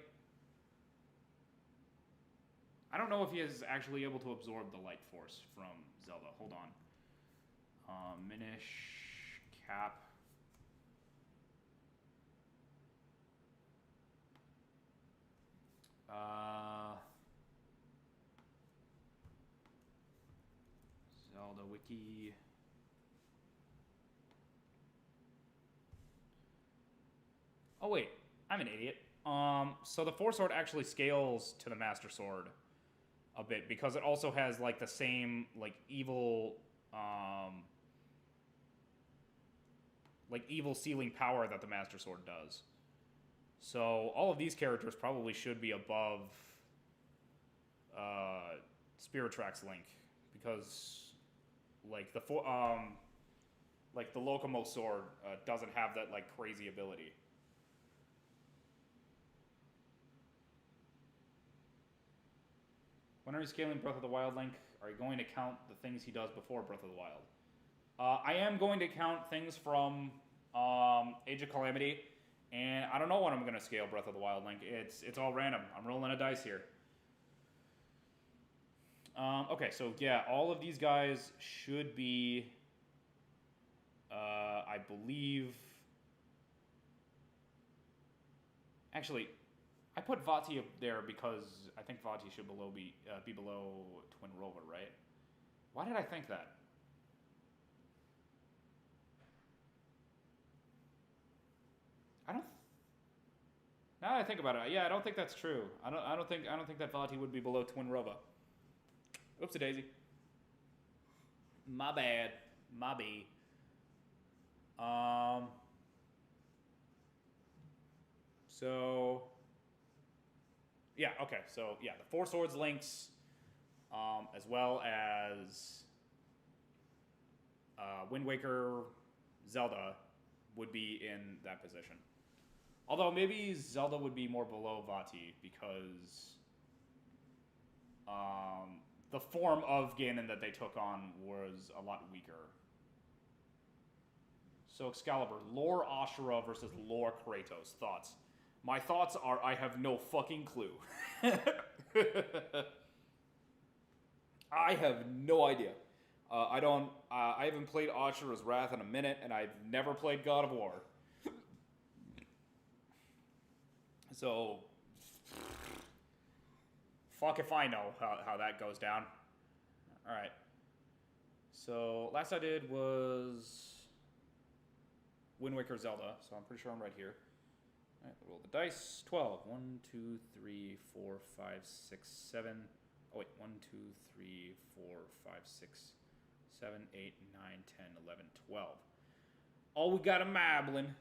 I don't know if he is actually able to absorb the Light Force from Zelda. Hold on. Minish, Cap... Zelda Wiki. Oh wait, I'm an idiot. So the Force Sword actually scales to the Master Sword a bit because it also has like the same like evil sealing power that the Master Sword does. So all of these characters probably should be above Spirit Tracks Link because like the Locomo Sword doesn't have that like crazy ability. When are you scaling Breath of the Wild, Link? Are you going to count the things he does before Breath of the Wild? I am going to count things from Age of Calamity. And I don't know when I'm going to scale Breath of the Wild, Link. It's all random. I'm rolling a dice here. Okay, so yeah, all of these guys should be, I believe... Actually, I put Vati up there because I think Vati should be below Twin Rover, right? Why did I think that? Now that I think about it, yeah, I don't think that's true. I don't think that Vati would be below Twin Rova. Oopsie daisy. My bad. My B. So yeah, okay. So yeah, the Four Swords Links, as well as Wind Waker, Zelda would be in that position. Although maybe Zelda would be more below Vati because the form of Ganon that they took on was a lot weaker. So Excalibur, lore Ashura versus lore Kratos. Thoughts? My thoughts are I have no fucking clue. I have no idea. I haven't played Ashura's Wrath in a minute, and I've never played God of War. So, fuck if I know how that goes down. Alright. So, last I did was Wind Waker Zelda, so I'm pretty sure I'm right here. Alright, roll the dice. 12. 1, 2, 3, 4, 5, 6, 7. Oh, wait. 1, 2, 3, 4, 5, 6, 7, 8, 9, 10, 11, 12. Oh, we got a Moblin.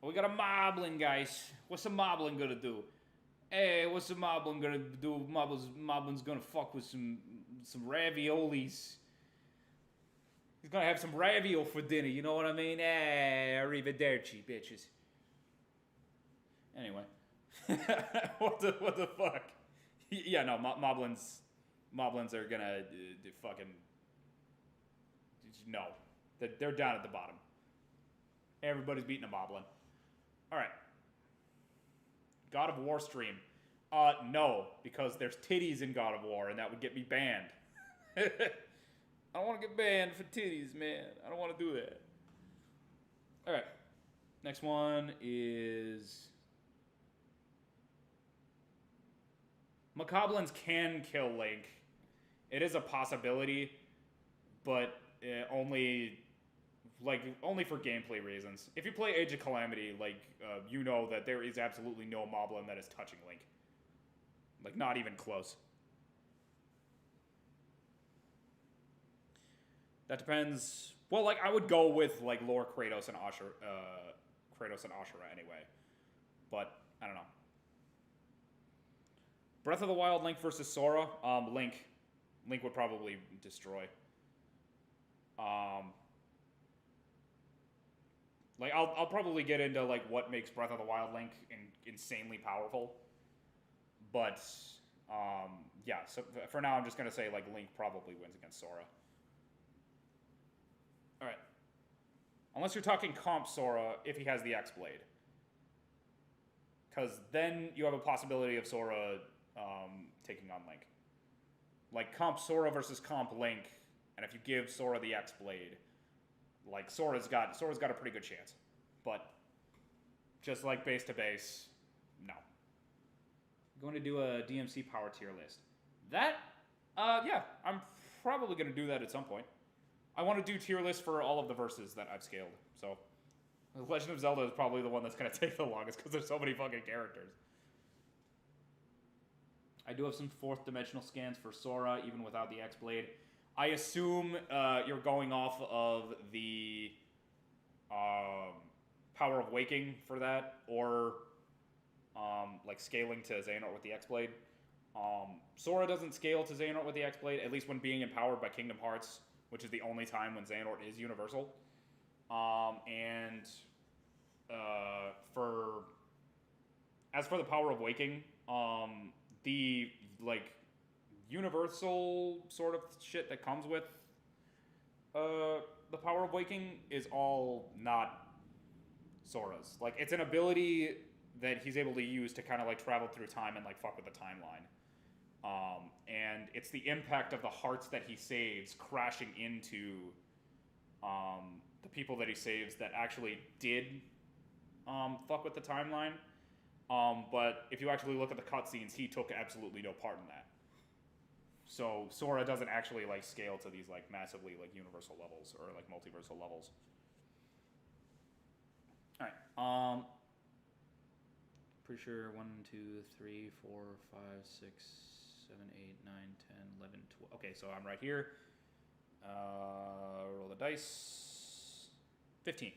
We got a Moblin, guys. What's a Moblin gonna do? Hey, what's a Moblin gonna do? Moblin's gonna fuck with some raviolis. He's gonna have some ravio for dinner, you know what I mean? Hey, arrivederci, bitches. Anyway. what the fuck? Yeah, no, Moblins are gonna fucking... No. They're down at the bottom. Everybody's beating a Moblin. Alright. God of War stream. No, because there's titties in God of War, and that would get me banned. I don't want to get banned for titties, man. I don't want to do that. Alright. Next one is... Macablins can kill Link. It is a possibility, but only for gameplay reasons. If you play Age of Calamity, you know that there is absolutely no Moblin that is touching Link. Like, not even close. That depends. Well, I would go with, lore Kratos and Ashura anyway. But, I don't know. Breath of the Wild, Link versus Sora. Link would probably destroy. Like, I'll probably get into, like, what makes Breath of the Wild Link insanely powerful. But, yeah, so for now I'm just going to say, like, Link probably wins against Sora. Alright. Unless you're talking comp Sora, if he has the X-Blade. Because then you have a possibility of Sora taking on Link. Like, comp Sora versus comp Link, and if you give Sora the X-Blade, like, Sora's got a pretty good chance. But, just like base to base, no. I'm going to do a DMC power tier list. That, yeah, I'm probably going to do that at some point. I want to do tier lists for all of the verses that I've scaled, so... Legend of Zelda is probably the one that's going to take the longest because there's so many fucking characters. I do have some 4th dimensional scans for Sora, even without the X-Blade. I assume you're going off of the Power of Waking for that, or like scaling to Xehanort with the X-Blade. Sora doesn't scale to Xehanort with the X-Blade, at least when being empowered by Kingdom Hearts, which is the only time when Xehanort is universal. As for the Power of Waking, the, like, universal sort of shit that comes with, the Power of Waking is all not Sora's. Like, it's an ability that he's able to use to kind of, like, travel through time and, like, fuck with the timeline. And it's the impact of the hearts that he saves crashing into, the people that he saves that actually did fuck with the timeline. But if you actually look at the cutscenes, he took absolutely no part in that. So Sora doesn't actually, like, scale to these, like, massively, like, universal levels or, like, multiversal levels. Alright, pretty sure 1, 2, 3, 4, 5, 6, 7, 8, 9, 10, 11, 12. Okay, so I'm right here. Roll the dice. 15.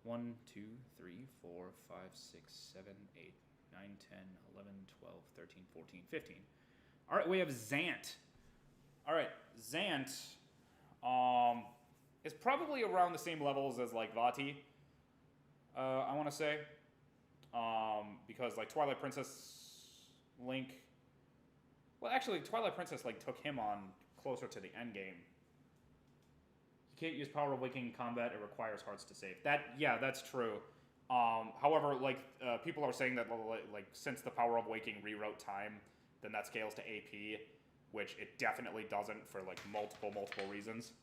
1, 2, 3, 4, 5, 6, 7, 8, 9, 10, 11, 12, 13, 14, 15. Alright, we have Zant. Alright, Zant is probably around the same levels as, like, Vati, I want to say. Because, like, Twilight Princess Link... Well, actually, Twilight Princess, like, took him on closer to the endgame. You can't use Power of Waking in combat, it requires hearts to save. Yeah, that's true. However, like, people are saying that, like, since the Power of Waking rewrote time, then that scales to AP, which it definitely doesn't for, like, multiple reasons.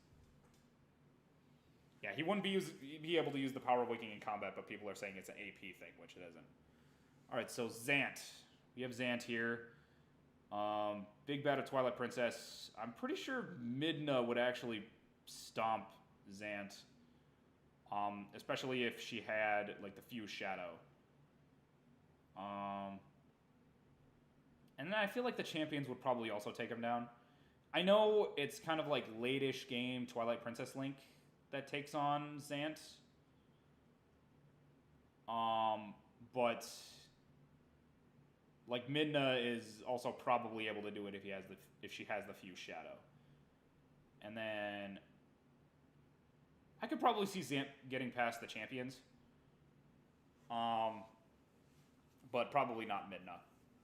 Yeah, he wouldn't be able to use the Power of Waking in combat, but people are saying it's an AP thing, which it isn't. Alright, so Zant. We have Zant here. Big bad of Twilight Princess. I'm pretty sure Midna would actually stomp Zant. Especially if she had, like, the Fuse Shadow. And then I feel like the champions would probably also take him down. I know it's kind of like late-ish game Twilight Princess Link that takes on Zant. But like Midna is also probably able to do it if she has the Fuse Shadow. And then I could probably see Zant getting past the champions. But probably not Midna,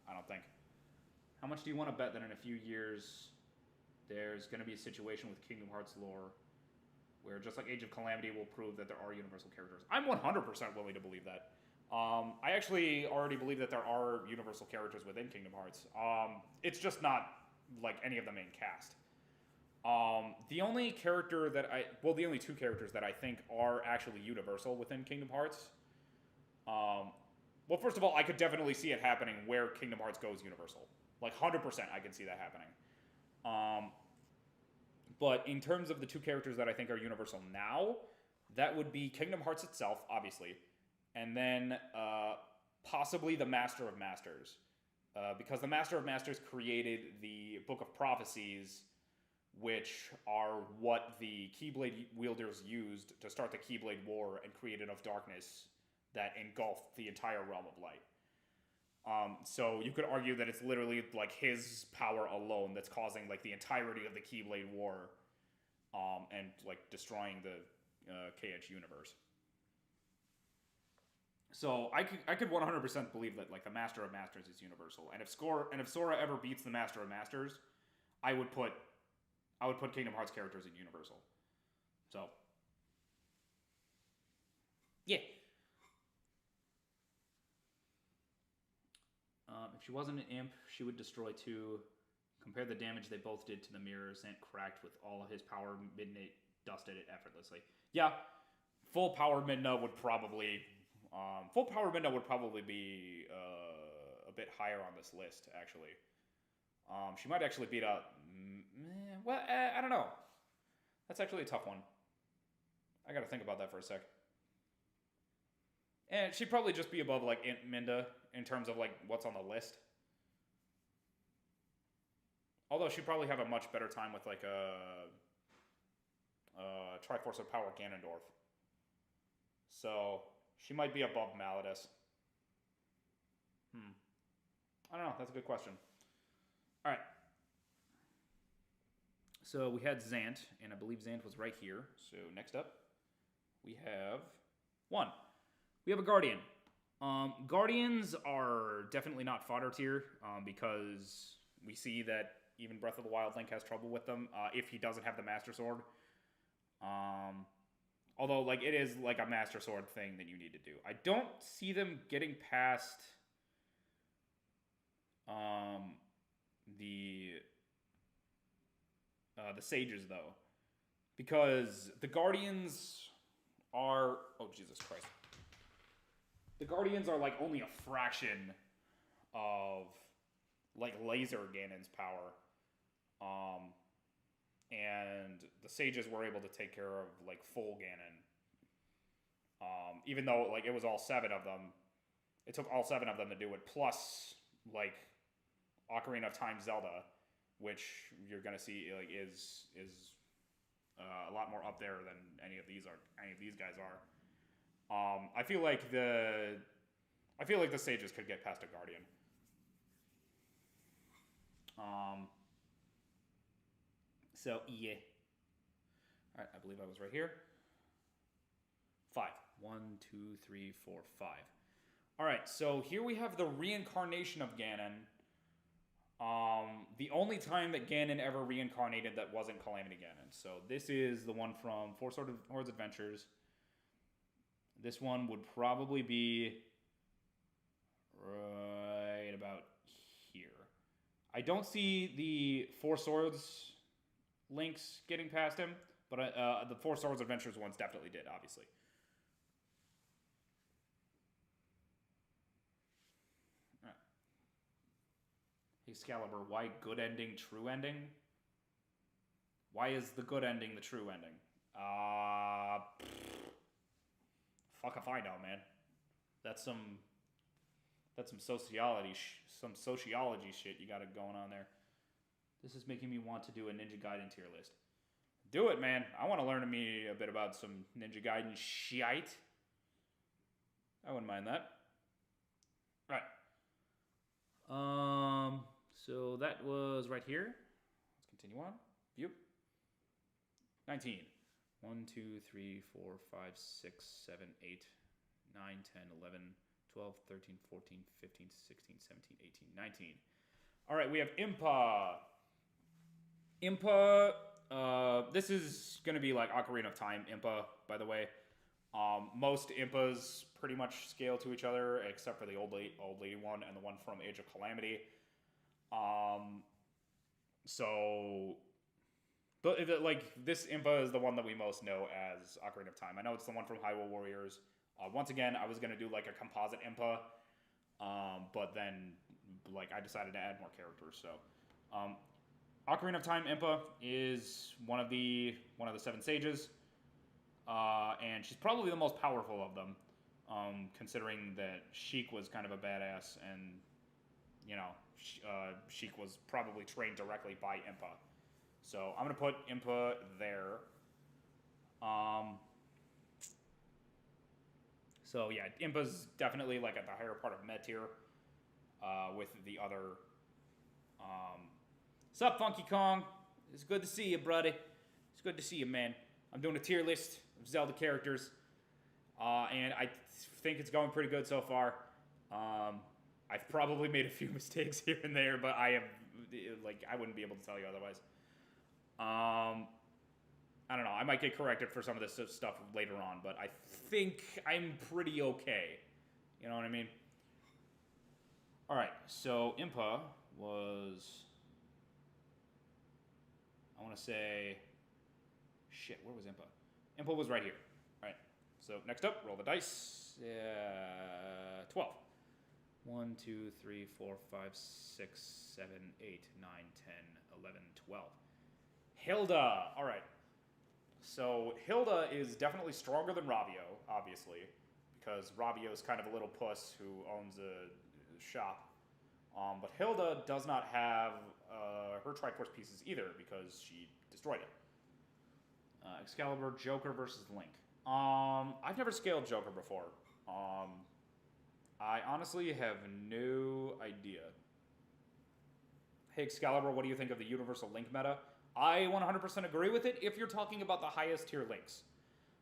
I don't think. How much do you want to bet that in a few years there's going to be a situation with Kingdom Hearts lore where just like Age of Calamity will prove that there are universal characters? I'm 100% willing to believe that. I actually already believe that there are universal characters within Kingdom Hearts. It's just not like any of the main cast. The only character that the only two characters that I think are actually universal within Kingdom Hearts. Well, first of all, I could definitely see it happening where Kingdom Hearts goes universal. Like 100% I can see that happening. But in terms of the two characters that I think are universal now, that would be Kingdom Hearts itself, obviously. And then possibly the Master of Masters. Because the Master of Masters created the Book of Prophecies, which are what the Keyblade wielders used to start the Keyblade War and create enough darkness that engulfed the entire realm of light. So you could argue that it's literally like his power alone that's causing like the entirety of the Keyblade War, and like destroying the KH universe. So I could 100% believe that like the Master of Masters is universal, and if Sora ever beats the Master of Masters, I would put Kingdom Hearts characters in universal. So yeah. If she wasn't an imp, she would destroy too. Compare the damage they both did to the mirror. Zant cracked with all of his power. Midna dusted it effortlessly. Yeah, full power Midna would probably be a bit higher on this list, actually. She might actually beat out... Well, I don't know. That's actually a tough one. I gotta think about that for a sec. And she'd probably just be above, like, Midna in terms of, like, what's on the list. Although she'd probably have a much better time with, like, a Triforce of Power Ganondorf. So... she might be above Maladus. I don't know. That's a good question. All right. So we had Zant, and I believe Zant was right here. So next up, we have one. We have a Guardian. Guardians are definitely not fodder tier because we see that even Breath of the Wild Link has trouble with them if he doesn't have the Master Sword. Although, like, it is, like, a Master Sword thing that you need to do. I don't see them getting past the Sages, though. Because the Guardians are... oh, Jesus Christ. The Guardians are, like, only a fraction of, like, Laser Ganon's power. And the Sages were able to take care of, like, full Ganon. Even though, like, it was all 7 of them. It took all 7 of them to do it, plus, like, Ocarina of Time Zelda, which you're gonna see, like, is a lot more up there than any of these guys are. I feel like the Sages could get past a Guardian. So, yeah. Alright, I believe I was right here. 5. 1, 2, 3, 4, 5. Alright, so here we have the Reincarnation of Ganon. The only time that Ganon ever reincarnated that wasn't Calamity Gannon. So this is the one from Four Swords Adventures. This one would probably be right about here. I don't see the Four Swords Link's getting past him, but the Four Swords Adventures ones definitely did, obviously. Right. Excalibur, why good ending, true ending? Why is the good ending the true ending? Fuck if I know, man. That's some sociology shit you got it going on there. This is making me want to do a Ninja Gaiden tier list. Do it, man. I want to learn a bit about some Ninja Gaiden shite. I wouldn't mind that. Right. So that was right here. Let's continue on. View. 19. 1, 2, 3, 4, 5, 6, 7, 8, 9, 10, 11, 12, 13, 14, 15, 16, 17, 18, 19. All right, we have Impa. Impa, this is going to be like Ocarina of Time Impa, by the way. Most Impas pretty much scale to each other, except for the old lady one and the one from Age of Calamity. But like, this Impa is the one that we most know as Ocarina of Time. I know it's the one from Hyrule Warriors. Once again, I was going to do like a composite Impa, but then like I decided to add more characters. So Ocarina of Time Impa is one of the 7 sages, and she's probably the most powerful of them, considering that Sheik was kind of a badass, and you know, Sheik was probably trained directly by Impa. So I'm gonna put Impa there. So yeah, Impa's definitely like at the higher part of Med tier, with the other. Sup, Funky Kong? It's good to see you, buddy. It's good to see you, man. I'm doing a tier list of Zelda characters, and I think it's going pretty good so far. I've probably made a few mistakes here and there, but I wouldn't be able to tell you otherwise. I don't know. I might get corrected for some of this stuff later on, but I think I'm pretty okay. You know what I mean? All right. So Impa was, I want to say, shit. Where was Impa? Impa was right here. All right. So next up, roll the dice. 12. 1, 2, 3, 4, 5, 6, 7, 8, 9, 10, 11, 12. Hilda. All right. So Hilda is definitely stronger than Ravio, obviously, because Ravio is kind of a little puss who owns a shop. But Hilda does not have her Triforce pieces either because she destroyed it. Excalibur, Joker versus Link. I've never scaled Joker before. I honestly have no idea. Hey Excalibur, what do you think of the Universal Link meta? I 100% agree with it if you're talking about the highest tier links.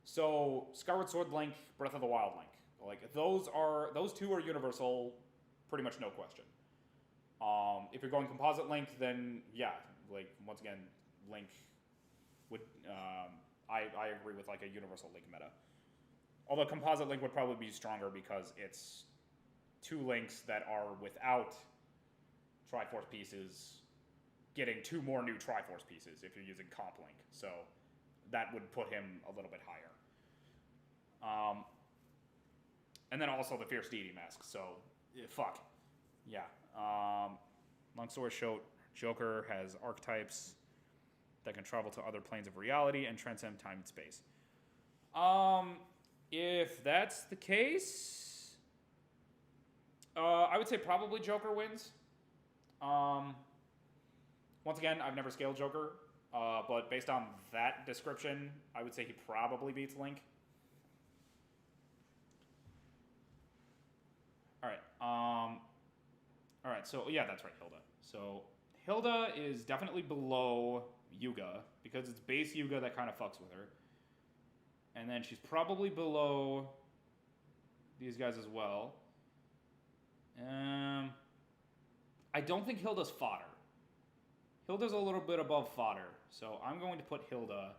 So Skyward Sword Link, Breath of the Wild Link. Like those two are universal, pretty much no question. If you're going composite Link, then yeah, like once again, Link would I agree with like a universal Link meta. Although composite Link would probably be stronger because it's two links that are without Triforce pieces getting two more new Triforce pieces if you're using Comp Link. So that would put him a little bit higher. And then also the Fierce Deity Mask. So, fuck. Yeah. Long story short, Joker has archetypes that can travel to other planes of reality and transcend time and space. If that's the case, I would say probably Joker wins. Once again, I've never scaled Joker, but based on that description, I would say he probably beats Link. Alright, so yeah, that's right, Hilda. So Hilda is definitely below Yuga, because it's base Yuga that kind of fucks with her. And then she's probably below these guys as well. I don't think Hilda's fodder. Hilda's a little bit above fodder, so I'm going to put Hilda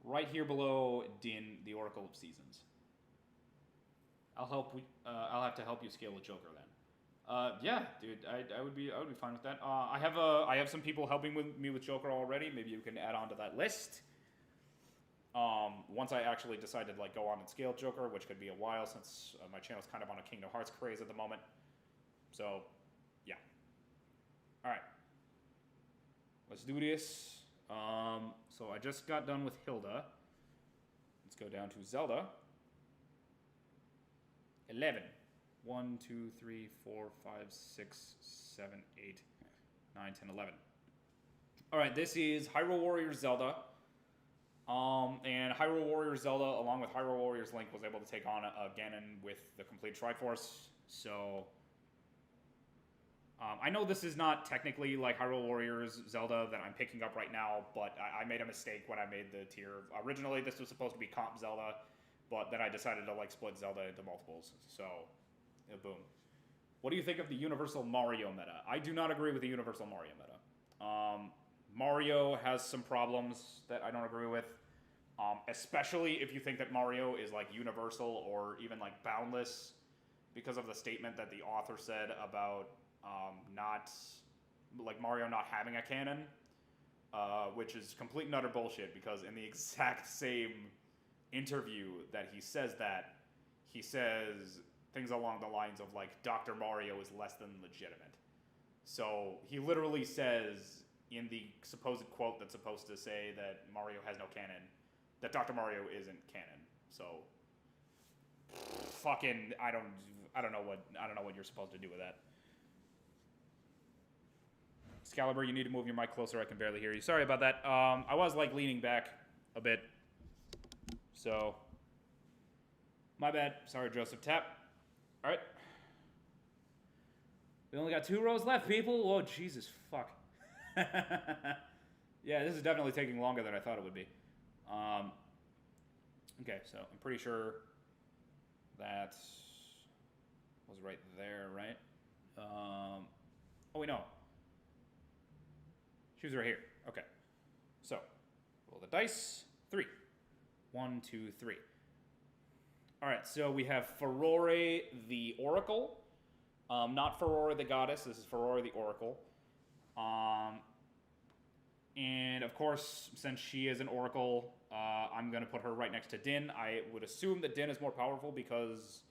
right here below Din, the Oracle of Seasons. I'll have to help you scale a Joker then. Yeah, dude, I would be fine with that. I have some people helping me with Joker already. Maybe you can add on to that list. Once I actually decide to like go on and scale Joker, which could be a while since my channel's kind of on a Kingdom Hearts craze at the moment. So, yeah. All right. Let's do this. So I just got done with Hilda. Let's go down to Zelda. 11. 1, 2, 3, 4, 5, 6, 7, 8, 9, 10, 11. All right, this is Hyrule Warriors Zelda. And Hyrule Warriors Zelda, along with Hyrule Warriors Link, was able to take on Ganon with the complete Triforce. So, I know this is not technically like Hyrule Warriors Zelda that I'm picking up right now, but I made a mistake when I made the tier. Originally, this was supposed to be Comp Zelda, but then I decided to like split Zelda into multiples. So, boom. What do you think of the Universal Mario meta? I do not agree with the Universal Mario meta. Mario has some problems that I don't agree with, especially if you think that Mario is like universal or even like boundless because of the statement that the author said about Mario not having a canon, which is complete and utter bullshit because in the exact same interview that he says things along the lines of like Dr. Mario is less than legitimate. So he literally says in the supposed quote that's supposed to say that Mario has no canon, that Dr. Mario isn't canon. So fucking I don't know what you're supposed to do with that. Excalibur, you need to move your mic closer. I can barely hear you. Sorry about that. I was like leaning back a bit. So my bad. Sorry, Joseph. Tap. All right. We only got 2 rows left, people. Oh, Jesus, fuck. Yeah, this is definitely taking longer than I thought it would be. Okay, so I'm pretty sure That was right there, right? Oh, wait, no. She was right here. Okay. So, roll the dice. 3. 1, 2, 3. All right, so we have Furore the Oracle. Not Furore the Goddess. This is Furore the Oracle. And, of course, since she is an Oracle, I'm going to put her right next to Din. I would assume that Din is more powerful because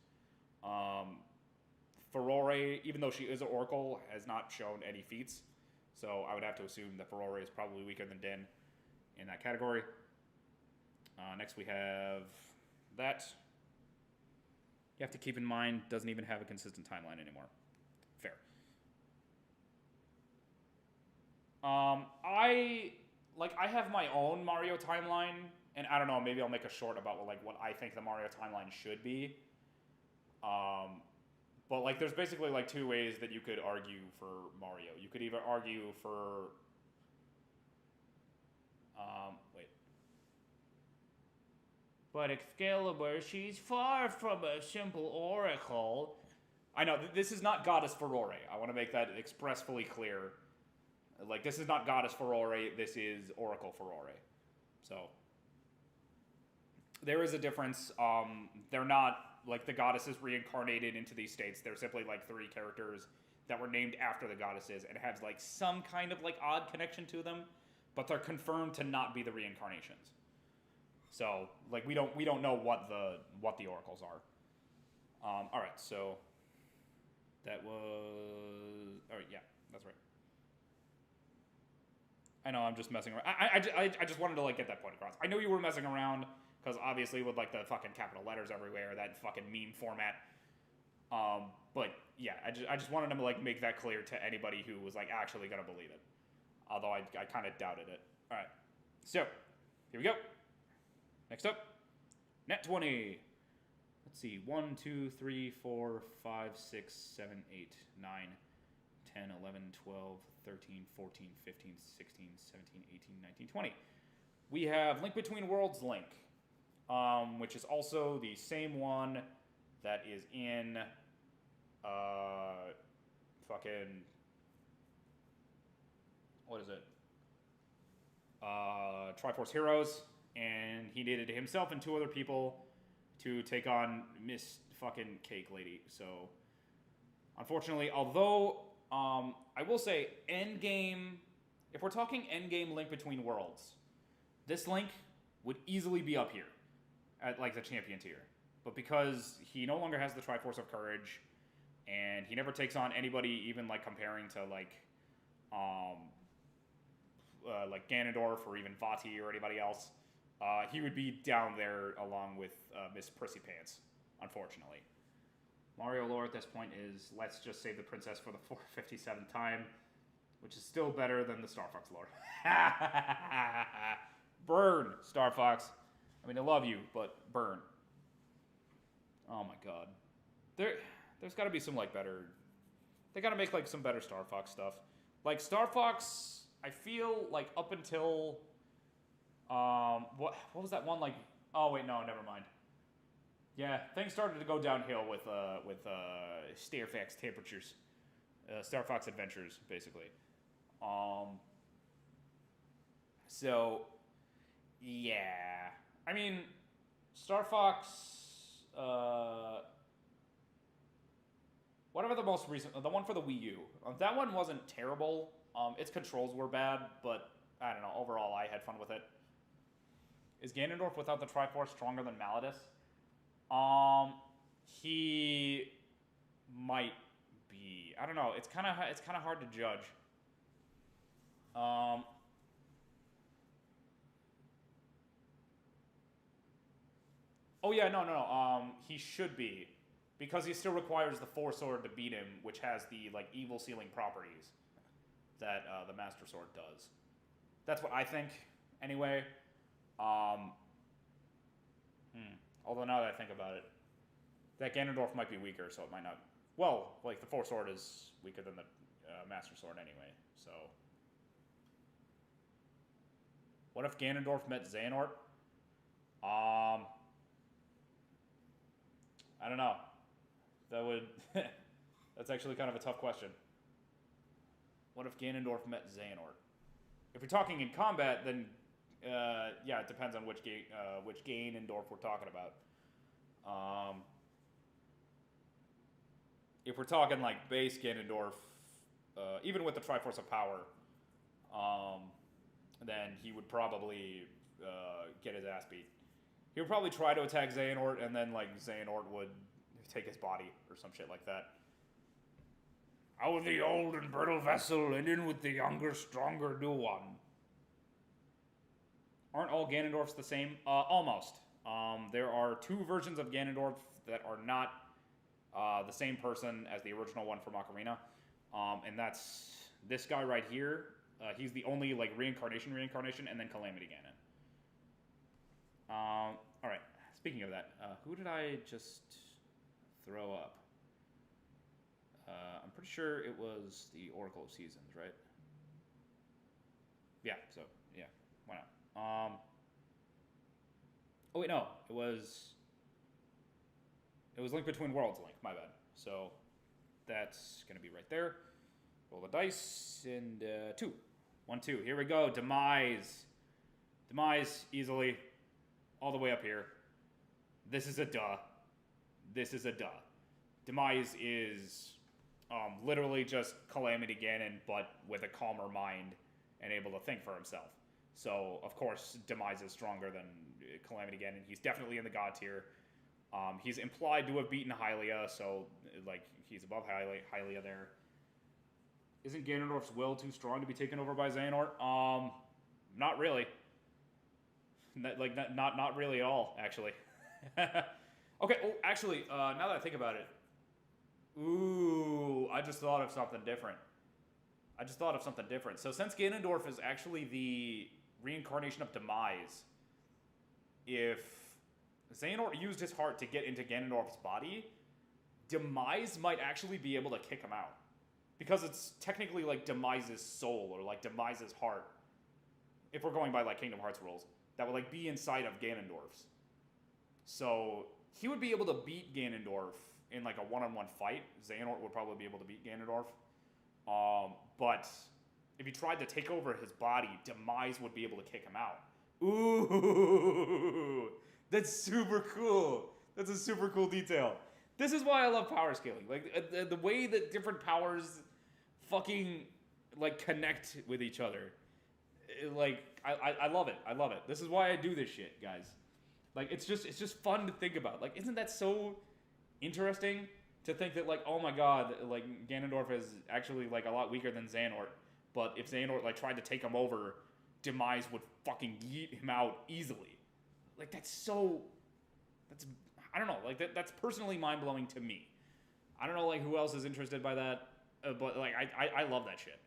Furore, even though she is an Oracle, has not shown any feats. So I would have to assume that Furore is probably weaker than Din in that category. Next we have that. You have to keep in mind, doesn't even have a consistent timeline anymore. Fair. I have my own Mario timeline, and I don't know, maybe I'll make a short about what I think the Mario timeline should be. But there's basically two ways that you could argue for Mario. You could either argue for wait. But Excalibur, she's far from a simple oracle. I know, this is not Goddess Furore. I want to make that expressly clear. This is not Goddess Furore, this is Oracle Furore. So, there is a difference. They're not, the goddesses reincarnated into these states. They're simply, 3 characters that were named after the goddesses and have, some kind of, odd connection to them. But they're confirmed to not be the reincarnations. So, we don't know what the oracles are. All right, so that was. All right, yeah, that's right. I know I'm just messing around. I just wanted to get that point across. I know you were messing around because obviously with the fucking capital letters everywhere, that fucking meme format. But yeah, I just wanted to make that clear to anybody who was actually gonna believe it. Although I kind of doubted it. All right, so here we go. Next up, Net 20. Let's see, 1, 2, 3, 4, 5, 6, 7, 8, 9, 10, 11, 12, 13, 14, 15, 16, 17, 18, 19, 20. We have Link Between Worlds Link, which is also the same one that is in what is it? Triforce Heroes, and he needed himself and 2 other people to take on Miss fucking Cake Lady. So, unfortunately, although I will say endgame, if we're talking endgame Link Between Worlds, this Link would easily be up here at the champion tier. But because he no longer has the Triforce of Courage, and he never takes on anybody even comparing to Ganondorf or even Vati or anybody else, he would be down there along with Miss Prissy Pants, unfortunately. Mario lore at this point is, let's just save the princess for the 457th time, which is still better than the Star Fox lore. Burn, Star Fox. I mean, I love you, but burn. Oh my god. There's got to be some better. They got to make some better Star Fox stuff. Star Fox, I feel up until what was that one oh wait, no, never mind. Yeah, things started to go downhill with Star Fox temperatures. Star Fox Adventures, basically. So yeah. I mean, Star Fox whatever the most recent, the one for the Wii U. That one wasn't terrible. Its controls were bad, but I don't know. Overall, I had fun with it. Is Ganondorf without the Triforce stronger than Maladus? He might be. I don't know. It's kind of hard to judge. Oh yeah, no. He should be, because he still requires the Four Sword to beat him, which has the evil sealing properties that the Master Sword does. That's what I think, anyway. Although now that I think about it, that Ganondorf might be weaker, so it might not. Well, the Four Sword is weaker than the Master Sword anyway. So, what if Ganondorf met Xehanort? I I don't know. That would... That's actually kind of a tough question. What if Ganondorf met Xehanort? If we're talking in combat, then yeah, it depends on which Ganondorf we're talking about. If we're talking like base Ganondorf, even with the Triforce of Power, then he would probably get his ass beat. He would probably try to attack Xehanort, and then like Xehanort would take his body or some shit like that. Out of the old and brittle vessel, and in with the younger, stronger new one. Aren't all Ganondorfs the same? Almost. There are 2 versions of Ganondorf that are not the same person as the original one from Ocarina. And that's this guy right here. He's the only like reincarnation, and then Calamity Gannon. Alright, speaking of that, who did I just throw up? I'm pretty sure it was the Oracle of Seasons, right? Yeah, so, yeah, why not? Oh wait, no, it was Link Between Worlds Link, my bad. So, that's gonna be right there. Roll the dice, and 2. 1, 2, here we go, Demise. Demise, easily, all the way up here. This is a duh. This is a duh. Demise is... literally just Calamity Ganon, but with a calmer mind and able to think for himself. So, of course, Demise is stronger than Calamity Ganon. He's definitely in the God tier. He's implied to have beaten Hylia, so, like, he's above Hylia there. Isn't Ganondorf's will too strong to be taken over by Xehanort? Not really. Not really at all, actually. Okay, oh, actually, now that I think about it, ooh, I just thought of something different. So since Ganondorf is actually the reincarnation of Demise, if Xehanort used his heart to get into Ganondorf's body, Demise might actually be able to kick him out. Because it's technically like Demise's soul, or like Demise's heart, if we're going by like Kingdom Hearts rules, that would like be inside of Ganondorf's. So he would be able to beat Ganondorf in like a one-on-one fight. Xehanort would probably be able to beat Ganondorf. But if he tried to take over his body, Demise would be able to kick him out. Ooh, that's super cool. That's a super cool detail. This is why I love power scaling. Like the way that different powers fucking like connect with each other. Like I love it. I love it. This is why I do this shit, guys. Like it's just fun to think about. Like isn't that so interesting to think that like, oh my god, like Ganondorf is actually like a lot weaker than Xehanort, but if Xehanort like tried to take him over, Demise would fucking yeet him out easily. Like that's I don't know, like that's personally mind-blowing to me. I don't know like who else is interested by that, but like I love that shit.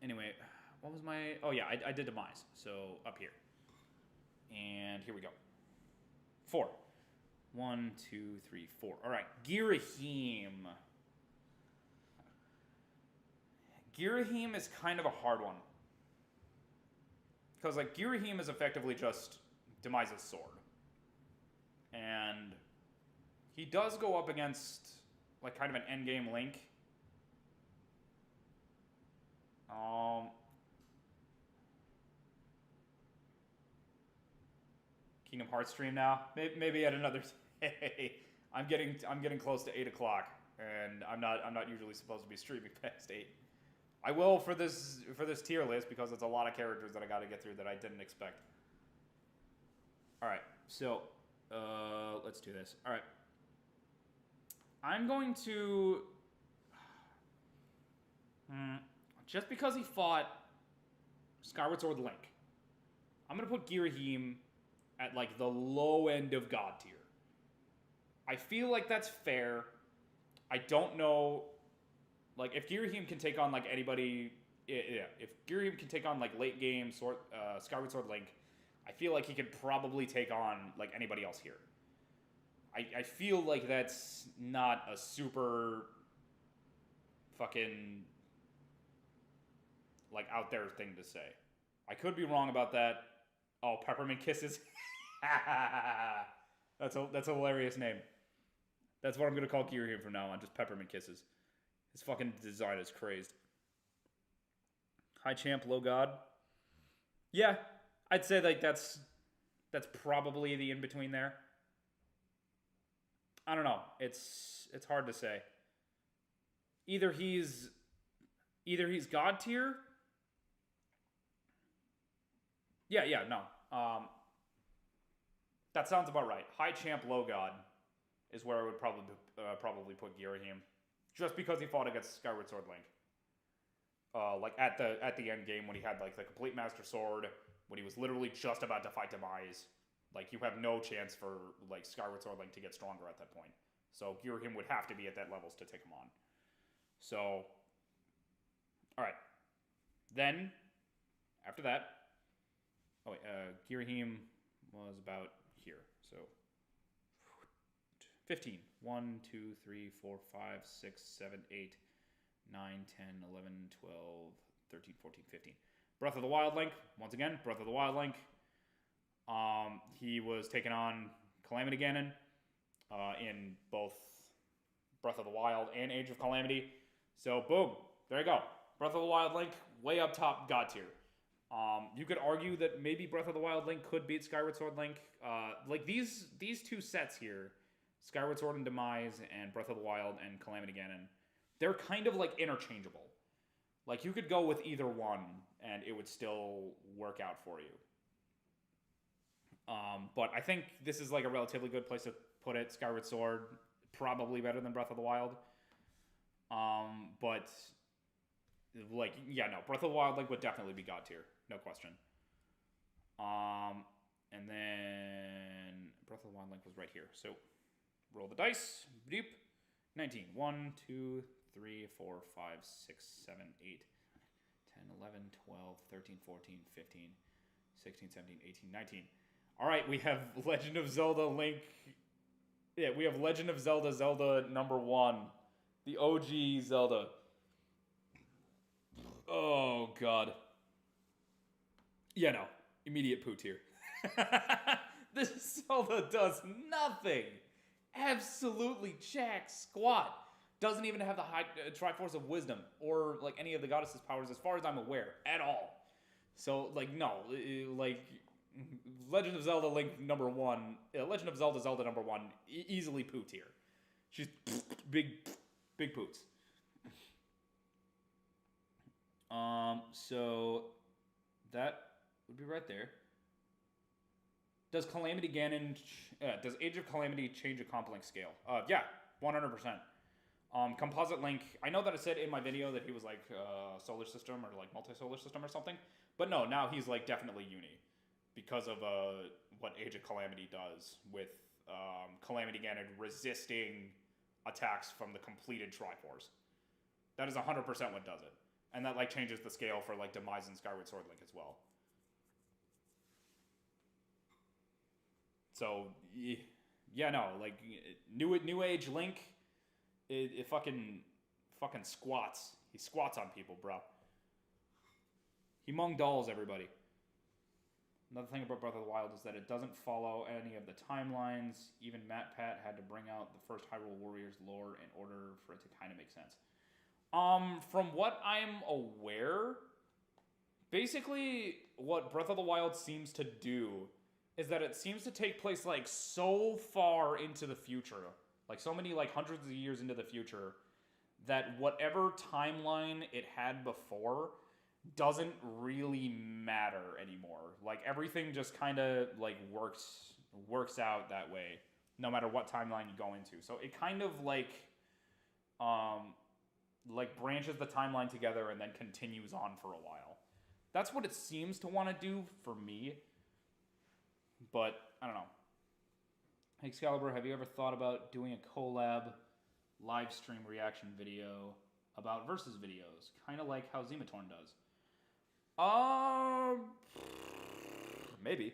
Anyway, what was my... Oh yeah, I did Demise, so up here. And here we go. 4. 1, 2, 3, 4. Alright, Girahim. Girahim is kind of a hard one. Because like Girahim is effectively just Demise's sword. And he does go up against like kind of an endgame Link. Kingdom Hearts stream now. Maybe at another day. I'm getting close to 8 o'clock, and I'm not usually supposed to be streaming past 8. I will for this tier list because it's a lot of characters that I got to get through that I didn't expect. All right, so let's do this. All right, I'm going to just because he fought Skyward Sword Link, I'm gonna put Girahim at like the low end of God tier. I feel like that's fair. I don't know, like if Girahim can take on like anybody, yeah. If Girahim can take on like late game Skyward Sword Link, I feel like he could probably take on like anybody else here. I feel like that's not a super fucking like out there thing to say. I could be wrong about that. Oh, Peppermint Kisses. That's a hilarious name. That's what I'm gonna call Girahim from now on. Just Peppermint Kisses. His fucking design is crazed. High champ, low god. Yeah, I'd say like that's probably the in between there. I don't know. It's hard to say. Either he's god tier. Yeah, no. That sounds about right. High champ, low god is where I would probably put Girahim, just because he fought against Skyward Sword Link. Like at the end game when he had like the complete Master Sword, when he was literally just about to fight Demise. Like, you have no chance for like Skyward Sword Link to get stronger at that point. So Girahim would have to be at that levels to take him on. So, all right. Then after that, Girahim was about here. So 15. 1, 2, 3, 4, 5, 6, 7, 8, 9, 10, 11, 12, 13, 14, 15. Breath of the Wild Link. Once again, Breath of the Wild Link. He was taking on Calamity Gannon in both Breath of the Wild and Age of Calamity. So, boom. There you go. Breath of the Wild Link, way up top, God tier. You could argue that maybe Breath of the Wild Link could beat Skyward Sword Link. Like, these two sets here, Skyward Sword and Demise and Breath of the Wild and Calamity Ganon, they're kind of like interchangeable. Like, you could go with either one and it would still work out for you. But I think this is like a relatively good place to put it. Skyward Sword, probably better than Breath of the Wild. But like, yeah, no, Breath of the Wild Link would definitely be God tier, no question. And then Breath of the Wild Link was right here. So roll the dice. Deep. 19. 1, 2, 3, 4, 5, 6, 7, 8, 10, 11, 12, 13, 14, 15, 16, 17, 18, 19. All right, we have Legend of Zelda Link. Yeah, we have Legend of Zelda, Zelda number 1. The OG Zelda. Oh, God. Yeah, no. Immediate poo tier. This Zelda does nothing. Absolutely jack squat. Doesn't even have the high Triforce of Wisdom or like any of the goddess's powers as far as I'm aware at all. So, like, no. Like, Legend of Zelda Link number 1. Legend of Zelda Zelda number 1. Easily poo tier. She's big poots. So that would be right there. Does Calamity Ganon, does Age of Calamity change a comp link scale? Yeah, 100%. Composite Link, I know that I said in my video that he was like solar system or like multi-solar system or something, but no, now he's like definitely uni because of what Age of Calamity does with Calamity Ganon resisting attacks from the completed Triforce. That is 100% what does it. And that like changes the scale for like Demise and Skyward Sword Link as well. So, yeah, no, like, New Age Link, it fucking squats. He squats on people, bro. He Hmong dolls everybody. Another thing about Breath of the Wild is that it doesn't follow any of the timelines. Even Matt Pat had to bring out the first Hyrule Warriors lore in order for it to kind of make sense. From what I'm aware, basically what Breath of the Wild seems to do is that it seems to take place like so far into the future, like so many like hundreds of years into the future, that whatever timeline it had before doesn't really matter anymore. Like everything just kind of like works out that way, no matter what timeline you go into. So it kind of like branches the timeline together and then continues on for a while. That's what it seems to want to do for me. But, I don't know. Excalibur, have you ever thought about doing a collab live stream reaction video about versus videos? Kind of like how Zematorn does. Maybe.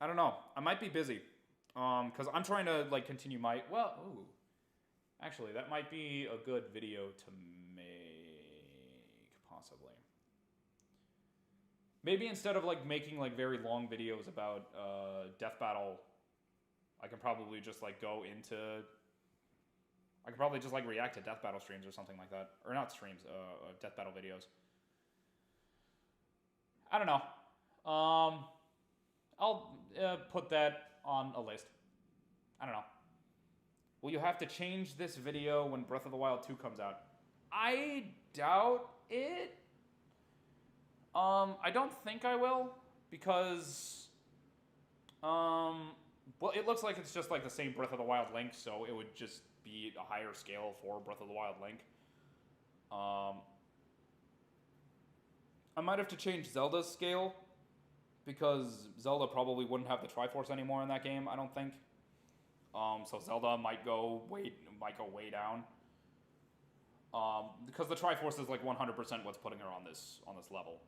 I don't know. I might be busy. Because I'm trying to, like, continue my... Well, ooh. Actually, that might be a good video to make, possibly. Maybe instead of like making like very long videos about Death Battle I can probably just like go into. I could probably just like react to death battle streams or something like that, or not streams, death battle videos. I don't know. I'll put that on a list. I don't know. Will you have to change this video when Breath of the Wild 2 comes out? I doubt it. I don't think I will, because, well, it looks like it's just like the same Breath of the Wild Link, so it would just be a higher scale for Breath of the Wild Link. I might have to change Zelda's scale, because Zelda probably wouldn't have the Triforce anymore in that game, I don't think. So Zelda might go way down. Because the Triforce is like 100% what's putting her on this level.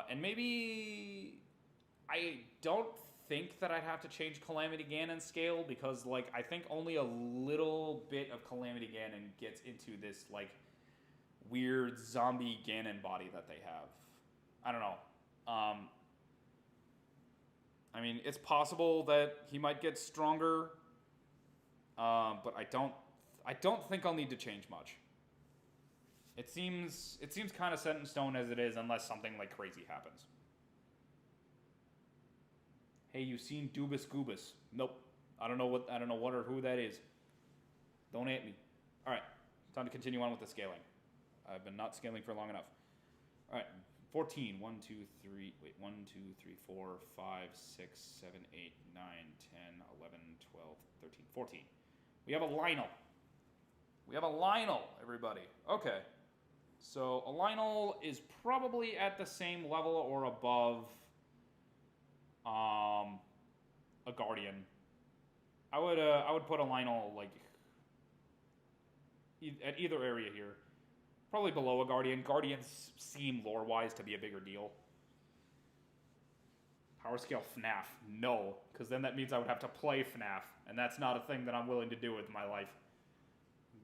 And maybe I don't think that I'd have to change Calamity Ganon's scale, because like I think only a little bit of Calamity Ganon gets into this like weird zombie Ganon body that they have. I don't know. I mean, it's possible that he might get stronger, but I don't think I'll need to change much. It seems kind of set in stone as it is, unless something like crazy happens. Hey, you seen Dubus Goobus? Nope. I don't know what or who that is. Don't at me. All right, time to continue on with the scaling. I've been not scaling for long enough. All right. 14, 1, 2, 3, wait, 1, 2, 3, 4, 5, 6, 7, 8, 9, 10, 11, 12, 13, 14. We have a Lionel. We have a Lionel, everybody. Okay. So a Lionel is probably at the same level or above a Guardian. I would put a Lionel like at either area here. Probably below a Guardian. Guardians seem lore-wise to be a bigger deal. Power scale FNAF. No, because then that means I would have to play FNAF, and that's not a thing that I'm willing to do with my life.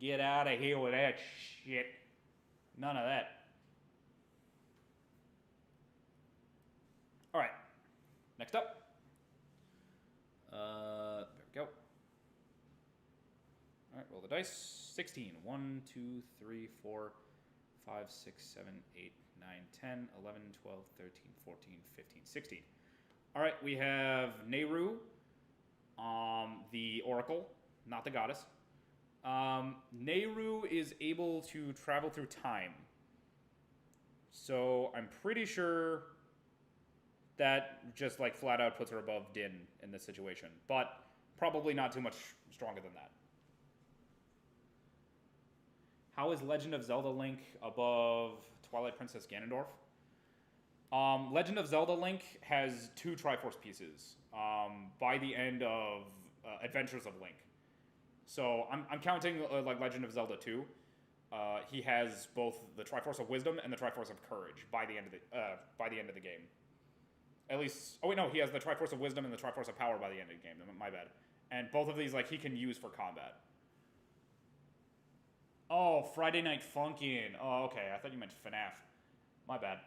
Get out of here with that shit. None of that. Alright. Next up. There we go. Alright, roll the dice. 16. 1, 2, 3, 4... 5, 6, 7, 8, 9, 10, 11, 12, 13, 14, 15, 16. All right, we have Nehru, the Oracle, not the goddess. Nehru is able to travel through time. So I'm pretty sure that just like flat out puts her above Din in this situation, but probably not too much stronger than that. How is Legend of Zelda Link above Twilight Princess Ganondorf? Legend of Zelda Link has 2 Triforce pieces by the end of Adventures of Link. So I'm counting like Legend of Zelda 2. He has both the Triforce of Wisdom and the Triforce of Courage by the end of the game. At least, oh wait, no, he has the Triforce of Wisdom and the Triforce of Power by the end of the game. My bad. And both of these like he can use for combat. Oh, Friday Night Funkin'. Oh, okay. I thought you meant FNAF. My bad.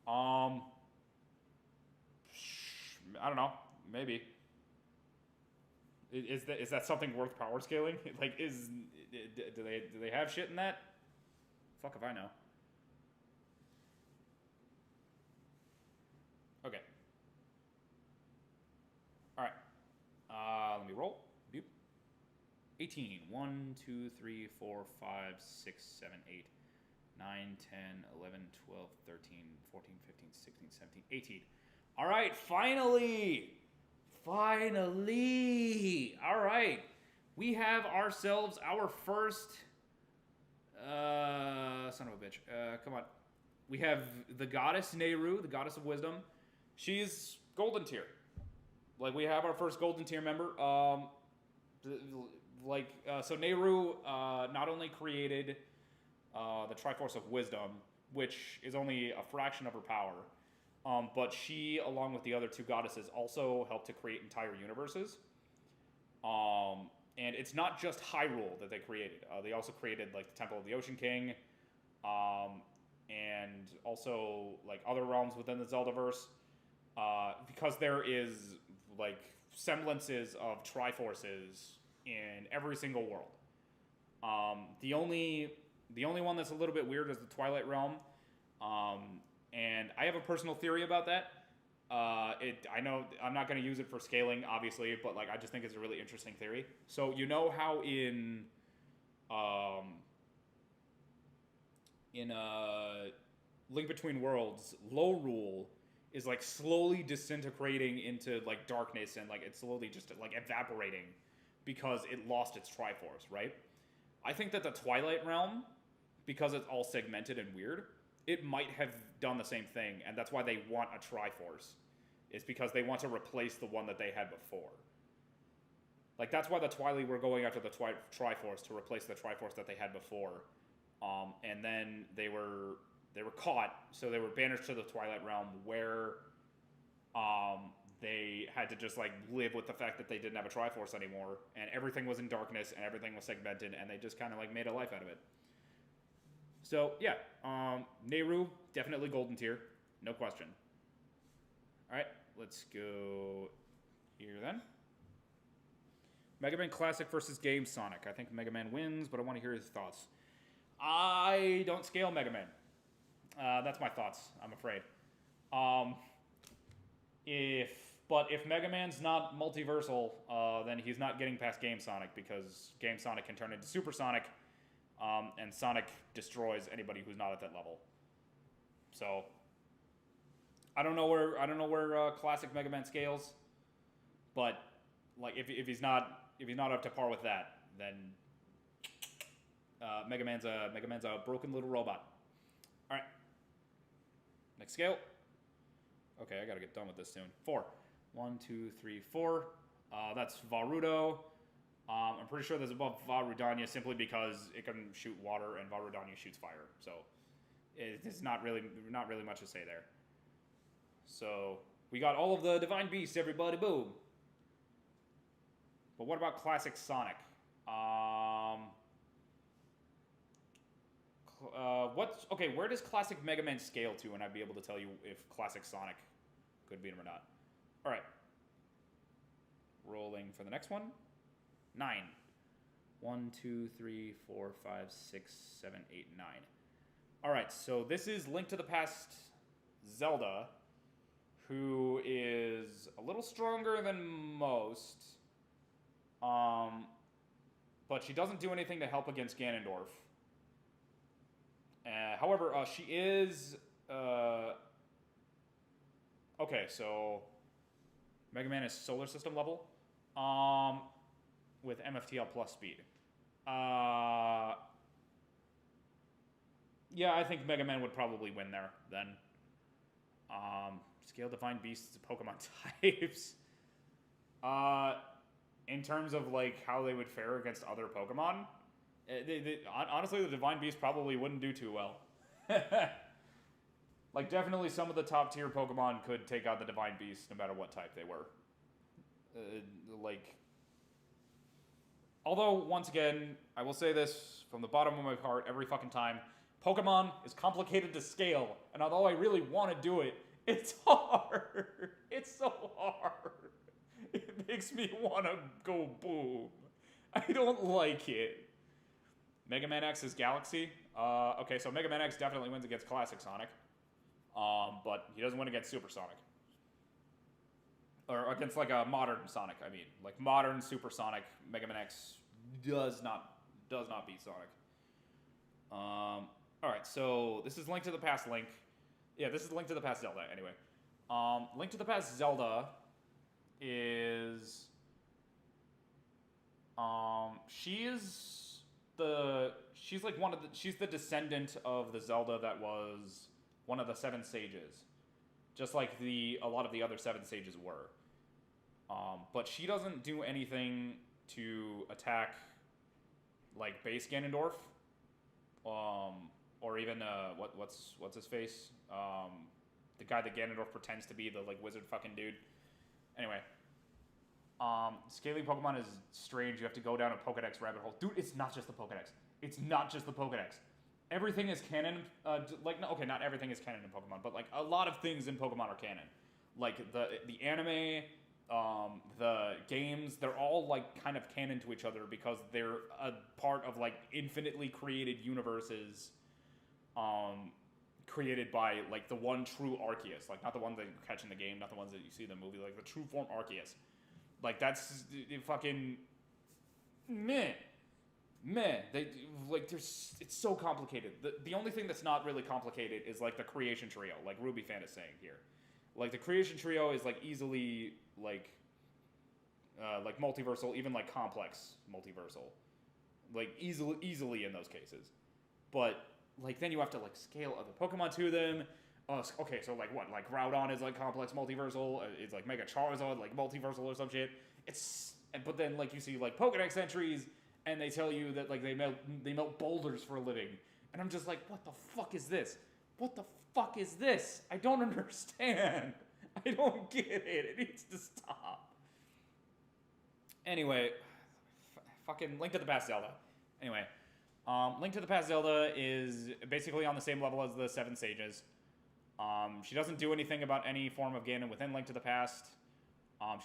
I don't know. Maybe. Is that something worth power scaling? Like, do they have shit in that? Fuck if I know. Okay. All right. Let me roll. 18. 1, 2, 3, 4, 5, 6, 7, 8, 9, 10, 11, 12, 13, 14, 15, 16, 17, 18. All right, finally! Finally! All right. We have ourselves our first... son of a bitch. Come on. We have the goddess Nehru, the goddess of wisdom. She's golden tier. Like, we have our first golden tier member. So Nehru not only created the Triforce of Wisdom, which is only a fraction of her power, but she, along with the other 2 goddesses, also helped to create entire universes. And it's not just Hyrule that they created. They also created like the Temple of the Ocean King, and also like other realms within the Zeldaverse. Because there is like semblances of Triforces in every single world. The only one that's a little bit weird is the Twilight Realm, and I have a personal theory about that. I know I'm not going to use it for scaling, obviously, but like I just think it's a really interesting theory. So you know how in Link Between Worlds, Lorule is like slowly disintegrating into like darkness, and like it's slowly just like evaporating because it lost its Triforce, right? I think that the Twilight Realm, because it's all segmented and weird, it might have done the same thing, and that's why they want a Triforce. It's because they want to replace the one that they had before. Like, that's why the Twilight were going after the Triforce, to replace the Triforce that they had before. And then they were caught, so they were banished to the Twilight Realm, where they had to just like live with the fact that they didn't have a Triforce anymore, and everything was in darkness, and everything was segmented, and they just kind of like made a life out of it. So yeah, Nehru, definitely golden tier, no question. All right, let's go here then. Mega Man Classic versus Game Sonic. I think Mega Man wins, but I want to hear his thoughts. I don't scale Mega Man. That's my thoughts, I'm afraid. If Mega Man's not multiversal, then he's not getting past Game Sonic, because Game Sonic can turn into Super Sonic, and Sonic destroys anybody who's not at that level. So I don't know where classic Mega Man scales, but like if he's not up to par with that, then Mega Man's a broken little robot. All right, next scale. Okay, I gotta get done with this soon. 4. 1, 2, 3, 4. That's Varudo. I'm pretty sure that's above Varudanya simply because it can shoot water and Varudanya shoots fire. So it's not really much to say there. So we got all of the Divine Beasts, everybody, boom. But what about Classic Sonic? Where does Classic Mega Man scale to, and I'd be able to tell you if Classic Sonic could beat him or not. All right. Rolling for the next one. 9. 1, 2, 3, 4, 5, 6, 7, 8, 9. All right, so this is Link to the Past Zelda, who is a little stronger than most, but she doesn't do anything to help against Ganondorf. However, she is... okay, so Mega Man is solar system level, with MFTL plus speed. Yeah, I think Mega Man would probably win there then. Scale Divine Beasts Pokemon types. In terms of like how they would fare against other Pokemon, honestly, the Divine Beast probably wouldn't do too well. Like, definitely some of the top tier Pokemon could take out the Divine Beast no matter what type they were. Although, once again, I will say this from the bottom of my heart every fucking time, Pokemon is complicated to scale, and although I really want to do it, it's hard. It's so hard. It makes me want to go boom. I don't like it. Mega Man X is Galaxy. Okay, so Mega Man X definitely wins against Classic Sonic. But he doesn't win against Super Sonic. Or against like a modern Sonic, I mean. Like modern Super Sonic, Mega Man X does not beat Sonic. Alright, so this is Link to the Past Link. Yeah, this is Link to the Past Zelda, anyway. Link to the Past Zelda is... she's the descendant of the Zelda that was one of the 7 sages. Just like a lot of the other 7 sages were. But she doesn't do anything to attack, like, base Ganondorf. Or even, what's his face? The guy that Ganondorf pretends to be, the, like, wizard fucking dude. Anyway. Scaling Pokemon is strange. You have to go down a Pokedex rabbit hole. Dude, it's not just the Pokedex. It's not just the Pokedex. Everything is canon. Not everything is canon in Pokemon, but like a lot of things in Pokemon are canon. Like the anime the games, they're all like kind of canon to each other because they're a part of like infinitely created universes created by like the one true Arceus, like not the ones that you catch in the game, not the ones that you see in the movie, like the true form Arceus. Like that's fucking meh. They like there's it's so complicated. The only thing that's not really complicated is like the creation trio, like Ruby Fan is saying here. Like the creation trio is like easily like multiversal, even like complex multiversal, like easily in those cases. But like then you have to like scale other Pokemon to them. Okay, so like what? Like Groudon is like complex multiversal. It's like Mega Charizard like multiversal or some shit. But then like you see like Pokedex entries, and they tell you that like they melt boulders for a living, and I'm just like, what the fuck is this? What the fuck is this? I don't understand. I don't get it. It needs to stop. Anyway, fucking Link to the Past Zelda. Anyway, Link to the Past Zelda is basically on the same level as the Seven Sages. She doesn't do anything about any form of Ganon within Link to the Past.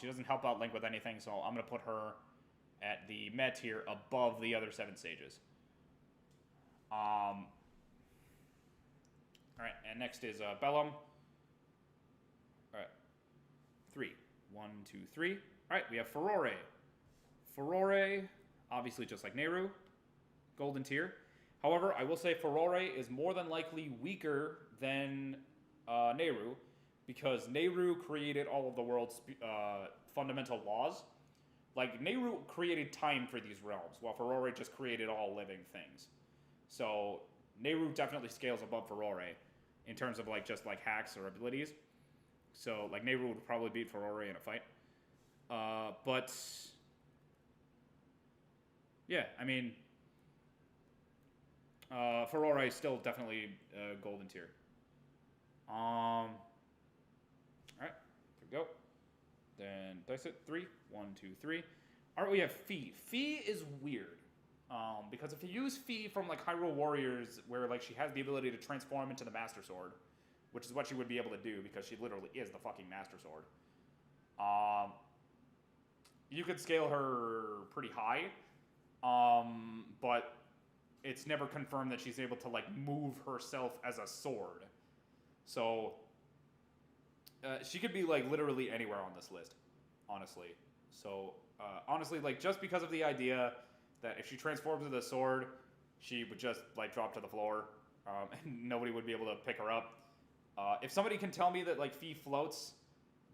She doesn't help out Link with anything, so I'm going to put her at the Meh tier above the other Seven Sages. Alright, and next is Bellum. Alright. 3. 1, 2, 3. Alright, we have Furore. Furore, obviously just like Nehru. Golden tier. However, I will say Furore is more than likely weaker than Nehru, because Nehru created all of the world's fundamental laws. Like, Nehru created time for these realms, while Furore just created all living things. So, Nehru definitely scales above Furore in terms of, like, just, like, hacks or abilities. So, like, Nehru would probably beat Furore in a fight. But, yeah, I mean, Furore is still definitely golden tier. Alright, here we go. Then dice it. 3. 1, 2, 3. Alright, we have Fee. Fee is weird. Because if you use Fee from like Hyrule Warriors, where like she has the ability to transform into the Master Sword, which is what she would be able to do because she literally is the fucking Master Sword. You could scale her pretty high, but it's never confirmed that she's able to like move herself as a sword. So she could be like literally anywhere on this list, honestly. So honestly, like just because of the idea that if she transforms into a sword, she would just like drop to the floor, and nobody would be able to pick her up. If somebody can tell me that like Fee floats,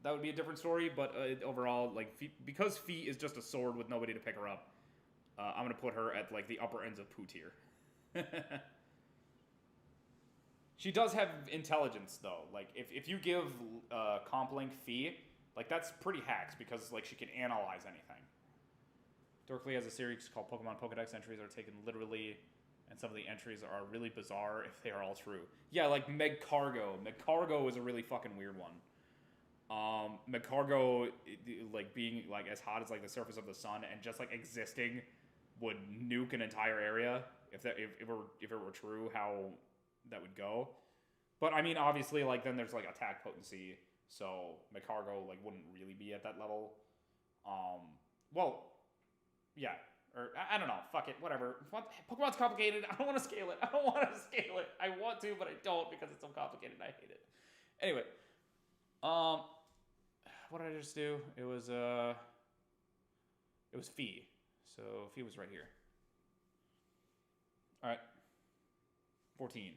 that would be a different story. But overall, like because Fee is just a sword with nobody to pick her up, I'm gonna put her at like the upper ends of Pooh tier. She does have intelligence though. Like if you give Comp Link Fee, like that's pretty hacks because like she can analyze anything. Dorkly has a series called Pokemon Pokedex entries are taken literally, and some of the entries are really bizarre if they are all true. Yeah, like Megcargo. Megcargo is a really fucking weird one. Megcargo, like being like as hot as like the surface of the sun and just like existing would nuke an entire area if it were true how that would go. But I mean, obviously, like then there's like attack potency, so Megcargo like wouldn't really be at that level. Well, yeah, or I don't know. Fuck it, whatever. Pokemon's complicated. I don't want to scale it. I want to, but I don't because it's so complicated. I hate it. Anyway, what did I just do? It was Fee. So Fee was right here. All right. 14.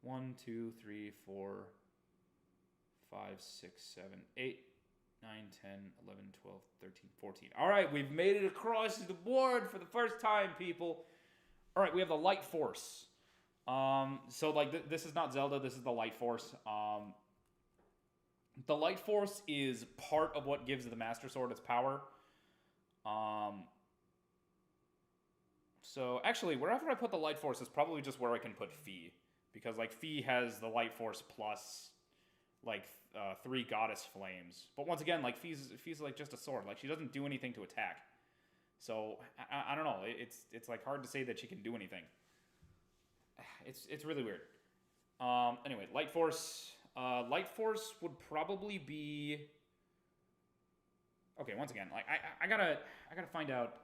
1, 2, 3, 4, 5, 6, 7, 8, 9, 10, 11, 12, 13, 14. All right, we've made it across the board for the first time, people. All right, we have the Light Force. So, like, this is not Zelda. This is the Light Force. The Light Force is part of what gives the Master Sword its power. So, actually, wherever I put the Light Force is probably just where I can put Fee. Because, like, Fee has the Light Force plus, like, 3 Goddess Flames. But once again, like, Fee's like, just a sword. Like, she doesn't do anything to attack. So, I don't know. It's, like, hard to say that she can do anything. It's really weird. Anyway, Light Force. Light Force would probably be... Okay, once again, like I gotta find out.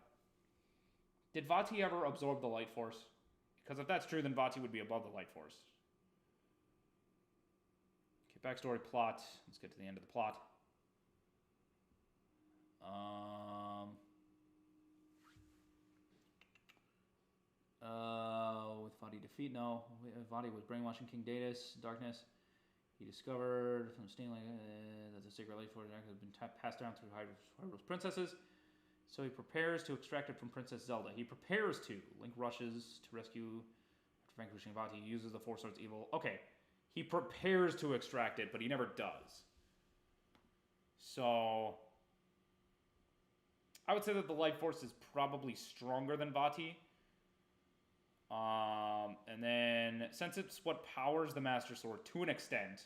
Did Vati ever absorb the Light Force? Because if that's true, then Vati would be above the Light Force. Okay, backstory plot. Let's get to the end of the plot. With Vati defeat, no. Vati was brainwashing King Daedalus, darkness. He discovered from Stanley that the sacred light force has been passed down through Hyrule's princesses. So he prepares to extract it from Princess Zelda. He prepares to. Link rushes to rescue after vanquishing Vati. He uses the Four Swords evil. Okay, he prepares to extract it, but he never does. So I would say that the Light Force is probably stronger than Vati. And then, since it's what powers the Master Sword to an extent,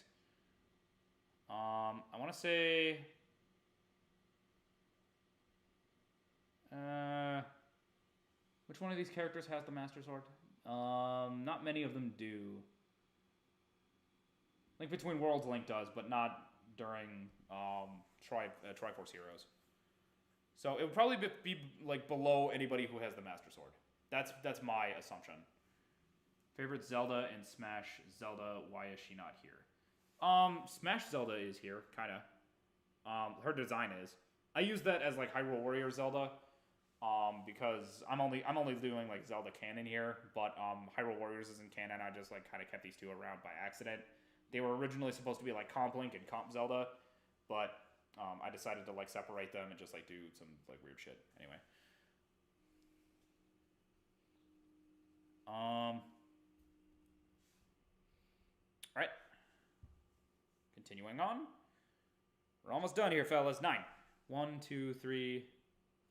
I want to say... which one of these characters has the Master Sword? Not many of them do. Link Between Worlds Link does, but not during Triforce Heroes. So it would probably be like below anybody who has the Master Sword. That's my assumption. Favorite Zelda and Smash Zelda, why is she not here? Smash Zelda is here, kinda. Her design is. I use that as like Hyrule Warrior Zelda, because I'm only doing like Zelda canon here, but Hyrule Warriors isn't canon. I just like kind of kept these two around by accident. They were originally supposed to be like Comp Link and Comp Zelda, but I decided to like separate them and just like do some like weird shit. Anyway. All right. Continuing on. We're almost done here, fellas. 9. 1, 2, 3,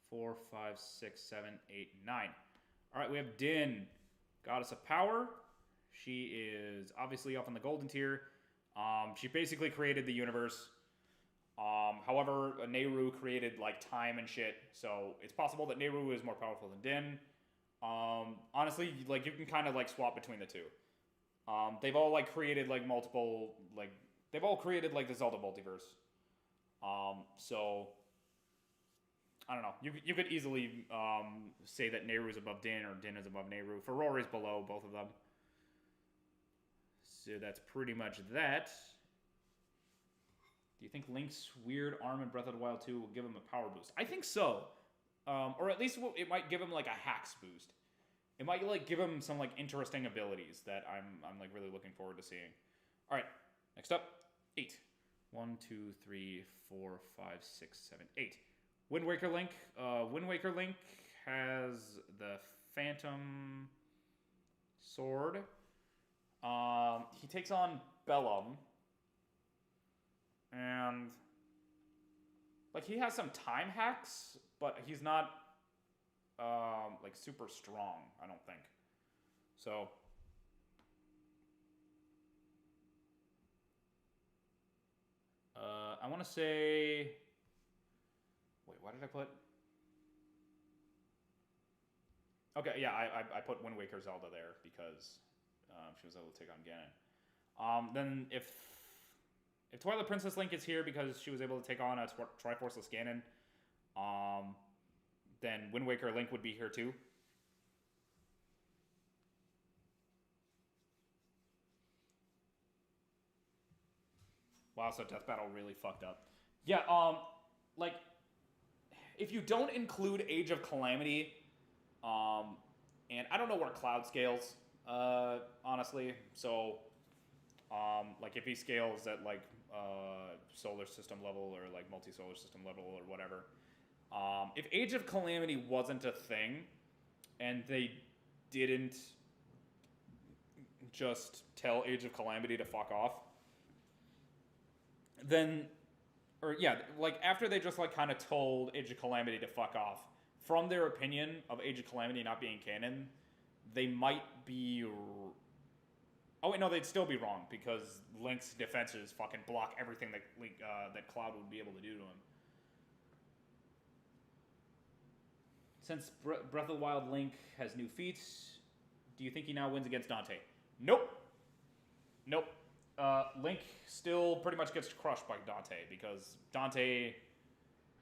4, 5, 6, 7, 8, 9. All right, we have Din, Goddess of Power. She is obviously up in the golden tier. She basically created the universe. However, Nehru created like time and shit, so it's possible that Nehru is more powerful than Din. Honestly, like you can kind of like swap between the two. They've all like created like multiple like they've all created like the Zelda multiverse. So I don't know. You could easily say that Nehru is above Din or Din is above Nehru. Ferrari is below both of them. So that's pretty much that. Do you think Link's weird arm in Breath of the Wild 2 will give him a power boost? I think so. Or at least it might give him like a hacks boost. It might like give him some like interesting abilities that I'm like really looking forward to seeing. All right, next up, 8. 1, 2, 3, 4, 5, 6, 7, 8. Wind Waker Link. Wind Waker Link has the Phantom Sword. He takes on Bellum. And like he has some time hacks, but he's not like super strong, I don't think. So I want to say, wait, what did I put? Okay, yeah, I put Wind Waker Zelda there because she was able to take on Ganon. Then if Twilight Princess Link is here because she was able to take on a Triforceless Ganon, then Wind Waker Link would be here too. Wow, so Death Battle really fucked up. Yeah, like, if you don't include Age of Calamity, and I don't know where Cloud scales, honestly, so, like, if he scales at, like, solar system level or, like, multi-solar system level or whatever, if Age of Calamity wasn't a thing, and they didn't just tell Age of Calamity to fuck off, then, or yeah, like after they just like kind of told Age of Calamity to fuck off, from their opinion of Age of Calamity not being canon, they might be, oh wait, no, they'd still be wrong because Link's defenses fucking block everything that that Cloud would be able to do to him. Since Breath of the Wild Link has new feats, do you think he now wins against Dante? Nope. Nope. Link still pretty much gets crushed by Dante because Dante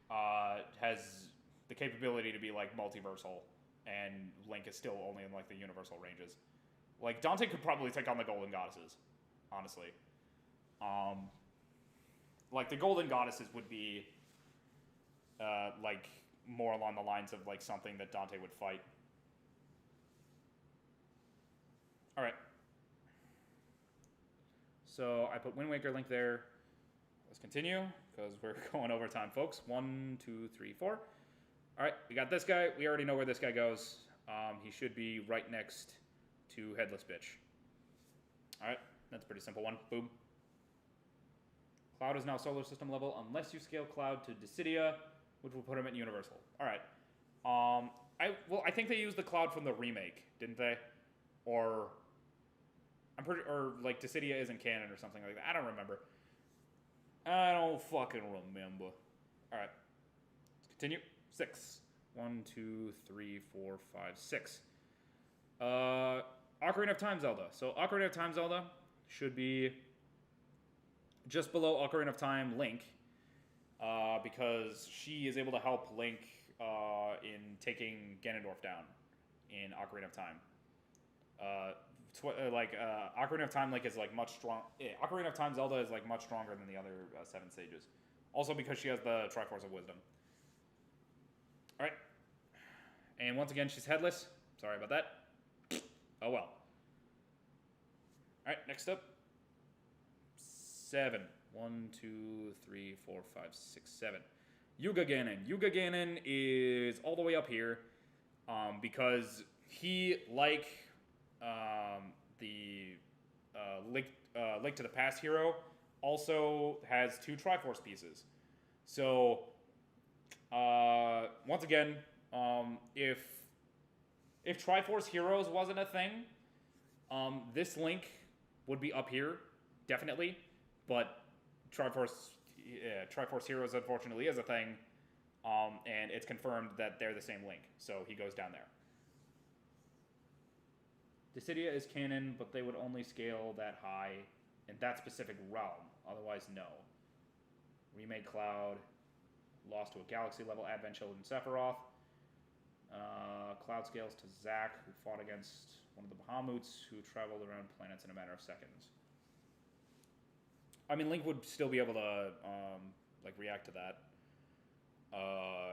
has the capability to be like multiversal, and Link is still only in like the universal ranges. Like Dante could probably take on the Golden Goddesses, honestly. Like the Golden Goddesses would be like more along the lines of like something that Dante would fight. All right. So I put Wind Waker Link there. Let's continue because we're going over time, folks. 1, 2, 3, 4. All right, we got this guy. We already know where this guy goes. He should be right next to Headless Bitch. All right, that's a pretty simple one. Boom. Cloud is now solar system level unless you scale Cloud to Dissidia, which will put him at Universal. All right. I think they used the Cloud from the remake, didn't they? Or like Dissidia isn't canon or something like that. I don't remember. I don't fucking remember. All right. Let's continue. 6. 1, 2, 3, 4, 5, 6. Ocarina of Time Zelda. So Ocarina of Time Zelda should be just below Ocarina of Time Link, because she is able to help Link in taking Ganondorf down in Ocarina of Time. Ocarina of Time Link is like much strong. Ocarina of Time Zelda is like much stronger than the other 7 stages. Also because she has the Triforce of Wisdom. All right, and once again she's headless. Sorry about that. Oh well. All right, next up. 7. 1, 2, 3, 4, 5, 6, 7. Yuga Ganon. Yuga Ganon is all the way up here because he, like the Link to the Past hero, also has 2 Triforce pieces. So, once again, if Triforce Heroes wasn't a thing, this Link would be up here, definitely. But Triforce Heroes, unfortunately, is a thing, and it's confirmed that they're the same Link, so he goes down there. Dissidia is canon, but they would only scale that high in that specific realm. Otherwise, no. Remake Cloud, lost to a galaxy-level Advent Children Sephiroth. Cloud scales to Zack, who fought against one of the Bahamutes, who traveled around planets in a matter of seconds. I mean, Link would still be able to, react to that.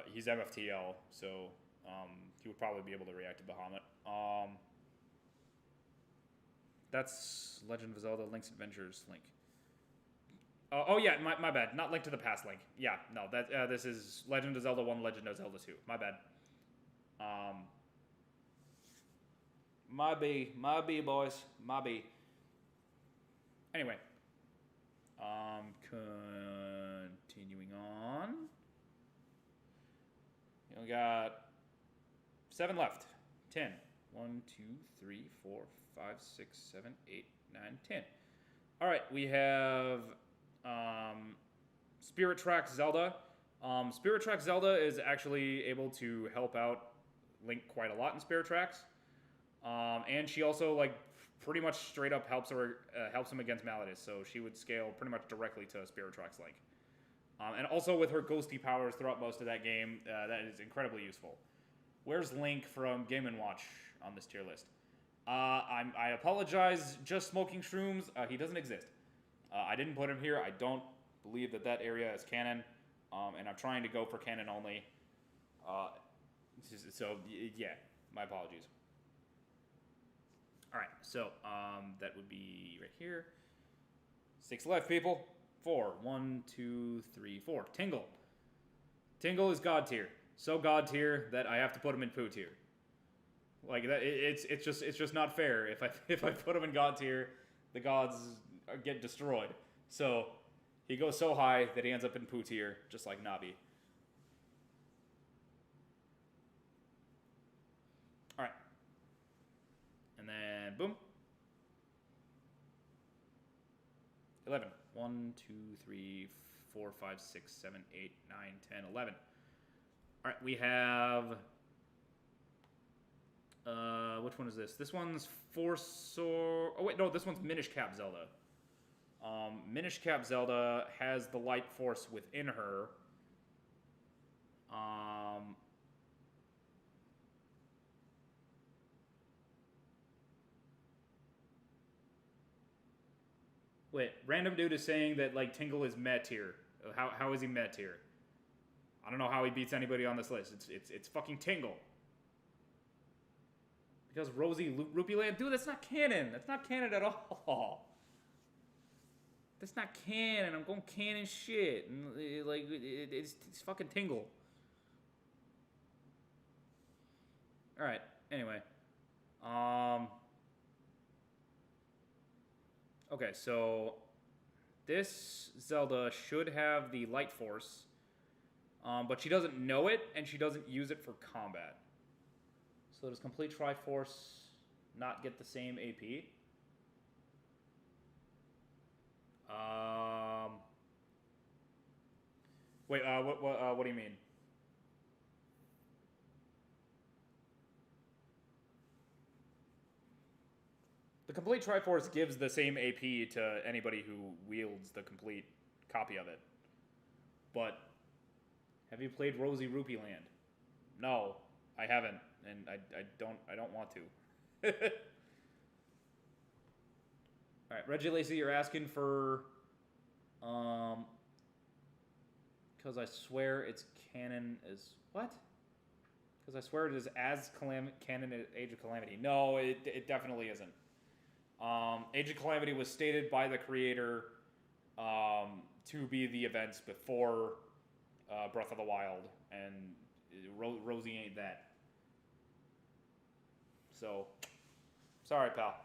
He's MFTL, so he would probably be able to react to Bahamut. That's Legend of Zelda, Link's Adventures Link. Oh yeah, my bad. Not Link to the Past Link. Yeah, no, this is Legend of Zelda 1, Legend of Zelda 2. My bad. My B, boys. My B. Anyway. Continuing on. We got 7 left. 10. 1, 2, 3, 4, 5, 6, 7, 8, 9, 10. All right, we have Spirit Tracks Zelda. Spirit Tracks Zelda is actually able to help out Link quite a lot in Spirit Tracks. And she also, pretty much straight up helps him against Maladus, so she would scale pretty much directly to Spirit Tracks Link. And also with her ghosty powers throughout most of that game, that is incredibly useful. Where's Link from Game & Watch on this tier list? I apologize, just smoking shrooms. He doesn't exist. I didn't put him here. I don't believe that area is canon, and I'm trying to go for canon only. So yeah, my apologies. All right, so that would be right here. 6 left, people. 4. 1, 2, 3, 4. Tingle. Tingle is God tier. So God tier that I have to put him in poo tier. Like that, it's just not fair. If I put him in God tier, the gods get destroyed. So he goes so high that he ends up in poo tier, just like Navi. All right. And then, boom. 11. 1, 2, 3, 4, 5, 6, 7, 8, 9, 10, 11. All right, we have... which one is this? This one's Oh, wait, no, this one's Minish Cap Zelda. Minish Cap Zelda has the Light Force within her. Wait, random dude is saying that like Tingle is meh tier. How is he meh tier? I don't know how he beats anybody on this list. It's fucking Tingle. Because Rosie Rupee Land, dude, that's not canon. That's not canon at all. That's not canon. I'm going canon shit. And, like it's fucking Tingle. All right. Anyway. Okay, so this Zelda should have the Light Force, but she doesn't know it, and she doesn't use it for combat. So does Complete Triforce not get the same AP? Wait, what do you mean? The Complete Triforce gives the same AP to anybody who wields the complete copy of it. But have you played Rosie Rupee Land? No, I haven't, and I don't want to. All right, Reggie Lacey, you're asking for because I swear it's canon as what? Because I swear it is as canon as Age of Calamity. No, it definitely isn't. Age of Calamity was stated by the creator to be the events before Breath of the Wild, and Rosie ain't that. So, sorry, pal.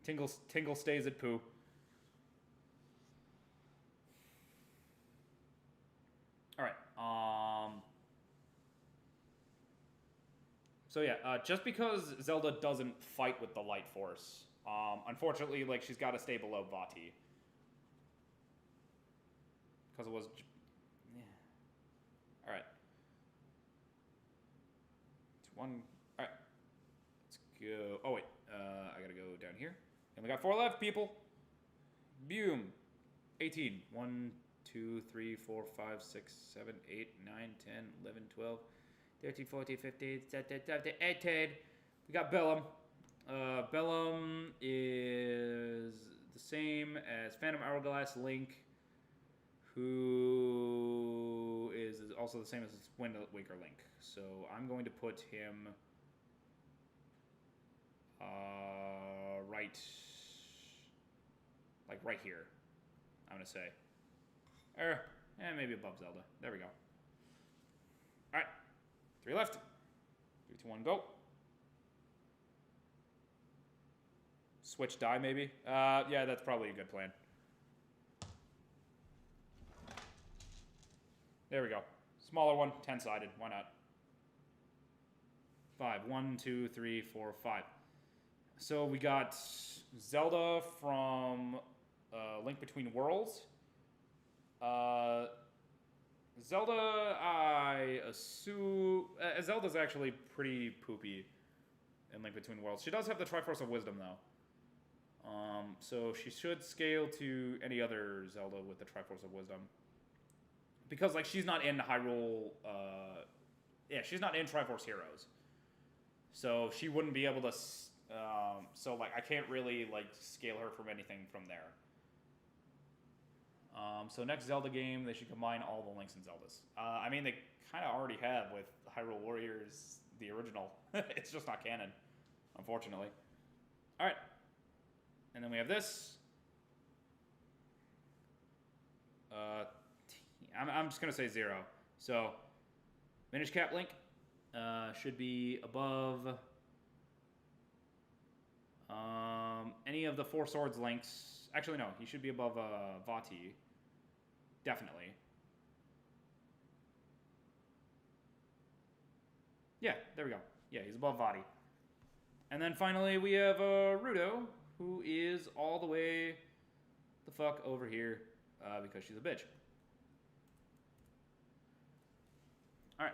Tingle stays at poo. All right. So yeah, just because Zelda doesn't fight with the Light Force, unfortunately, like she's got to stay below Vati. Because it was, yeah. All right. It's one. All right. Let's go. Oh wait, I gotta go down here. And we got 4 left, people. Boom. 18. 1, 2, 3, 4, 5, 6, 7, 8, 9, 10, 11, 12. 13, 14, 15, 17, 18. We got Bellum. Bellum is the same as Phantom Hourglass Link, who is also the same as Wind Waker Link. So I'm going to put him right here. I'm going to say. Maybe above Zelda. There we go. All right. 3 left. 3, 2, 1, go. Switch die, maybe? Yeah, that's probably a good plan. There we go. Smaller one, 10-sided. Why not? 5. 1, 2, 3, 4, 5. So we got Zelda from Link Between Worlds. Zelda, I assume... Zelda's actually pretty poopy in Link Between Worlds. She does have the Triforce of Wisdom, though. So she should scale to any other Zelda with the Triforce of Wisdom. Because, like, she's not in Hyrule... yeah, she's not in Triforce Heroes. So she wouldn't be able to... so, like, I can't really, like, scale her from anything from there. So next Zelda game, they should combine all the Links and Zeldas. I mean, they kind of already have with Hyrule Warriors, the original. It's just not canon, unfortunately. All right. And then we have this. I'm just going to say 0. So, Minish Cap Link should be above any of the 4 Swords Links. Actually, no. He should be above Vati. Definitely. Yeah, there we go. Yeah, he's above Vati. And then finally, we have Rudo, who is all the way the fuck over here because she's a bitch. All right.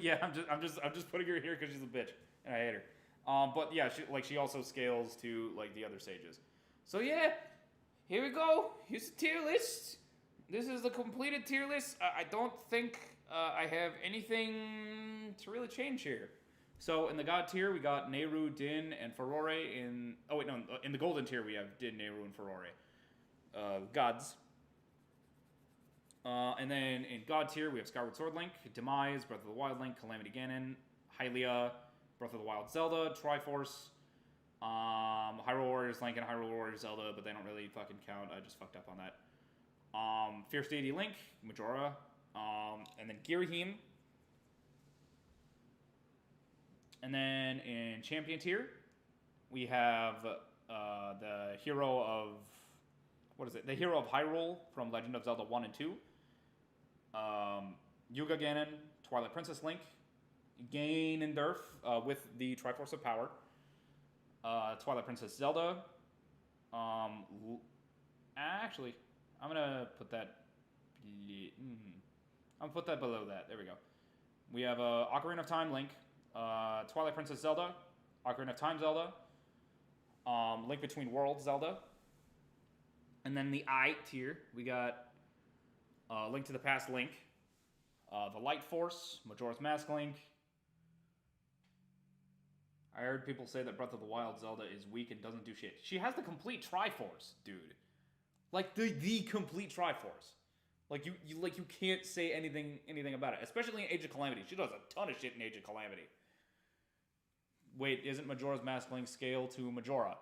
Yeah, I'm just putting her here because she's a bitch and I hate her. But yeah, she also scales to like the other sages. So yeah, here we go. Here's the tier list. this is the completed tier list. I don't think I have anything to really change here. So in the God tier, we got Nehru, Din, and Furore. In the Golden tier, we have Din, Nehru, and Furore. Gods. And then in God tier, we have Skyward Sword Link, Demise, Breath of the Wild Link, Calamity Gannon, Hylia, Breath of the Wild Zelda, Triforce, Hyrule Warriors Link, and Hyrule Warriors Zelda, but they don't really fucking count. I just fucked up on that. Fierce Deity Link, Majora, and then Girahim. And then in Champion tier, we have the hero of... What is it? The hero of Hyrule from Legend of Zelda 1 and 2. Yuga Ganon, Twilight Princess Link, Ganondorf with the Triforce of Power, Twilight Princess Zelda. Actually, I'm gonna put that. I'm gonna put that below that. There we go. We have Ocarina of Time Link, Twilight Princess Zelda, Ocarina of Time Zelda, Link Between Worlds Zelda, and then the I tier we got Link to the Past Link, the Light Force, Majora's Mask Link. I heard people say that Breath of the Wild Zelda is weak and doesn't do shit. She has the complete Triforce, dude. Like the complete Triforce. Like you can't say anything about it. Especially in Age of Calamity. She does a ton of shit in Age of Calamity. Wait, isn't Majora's Mask Link scale to Majora?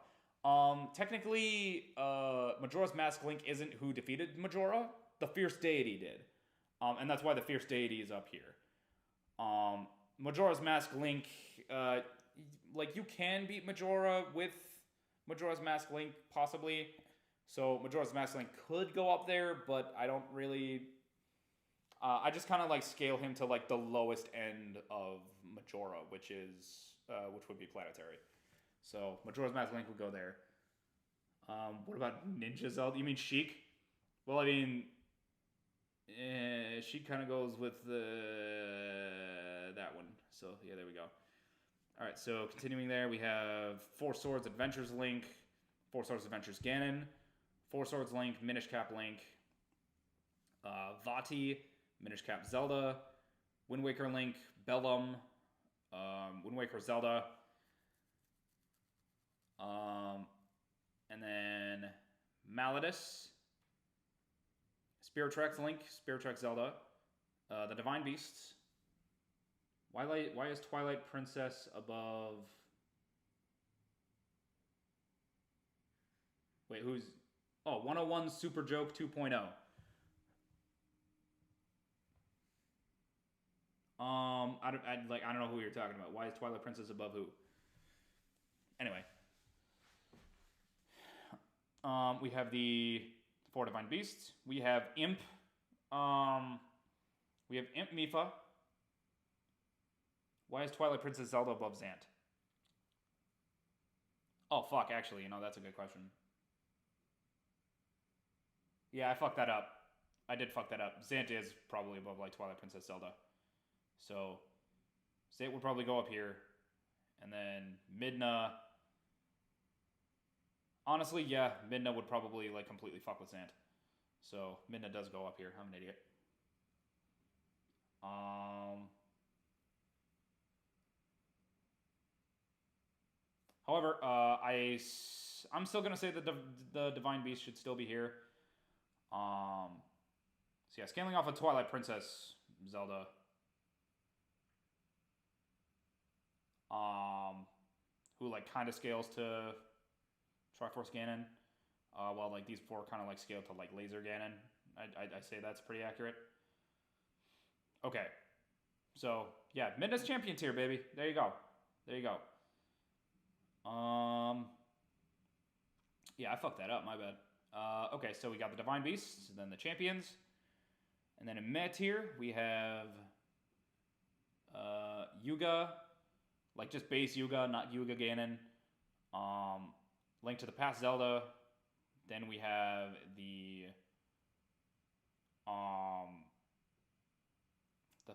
Technically, Majora's Mask Link isn't who defeated Majora. The Fierce Deity did. And that's why the Fierce Deity is up here. Majora's Mask Link, like, you can beat Majora with Majora's Mask Link, possibly. So Majora's Mask Link could go up there, but I don't really... I just kind of, like, scale him to, like, the lowest end of Majora, which would be Planetary. So Majora's Mask Link would go there. What about Ninja Zelda? You mean Sheik? Well, I mean... Sheik kind of goes with that one. So, yeah, there we go. Alright, so continuing there, we have Four Swords Adventures Link, Four Swords Adventures Ganon, Four Swords Link, Minish Cap Link, Vati, Minish Cap Zelda, Wind Waker Link, Bellum, Wind Waker Zelda, and then Maladus, Spirit Tracks Link, Spirit Tracks Zelda, the Divine Beasts. Why is Twilight Princess above... Wait, who's... Oh, 101 Super Joke 2.0. I don't know who you're talking about. Why is Twilight Princess above who? Anyway. We have the 4 Divine Beasts. We have Imp. We have Imp Mifa. Why is Twilight Princess Zelda above Zant? Oh, fuck, actually, that's a good question. Yeah, I fucked that up. I did fuck that up. Zant is probably above, like, Twilight Princess Zelda. So, Zant would probably go up here. And then Midna... Honestly, yeah, Midna would probably, like, completely fuck with Zant. So, Midna does go up here. I'm an idiot. However, I'm still going to say that the Divine Beast should still be here. So yeah, scaling off of Twilight Princess Zelda. Who, like, kind of scales to Triforce Ganon. While, like, these 4 kind of, like, scale to, like, Laser Ganon. I say that's pretty accurate. Okay. So, yeah, Midna's Champion tier, baby. There you go. There you go. Yeah, I fucked that up, my bad. Okay, so we got the Divine Beasts, then the Champions, and then in Meh tier, we have, Yuga, like just base Yuga, not Yuga Ganon, Link to the Past Zelda, then we have the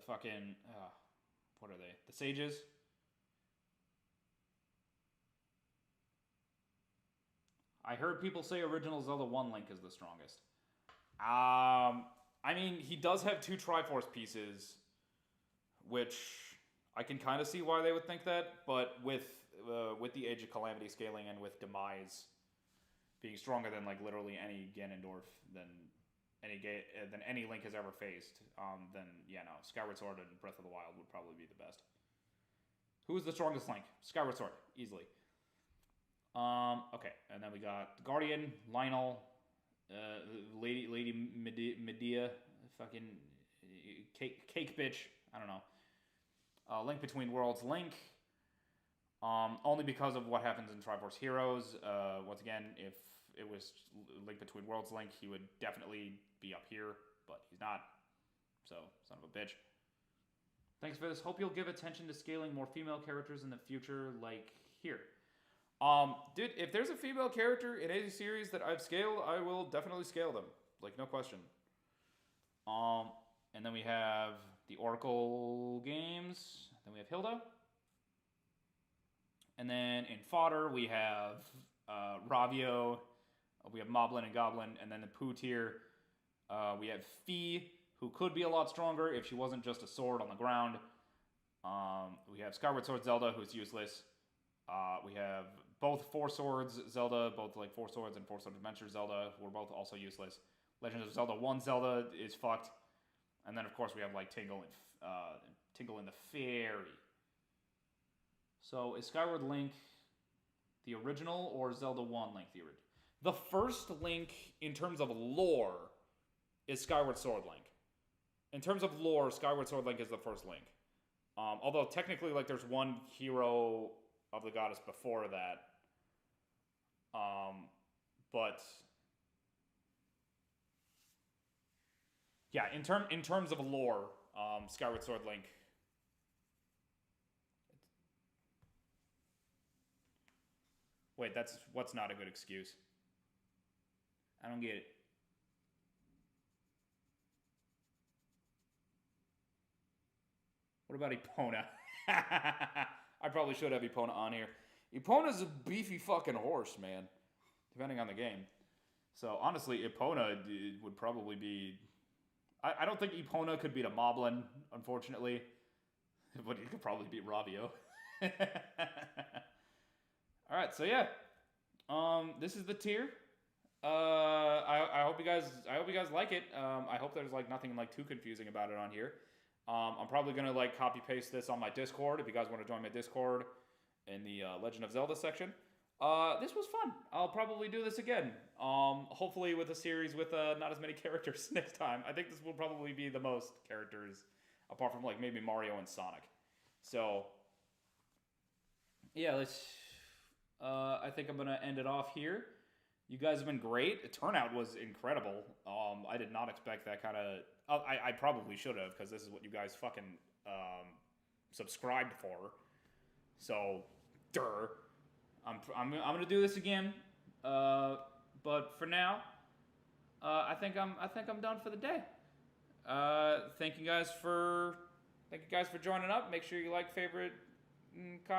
fucking, what are they, the Sages. I heard people say original Zelda 1 Link is the strongest. I mean, he does have 2 Triforce pieces, which I can kind of see why they would think that, but with the Age of Calamity scaling and with Demise being stronger than like literally any Ganondorf than any Link has ever faced, then yeah, no, Skyward Sword and Breath of the Wild would probably be the best. Who is the strongest Link? Skyward Sword, easily. Okay, and then we got the Guardian, Lionel, Lady Medea, fucking cake bitch. I don't know. Link Between Worlds, Link. Only because of what happens in Triforce Heroes. Once again, if it was Link Between Worlds Link, he would definitely be up here, but he's not. So, son of a bitch. Thanks for this. Hope you'll give attention to scaling more female characters in the future, like here. Dude, if there's a female character in any series that I've scaled, I will definitely scale them. Like, no question. And then we have the Oracle games. Then we have Hilda. And then in fodder, we have Ravio. We have Moblin and Goblin. And then the Pooh tier, we have Fee, who could be a lot stronger if she wasn't just a sword on the ground. We have Skyward Sword Zelda, who's useless. We have both 4 Swords Zelda, both like 4 Swords and 4 Sword Adventure Zelda, who are both also useless. Legend of Zelda 1 Zelda is fucked. And then, of course, we have like Tingle and the Fairy. So, is Skyward Link the original, or Zelda 1 Link the original? The first Link, in terms of lore, is Skyward Sword Link. In terms of lore, Skyward Sword Link is the first Link. Although, technically, like, there's one hero of the goddess before that. But... yeah, in terms of lore, Skyward Sword Link... Wait, what's not a good excuse? I don't get it. What about Epona? I probably should have Epona on here. Epona's a beefy fucking horse, man. Depending on the game. So, honestly, Epona would probably be... I don't think Epona could beat a Moblin, unfortunately. But he could probably beat Ravio. Alright, so yeah. This is the tier. I hope you guys like it. I hope there's like nothing like too confusing about it on here. I'm probably gonna like copy paste this on my Discord if you guys want to join my Discord in the Legend of Zelda section. This was fun. I'll probably do this again. Hopefully with a series with not as many characters next time. I think this will probably be the most characters, apart from like maybe Mario and Sonic. So yeah, I think I'm gonna end it off here. You guys have been great. The turnout was incredible. I did not expect that kind of... I probably should have, because this is what you guys fucking subscribed for. So, I'm gonna do this again. But for now, I think I'm done for the day. Thank you guys for joining up. Make sure you like, favorite,